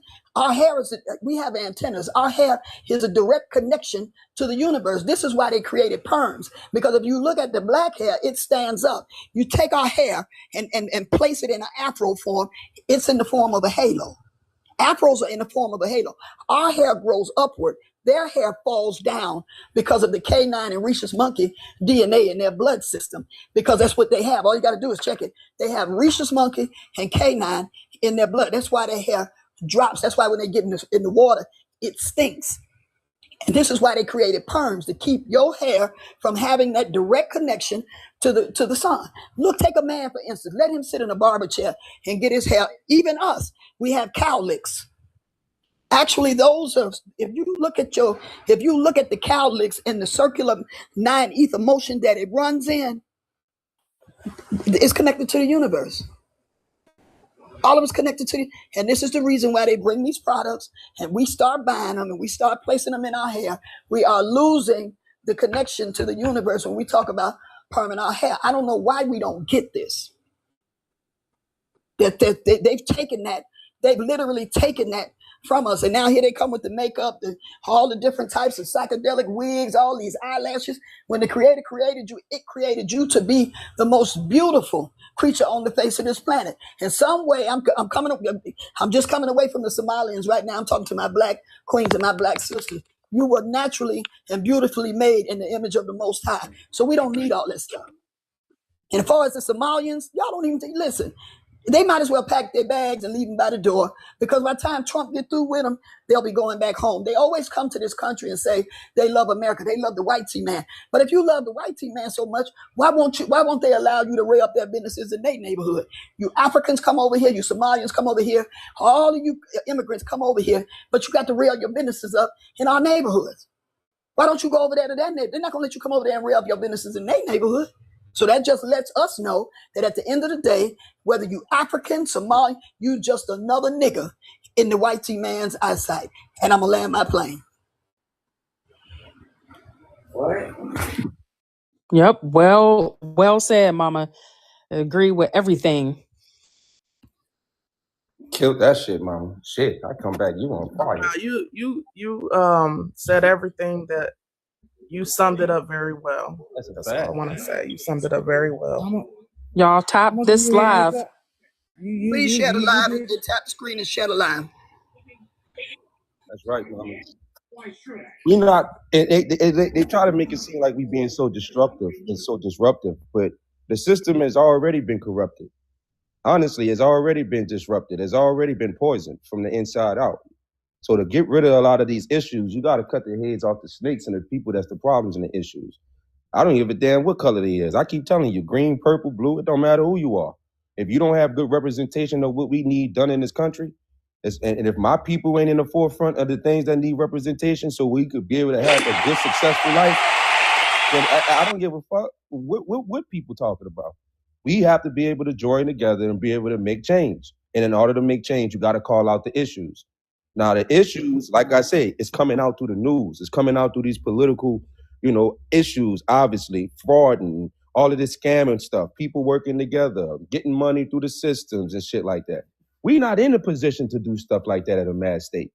we have antennas. Our hair is a direct connection to the universe. This is why they created perms, because if you look at the black hair, it stands up. You take our hair and place it in an afro form, it's in the form of a halo. Afros are in the form of a halo. Our hair grows upward. Their hair falls down because of the canine and rhesus monkey DNA in their blood system, because that's what they have. All you got to do is check it. They have rhesus monkey and canine in their blood. That's why their hair drops. That's why when they get in the water, it stinks. And this is why they created perms, to keep your hair from having that direct connection to the sun. Look, take a man, for instance. Let him sit in a barber chair and get his hair. Even us, we have cowlicks. Actually, if you look at the cowlicks in the circular 9 ether motion that it runs in, it's connected to the universe. All of it's connected to and this is the reason why they bring these products and we start buying them and we start placing them in our hair. We are losing the connection to the universe when we talk about perm in our hair. I don't know why we don't get this. They've taken that. They've literally taken that from us. And now here they come with the makeup, all the different types of psychedelic wigs, all these eyelashes. When the Creator created you, it created you to be the most beautiful creature on the face of this planet. In some way, I'm just coming away from the Somalians right now. I'm talking to my black queens and my black sisters. You were naturally and beautifully made in the image of the Most High. So we don't need all this stuff. And as far as the Somalians, y'all don't even listen. They might as well pack their bags and leave them by the door, because by the time Trump get through with them, they'll be going back home. They always come to this country and say they love America. They love the white tea man. But if you love the white tea man so much, why won't they allow you to rear up their businesses in their neighborhood? You Africans come over here. You Somalians come over here. All of you immigrants come over here. But you got to rear your businesses up in our neighborhoods. Why don't you go over there to that neighborhood? They're not going to let you come over there and rear up your businesses in their neighborhood. So that just lets us know that at the end of the day, whether you African, Somali, you just another nigga in the white tea man's eyesight. And I'm going to land my plane.
What? Yep. Well said, Mama. I agree with everything.
Killed that shit, mama. Shit, I come back, you on fire.
You said everything that you summed it up very well. That's all I want to say. You summed it up very well.
Y'all tap this live.
Please share the live and tap the screen and share the live.
That's right, mama. We not. They try to make it seem like we being so destructive and so disruptive, but the system has already been corrupted. Honestly, it's already been disrupted. It's already been poisoned from the inside out. So to get rid of a lot of these issues, you got to cut the heads off the snakes and the people that's the problems and the issues. I don't give a damn what color they is. I keep telling you, green, purple, blue, it don't matter who you are. If you don't have good representation of what we need done in this country, and if my people ain't in the forefront of the things that need representation so we could be able to have a good, successful life, then I don't give a fuck what people talking about. We have to be able to join together and be able to make change. And in order to make change, you got to call out the issues. Now, the issues, like I say, it's coming out through the news. It's coming out through these political, issues, obviously, fraud and all of this scamming stuff, people working together, getting money through the systems and shit like that. We're not in a position to do stuff like that at a mass state.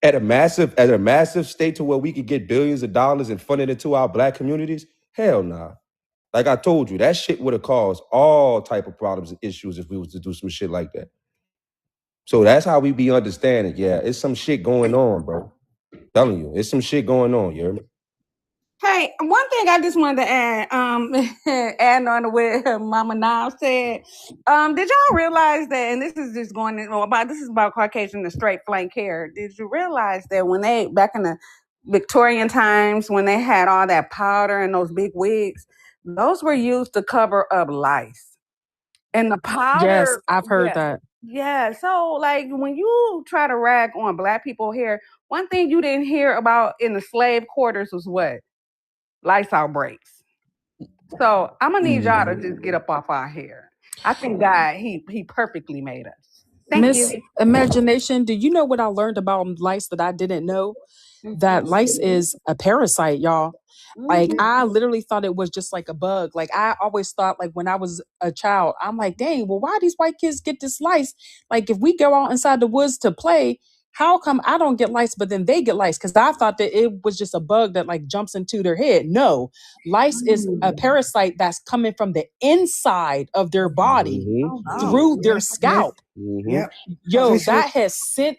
At a massive state to where we could get billions of dollars and fund it into our black communities? Hell nah. Like I told you, that shit would have caused all type of problems and issues if we was to do some shit like that. So that's how we be understanding. Yeah, it's some shit going on, bro. I'm telling you, it's some shit going on, you hear me?
Hey, one thing I just wanted to add, adding on to what Mama Now said. Did y'all realize that, and this is just about Caucasian and straight flank hair. Did you realize that when they, back in the Victorian times, when they had all that powder and those big wigs, those were used to cover up lice. And the powder.
Yes, I've heard that.
Yeah, so like when you try to rag on black people hair, one thing you didn't hear about in the slave quarters was what? Lice outbreaks. So I'm gonna need y'all to just get up off our hair. I think God, he perfectly made us. Thank
Miss
you.
Imagination, do you know what I learned about lice that I didn't know? That lice is a parasite, y'all. Like I literally thought it was just like a bug. Like I always thought, like when I was a child, I'm like, dang, well, why these white kids get this lice? Like if we go out inside the woods to play, how come I don't get lice, but then they get lice? Because I thought that it was just a bug that like jumps into their head. No, lice is a parasite that's coming from the inside of their body through their scalp.
Yep.
Yo, that has sent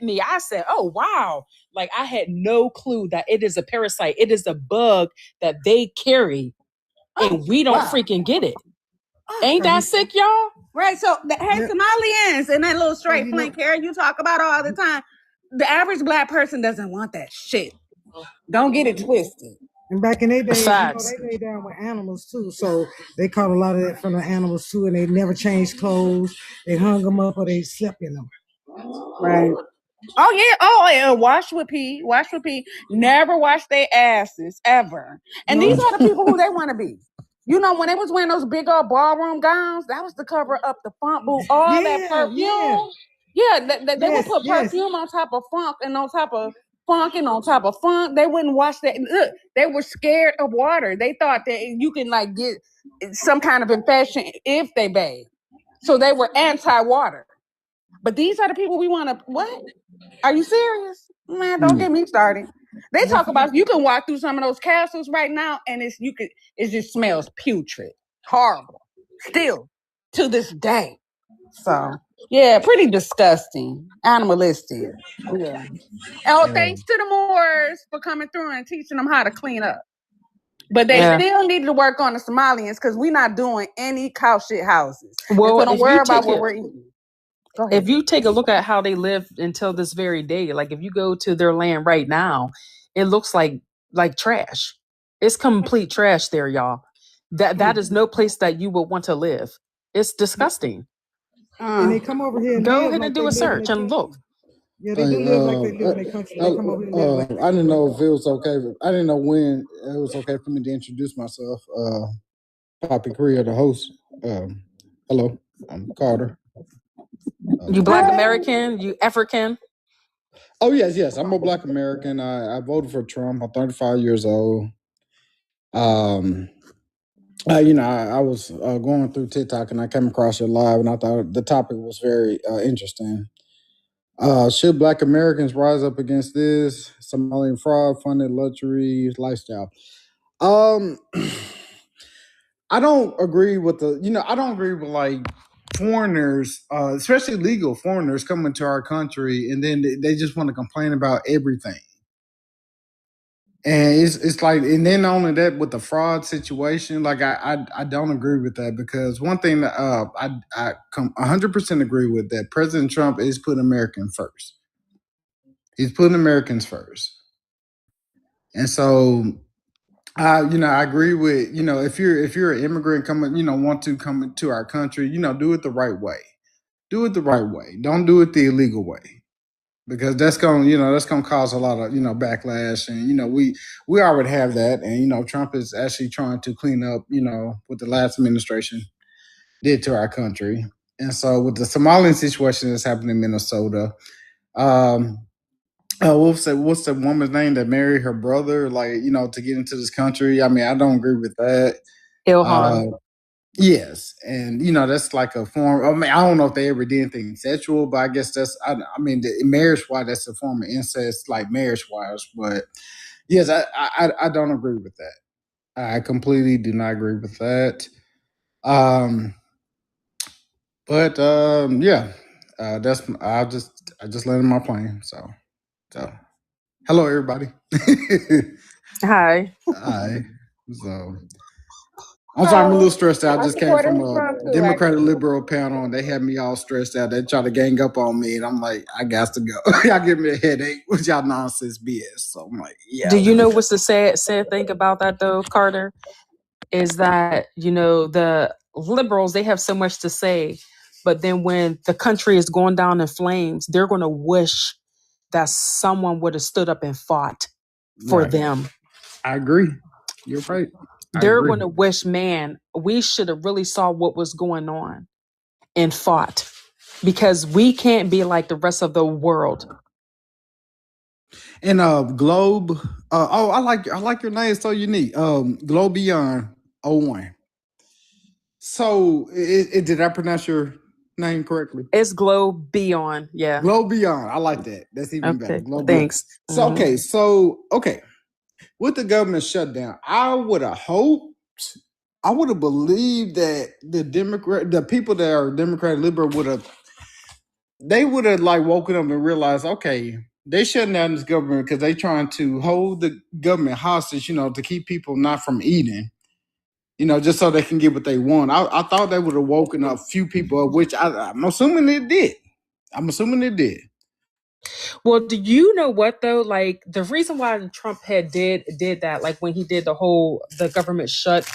me. I said, oh wow. Like I had no clue that it is a parasite. It is a bug that they carry and we don't freaking get it. Ain't that sick, y'all?
Right. So hey, Somalians and that little straight flank hair you talk about all the time. The average black person doesn't want that shit. Don't get it twisted.
And back in their days,
Facts.
they lay down with animals too. So they caught a lot of that from the animals too, and they never changed clothes. They hung them up or they slept in them.
Right. Oh yeah. Wash with pee. Never wash their asses ever. And these are the people who they want to be. You know, when they was wearing those big old ballroom gowns, that was to cover up the funk boo, all that perfume. They would put perfume on top of funk and on top of funk and on top of funk. They wouldn't wash that. Look, they were scared of water. They thought that you can like get some kind of infection if they bathe. So they were anti-water. But these are the people we want to, what? Are you serious? Man, don't get me started. They talk about you can walk through some of those castles right now and it just smells putrid. Horrible. Still to this day. So yeah, pretty disgusting. Animalistic. Yeah. Oh, thanks to the Moors for coming through and teaching them how to clean up. But they still need to work on the Somalians because we're not doing any cow shit houses.
Well,
so don't worry about what we're eating.
If you take a look at how they live until this very day, like if you go to their land right now, it looks like trash. It's complete trash there, y'all. That is no place that you would want to live. It's disgusting.
And they come over here and
go ahead and do a search and look.
Yeah, they do live like they live in their country. They come over here and live like
I didn't know if it was okay. I didn't know when it was okay for me to introduce myself. Papicreolee, the host. Hello, I'm Carter.
You Black American? You African?
Oh yes. I'm a Black American. I voted for Trump. I'm 35 years old. I was going through TikTok and I came across your live, and I thought the topic was very interesting. Should Black Americans rise up against this Somalian fraud funded luxury lifestyle? I don't agree with I don't agree with like foreigners, especially legal foreigners coming to our country and then they just want to complain about everything. And it's like, and then not only that, with the fraud situation, like I don't agree with that, because one thing that I 100% agree with, that President Trump is putting Americans first. He's putting Americans first, and so I agree with, if you're an immigrant coming, want to come into our country, do it the right way. Do it the right way. Don't do it the illegal way, because that's gonna cause a lot of backlash, and we already have that, and Trump is actually trying to clean up what the last administration did to our country. And so with the Somalian situation that's happening in Minnesota, what's the woman's name that married her brother, to get into this country? I mean, I don't agree with that.
Ilhan.
Yes, and that's like a form. I mean, I don't know if they ever did anything sexual, but I guess that's. I mean, marriage wise, that's a form of incest, like marriage wise. But yes, I don't agree with that. I completely do not agree with that. Yeah, that's. I just landed my plane. So hello everybody.
Hi.
Hi. So. I'm sorry, I'm a little stressed out. I just came from a Democratic liberal panel, and they had me all stressed out. They try to gang up on me, and I'm like, I got to go. Y'all give me a headache with y'all nonsense BS. So I'm like, yeah.
Do you know what's the sad thing about that though, Carter? Is that, the liberals, they have so much to say, but then when the country is going down in flames, they're going to wish that someone would have stood up and fought for them.
I agree. You're right.
They're going to wish, man, we should have really saw what was going on and fought, because we can't be like the rest of the world.
And Globe. I like your name. It's so unique. Globe Beyond 01. So did I pronounce your name correctly?
It's Globe Beyond. Yeah.
Globe Beyond. I like that. That's even better. Globe
Thanks.
Beyond. Okay. With the government shutdown, I would have believed that the people that are Democrat liberal would have like woken up and realized, okay, they shutting down this government because they trying to hold the government hostage, to keep people not from eating, just so they can get what they want. I thought they would have woken up few people, which I'm assuming it did.
Well, do you know what though? Like, the reason why Trump did that, like when he did the government shut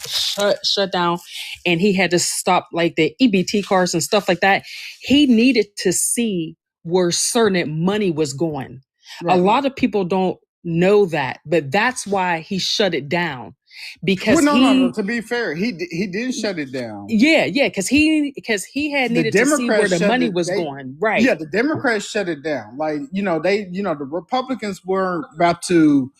down, and he had to stop like the EBT cards and stuff like that, he needed to see where certain money was going. Right. A lot of people don't know that, but that's why he shut it down. Because
no. To be fair, he did shut it down.
Yeah, because he had needed to see where the money was going. Right.
Yeah, the Democrats shut it down. Like, the Republicans weren't about to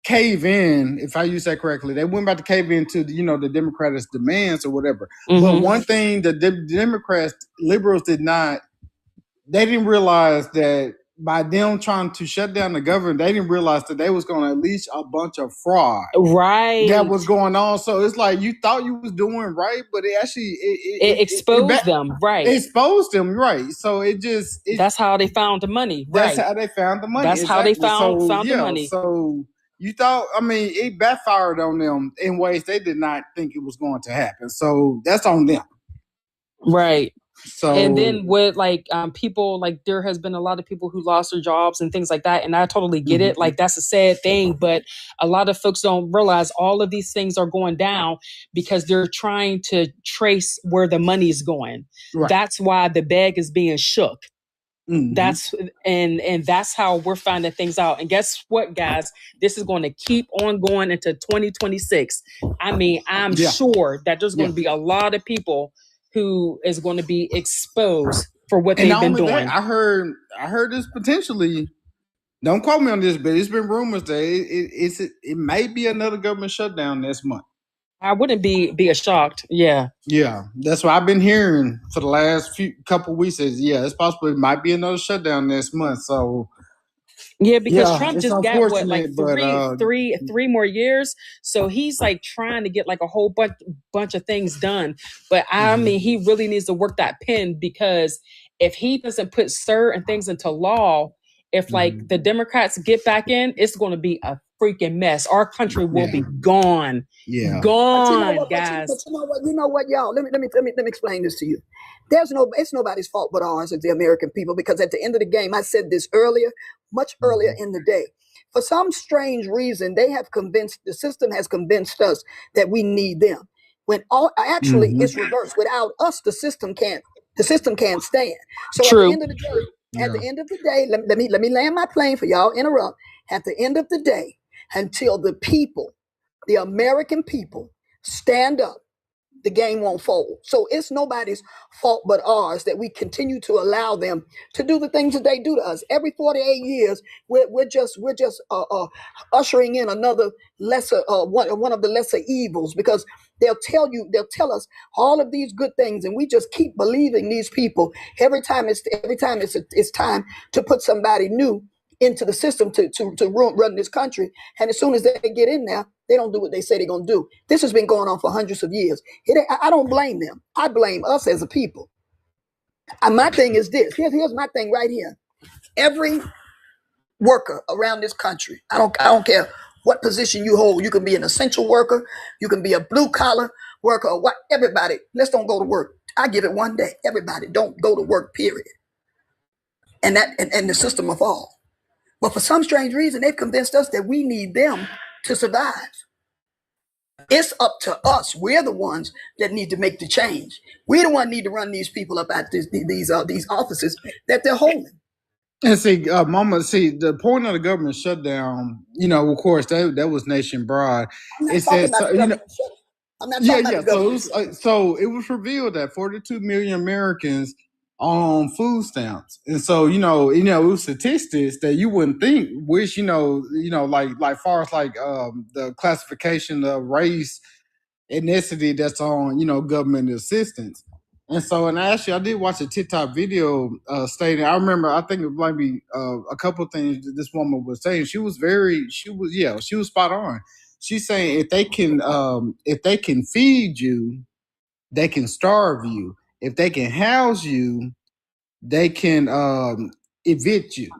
cave in, if I use that correctly. They weren't about to cave into the Democrats' demands or whatever. Mm-hmm. But one thing the Democrats, liberals they didn't realize that by them trying to shut down the government, they didn't realize that they was going to unleash a bunch of fraud.
Right.
That was going on. So it's like you thought you was doing right, but it actually
it exposed them. Right.
It exposed them. Right. So
that's how they found the money.
That's how they found the money.
That's exactly. How they found the money.
So you thought, it backfired on them in ways they did not think it was going to happen. So that's on them.
Right.
So,
and then with people, like there has been a lot of people who lost their jobs and things like that. And I totally get it. Like, that's a sad thing, but a lot of folks don't realize all of these things are going down because they're trying to trace where the money's going. Right. That's why the bag is being shook. Mm-hmm. That's how we're finding things out. And guess what, guys? This is going to keep on going into 2026. I'm sure that there's going to be a lot of people who is going to be exposed for what they've been doing.
I heard this potentially Don't quote me on this, but it's been rumors that it may be another government shutdown this month.
I wouldn't be shocked. Yeah.
Yeah, that's what I've been hearing for the last couple weeks. Is it's possible it might be another shutdown this month. So
yeah, because
yeah,
Trump
it's
just got what, like
unfortunate, but
three more years. So he's like trying to get like a whole bunch of things done. But I mean, he really needs to work that pen, because if he doesn't put certain things into law, if like the Democrats get back in, it's going to be a freaking mess. Our country will be gone.
Yeah.
Gone, guys.
But you know what, y'all? Let me explain this to you. It's nobody's fault but ours as the American people, because at the end of the game, I said this earlier, much earlier in the day. For some strange reason, the system has convinced us that we need them. When actually it's reversed. Without us, the system can't stand. So
True.
at the end of the day, let me land my plane for y'all. Interrupt. At the end of the day, until the people, the American people, stand up, the game won't fold. So it's nobody's fault but ours that we continue to allow them to do the things that they do to us. Every 48 years, we're just ushering in another lesser one of the lesser evils, because they'll tell us all of these good things, and we just keep believing these people every time it's time to put somebody new into the system to run this country. And as soon as they get in there, they don't do what they say they're going to do. This has been going on for hundreds of years. I don't blame them. I blame us as a people. And my thing is this. Here's my thing right here. Every worker around this country, I don't care what position you hold. You can be an essential worker. You can be a blue collar worker, or what. Everybody, let's don't go to work. I give it one day. Everybody don't go to work, period. And the system of all. But for some strange reason, they've convinced us that we need them to survive. It's up to us. We're the ones that need to make the change. We're the ones need to run these people up at these offices that they're holding.
And the point of the government shutdown, of course, that was nationwide.
I'm not talking about the government shutdown. I'm not talking about the government.
So it was revealed that 42 million Americans on food stamps, and so it was statistics that you wouldn't think, which like far as like the classification of race, ethnicity that's on government assistance. And so, and actually, I did watch a TikTok video stating. I remember, I think it might be a couple of things that this woman was saying. She was spot on. She's saying if they can feed you, they can starve you. If they can house you, they can evict you.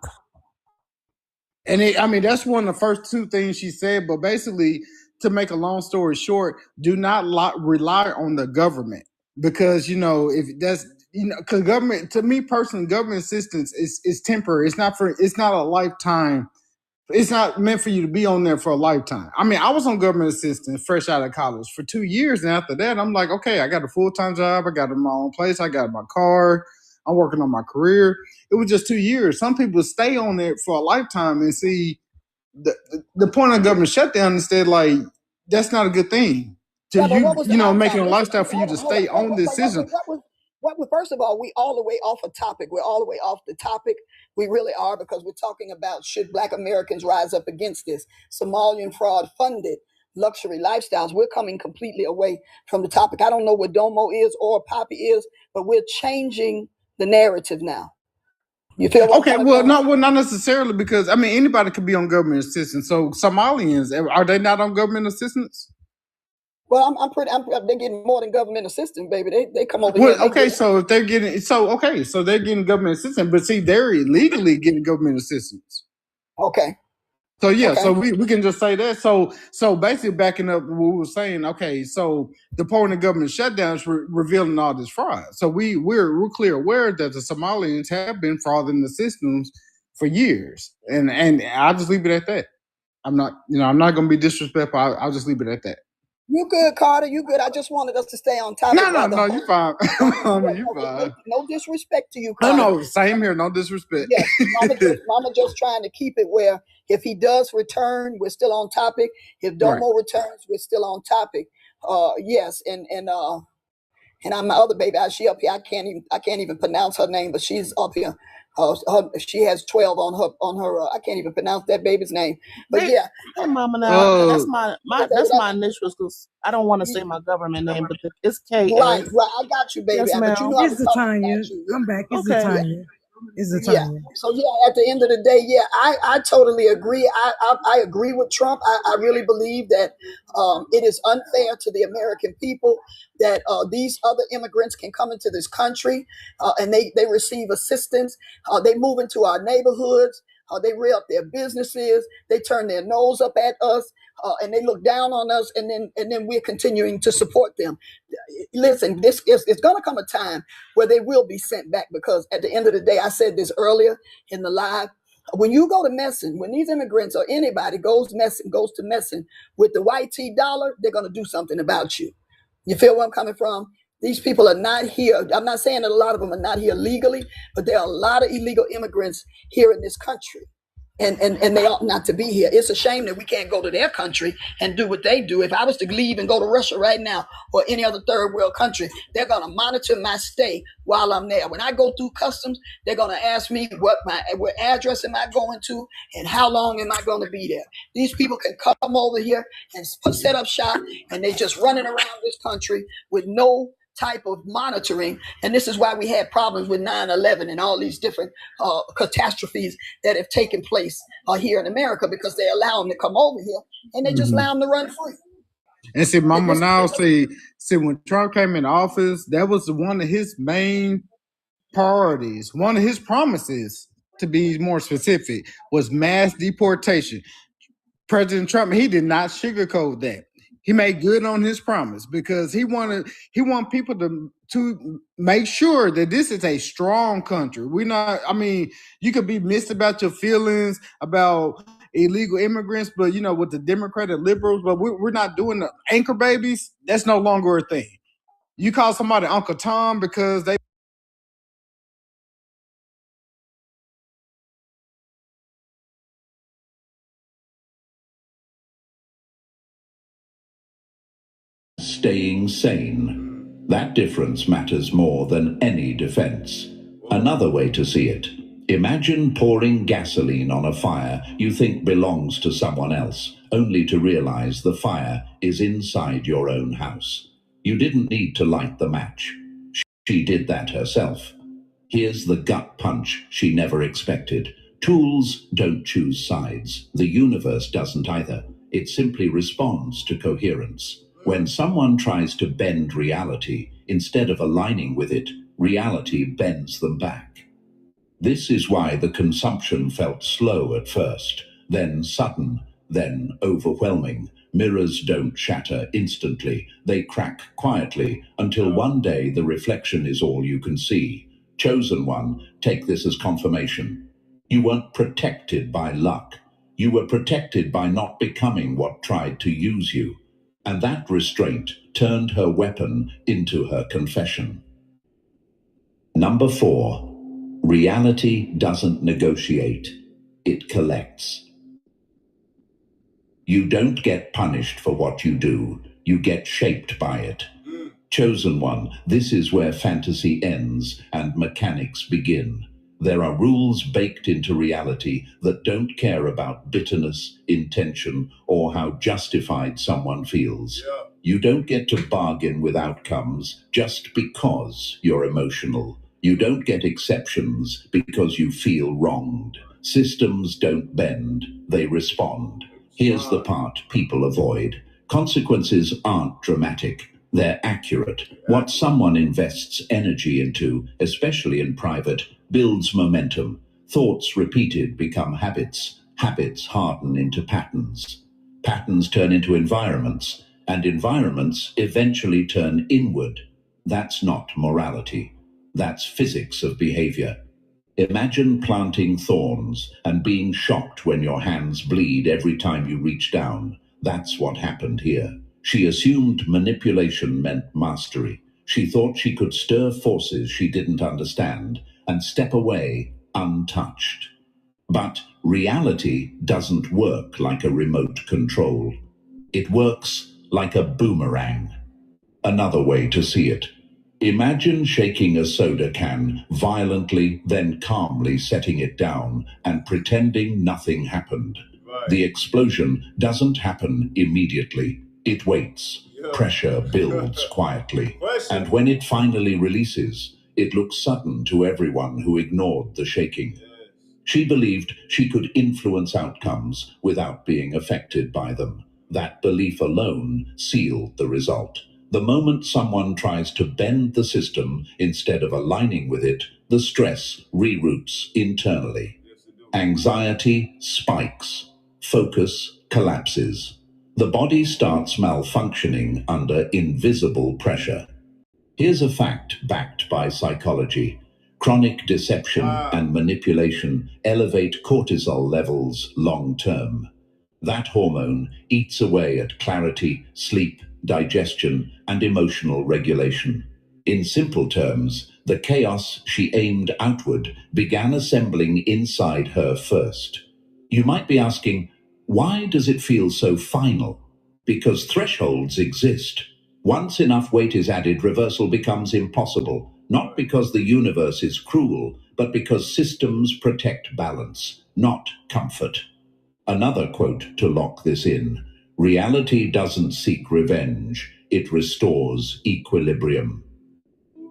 And that's one of the first two things she said. But basically, to make a long story short, do not rely on the government, because if that's because government, to me personally, government assistance is temporary. It's not a lifetime. It's not meant for you to be on there for a lifetime. I was on government assistance fresh out of college for 2 years, and after that, I'm like, okay, I got a full-time job. I got my own place. I got my car. I'm working on my career. It was just 2 years. Some people stay on there for a lifetime, and see the point of government shutdown instead, like, that's not a good thing. Making a lifestyle for you to stay on this system.
First of all, we all the way off a topic. We're all the way off the topic. We really are, because we're talking about, should Black Americans rise up against this Somalian fraud funded luxury lifestyles. We're coming completely away from the topic. I don't know what Domo is or Poppy is, but we're changing the narrative now. You feel
okay? Well, not necessarily, because anybody could be on government assistance. So Somalians, are they not on government assistance?
Well, they're getting more than government assistance, baby. They come over here.
Okay, so if they're getting so they're getting government assistance, but see, they're illegally getting government assistance.
Okay.
So so we can just say that. So basically, backing up what we were saying. Okay, so the point of government shutdown is revealing all this fraud. So we're clear aware that the Somalians have been frauding the systems for years, and I'll just leave it at that. I'm not going to be disrespectful. I'll just leave it at that.
You good, Carter? You good? I just wanted us to stay on topic.
No, you fine. You fine.
No disrespect to you, Carter.
No, same here. No disrespect.
Yeah, Mama just trying to keep it where if he does return, we're still on topic. If Domo returns, we're still on topic. Yes, and I'm my other baby. She up here. I can't even pronounce her name, but she's up here. She has 12 on her. I can't even pronounce that baby's name. But
Hey,
yeah,
hey, Mama. Now that's my
yeah,
that's
baby,
my initials because I don't want to say my government name, but it's KA.
right. I got you, baby.
Yes,
But you
ma'am.
know I
It's
was talking
Tanya.
about you.
I'm back. It's
Okay.
Tanya. It's
Yeah.
Tanya.
So yeah, at the end of the day, yeah, I totally agree. I agree with Trump. I really believe that it is unfair to the American people that these other immigrants can come into this country and they receive assistance. They move into our neighborhoods. They rear up their businesses. They turn their nose up at us, and they look down on us, and then we're continuing to support them. Listen, this is it's going to come a time where they will be sent back, because at the end of the day, I said this earlier in the live. When you go to messing, when these immigrants or anybody goes to messing with the white tea dollar, they're going to do something about you. You feel where I'm coming from? These people are not here. I'm not saying that a lot of them are not here legally, but there are a lot of illegal immigrants here in this country. And they ought not to be here. It's a shame that we can't go to their country and do what they do. If I was to leave and go to Russia right now or any other third world country, they're going to monitor my stay while I'm there. When I go through customs, they're going to ask me what address am I going to and how long am I going to be there. These people can come over here and set up shop, and they just running around this country with no type of monitoring. And this is why we had problems with 9/11 and all these different catastrophes that have taken place here in America, because they allow them to come over here and they just allow them to run free.
And see, Mama, now see when Trump came in office, that was one of his main priorities. One of his promises, to be more specific, was mass deportation. President Trump, he did not sugarcoat that. He made good on his promise, because he wanted people to make sure that this is a strong country. You could be missed about your feelings about illegal immigrants, but with the Democratic liberals, but we're not doing the anchor babies. That's no longer a thing. You call somebody Uncle Tom because they
staying sane. That difference matters more than any defense. Another way to see it: imagine pouring gasoline on a fire you think belongs to someone else, only to realize the fire is inside your own house. You didn't need to light the match. She did that herself. Here's the gut punch she never expected. Tools don't choose sides. The universe doesn't either. It simply responds to coherence. When someone tries to bend reality, instead of aligning with it, reality bends them back. This is why the consumption felt slow at first, then sudden, then overwhelming. Mirrors don't shatter instantly. They crack quietly until one day the reflection is all you can see. Chosen one, take this as confirmation. You weren't protected by luck. You were protected by not becoming what tried to use you. And that restraint turned her weapon into her confession. Number 4. Reality doesn't negotiate. It collects. You don't get punished for what you do. You get shaped by it. Chosen one, this is where fantasy ends and mechanics begin. There are rules baked into reality that don't care about bitterness, intention, or how justified someone feels. You don't get to bargain with outcomes just because you're emotional. You don't get exceptions because you feel wronged. Systems don't bend, they respond. Here's the part people avoid. Consequences aren't dramatic. They're accurate. What someone invests energy into, especially in private, builds momentum. Thoughts repeated become habits. Habits harden into patterns. Patterns turn into environments, and environments eventually turn inward. That's not morality. That's physics of behavior. Imagine planting thorns and being shocked when your hands bleed every time you reach down. That's what happened here. She assumed manipulation meant mastery. She thought she could stir forces she didn't understand and step away untouched. But reality doesn't work like a remote control. It works like a boomerang. Another way to see it: Imagine shaking a soda can violently, then calmly setting it down and pretending nothing happened. The explosion doesn't happen immediately. It waits. Pressure builds quietly. And when it finally releases, it looks sudden to everyone who ignored the shaking. She believed she could influence outcomes without being affected by them. That belief alone sealed the result. The moment someone tries to bend the system instead of aligning with it, the stress reroutes internally. Anxiety spikes. Focus collapses. The body starts malfunctioning under invisible pressure. Here's a fact backed by psychology. Chronic deception and manipulation elevate cortisol levels long term. That hormone eats away at clarity, sleep, digestion, and emotional regulation. In simple terms, the chaos she aimed outward began assembling inside her first. You might be asking, why does it feel so final? Because thresholds exist. Once enough weight is added, reversal becomes impossible, not because the universe is cruel, but because systems protect balance, not comfort. Another quote to lock this in: reality doesn't seek revenge, it restores equilibrium.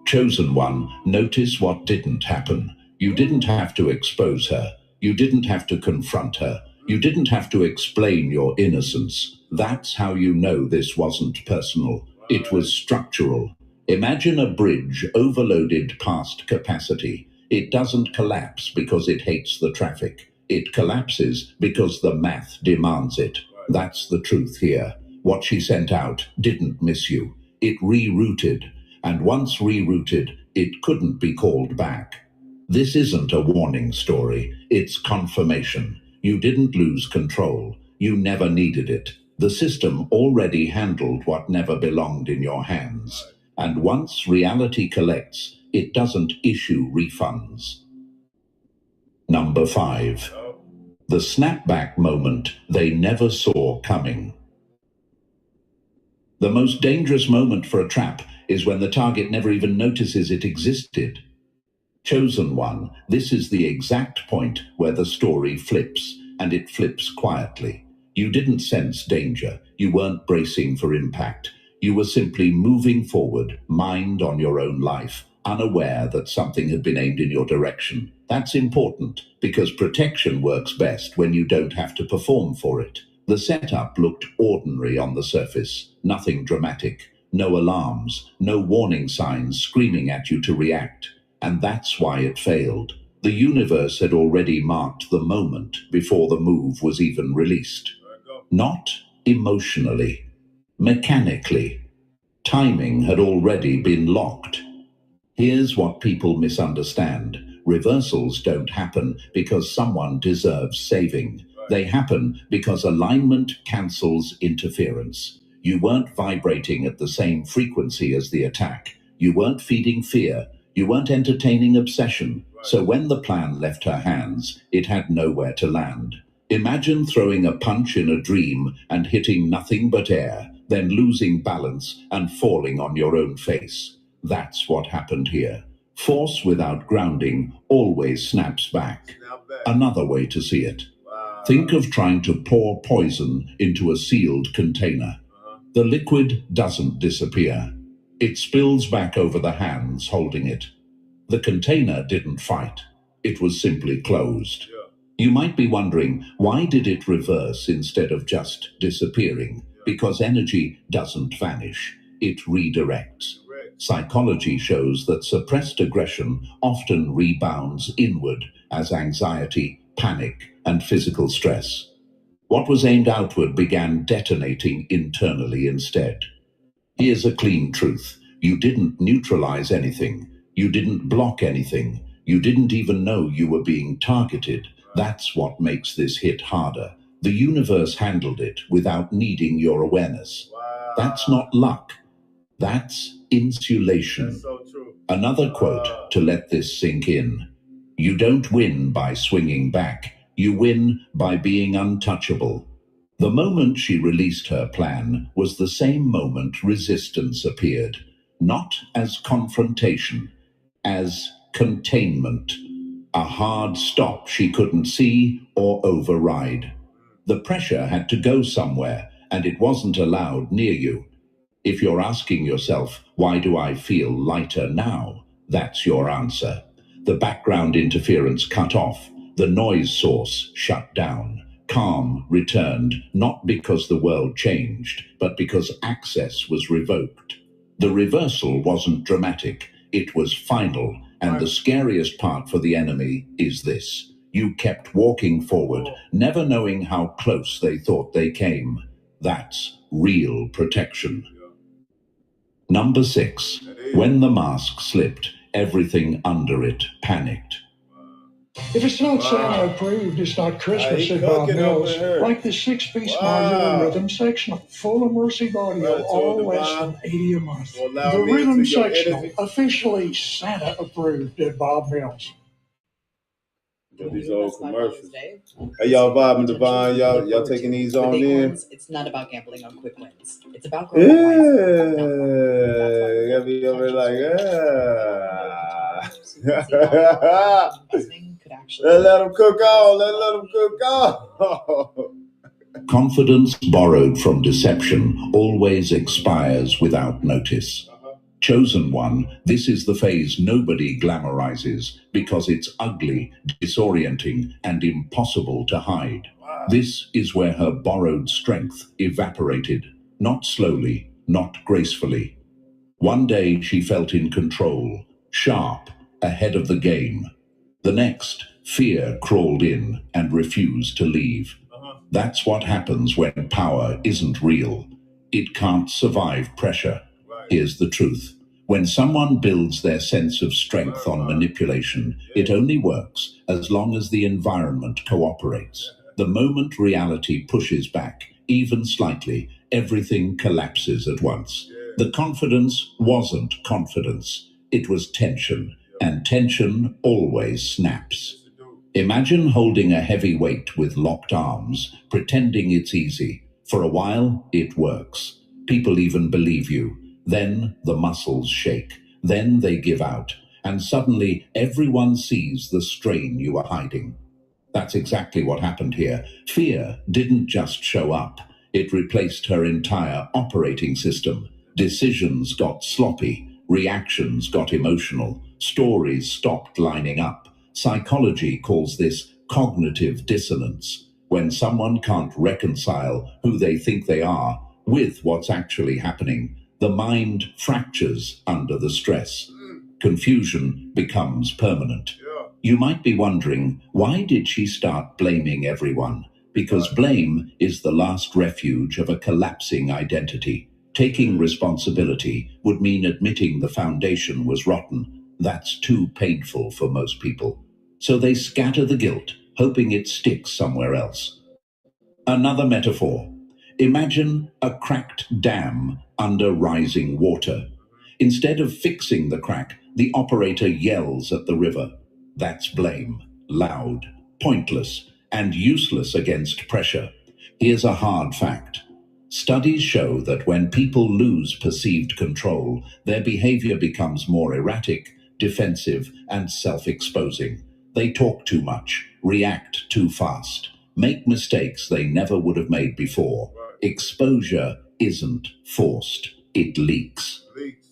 Chosen one, notice what didn't happen. You didn't have to expose her. You didn't have to confront her. You didn't have to explain your innocence. That's how you know this wasn't personal. It was structural. Imagine a bridge overloaded past capacity. It doesn't collapse because it hates the traffic. It collapses because the math demands it. That's the truth here. What she sent out didn't miss you. It rerouted. And once rerouted, it couldn't be called back. This isn't a warning story. It's confirmation. You didn't lose control. You never needed it. The system already handled what never belonged in your hands. And once reality collects, it doesn't issue refunds. Number 5. The snapback moment they never saw coming. The most dangerous moment for a trap is when the target never even notices it existed. Chosen one, this is the exact point where the story flips, and it flips quietly. You didn't sense danger. You weren't bracing for impact. You were simply moving forward, mind on your own life, unaware that something had been aimed in your direction. That's important, because protection works best when you don't have to perform for it. The setup looked ordinary on the surface, nothing dramatic, no alarms, no warning signs screaming at you to react. And that's why it failed. The universe had already marked the moment before the move was even released. Not emotionally, mechanically. Timing had already been locked. Here's what people misunderstand. Reversals don't happen because someone deserves saving. They happen because alignment cancels interference. You weren't vibrating at the same frequency as the attack. You weren't feeding fear. You weren't entertaining obsession. So when the plan left her hands, it had nowhere to land. Imagine throwing a punch in a dream and hitting nothing but air, then losing balance and falling on your own face. That's what happened here. Force without grounding always snaps back. Another way to see it. Think of trying to pour poison into a sealed container. The liquid doesn't disappear. It spills back over the hands holding it. The container didn't fight. It was simply closed. You might be wondering, why did it reverse instead of just disappearing? Because energy doesn't vanish. It redirects. Psychology shows that suppressed aggression often rebounds inward as anxiety, panic, and physical stress. What was aimed outward began detonating internally instead. Here's a clean truth. You didn't neutralize anything. You didn't block anything. You didn't even know you were being targeted. That's what makes this hit harder. The universe handled it without needing your awareness. That's not luck. That's insulation. That's so true. Another quote to let this sink in. You don't win by swinging back. You win by being untouchable. The moment she released her plan was the same moment resistance appeared. not as confrontation, as containment, a hard stop she couldn't see or override. The pressure had to go somewhere, and it wasn't allowed near you. If you're asking yourself, why do I feel lighter now? That's your answer. The background interference cut off, the noise source shut down. Calm returned, not because the world changed, but because access was revoked. The reversal wasn't dramatic, it was final, and the scariest part for the enemy is this. You kept walking forward, never knowing how close they thought they came. That's real protection. Number 6. When the mask slipped, everything under it panicked.
If it's not Santa approved, it's not Christmas at Bob Mills. Like the 6-piece modular rhythm sectional, full immersive audio, all less than $80 a month. The rhythm sectional, officially Santa approved at Bob Mills.
These old commercials. Hey, y'all vibing Divine? Y'all taking these on in?
It's not about gambling on quick wins. It's about
yeah. You gotta be over like, let them cook on. Let them cook on.
Confidence borrowed from deception always expires without notice. Chosen one, this is the phase nobody glamorizes because it's ugly, disorienting, and impossible to hide. This is where her borrowed strength evaporated, not slowly, not gracefully. One day she felt in control, sharp, ahead of the game. The next, fear crawled in and refused to leave. That's what happens when power isn't real. It can't survive pressure. Here's the truth. When someone builds their sense of strength on manipulation, it only works as long as the environment cooperates. The moment reality pushes back, even slightly, everything collapses at once. The confidence wasn't confidence. It was tension, and tension always snaps. Imagine holding a heavy weight with locked arms, pretending it's easy. For a while, it works. People even believe you. Then the muscles shake. Then they give out. And suddenly everyone sees the strain you are hiding. That's exactly what happened here. Fear didn't just show up. It replaced her entire operating system. Decisions got sloppy. Reactions got emotional. Stories stopped lining up. Psychology calls this cognitive dissonance. When someone can't reconcile who they think they are with what's actually happening, the mind fractures under the stress. Confusion becomes permanent. You might be wondering, why did she start blaming everyone? Because blame is the last refuge of a collapsing identity. Taking responsibility would mean admitting the foundation was rotten. That's too painful for most people. So they scatter the guilt, hoping it sticks somewhere else. Another metaphor. Imagine a cracked dam under rising water. Instead of fixing the crack, the operator yells at the river. That's blame, loud, pointless, and useless against pressure. Here's a hard fact. Studies show that when people lose perceived control, their behavior becomes more erratic, defensive, and self-exposing. They talk too much, react too fast, make mistakes they never would have made before. Exposure isn't forced, it leaks.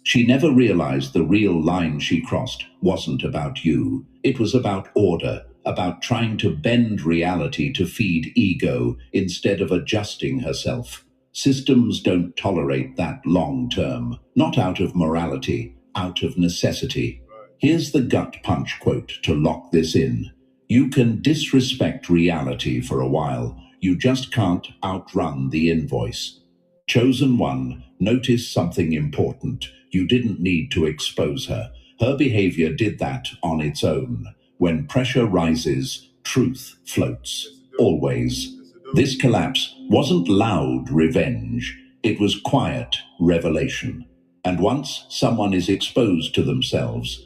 She never realized the real line she crossed wasn't about you. It was about order, about trying to bend reality to feed ego instead of adjusting herself. Systems don't tolerate that long term, not out of morality, out of necessity. Here's the gut punch quote to lock this in. You can disrespect reality for a while. You just can't outrun the invoice. Chosen one, notice something important. You didn't need to expose her. Her behavior did that on its own. When pressure rises, truth floats. Always. This collapse wasn't loud revenge. It was quiet revelation. And once someone is exposed to themselves,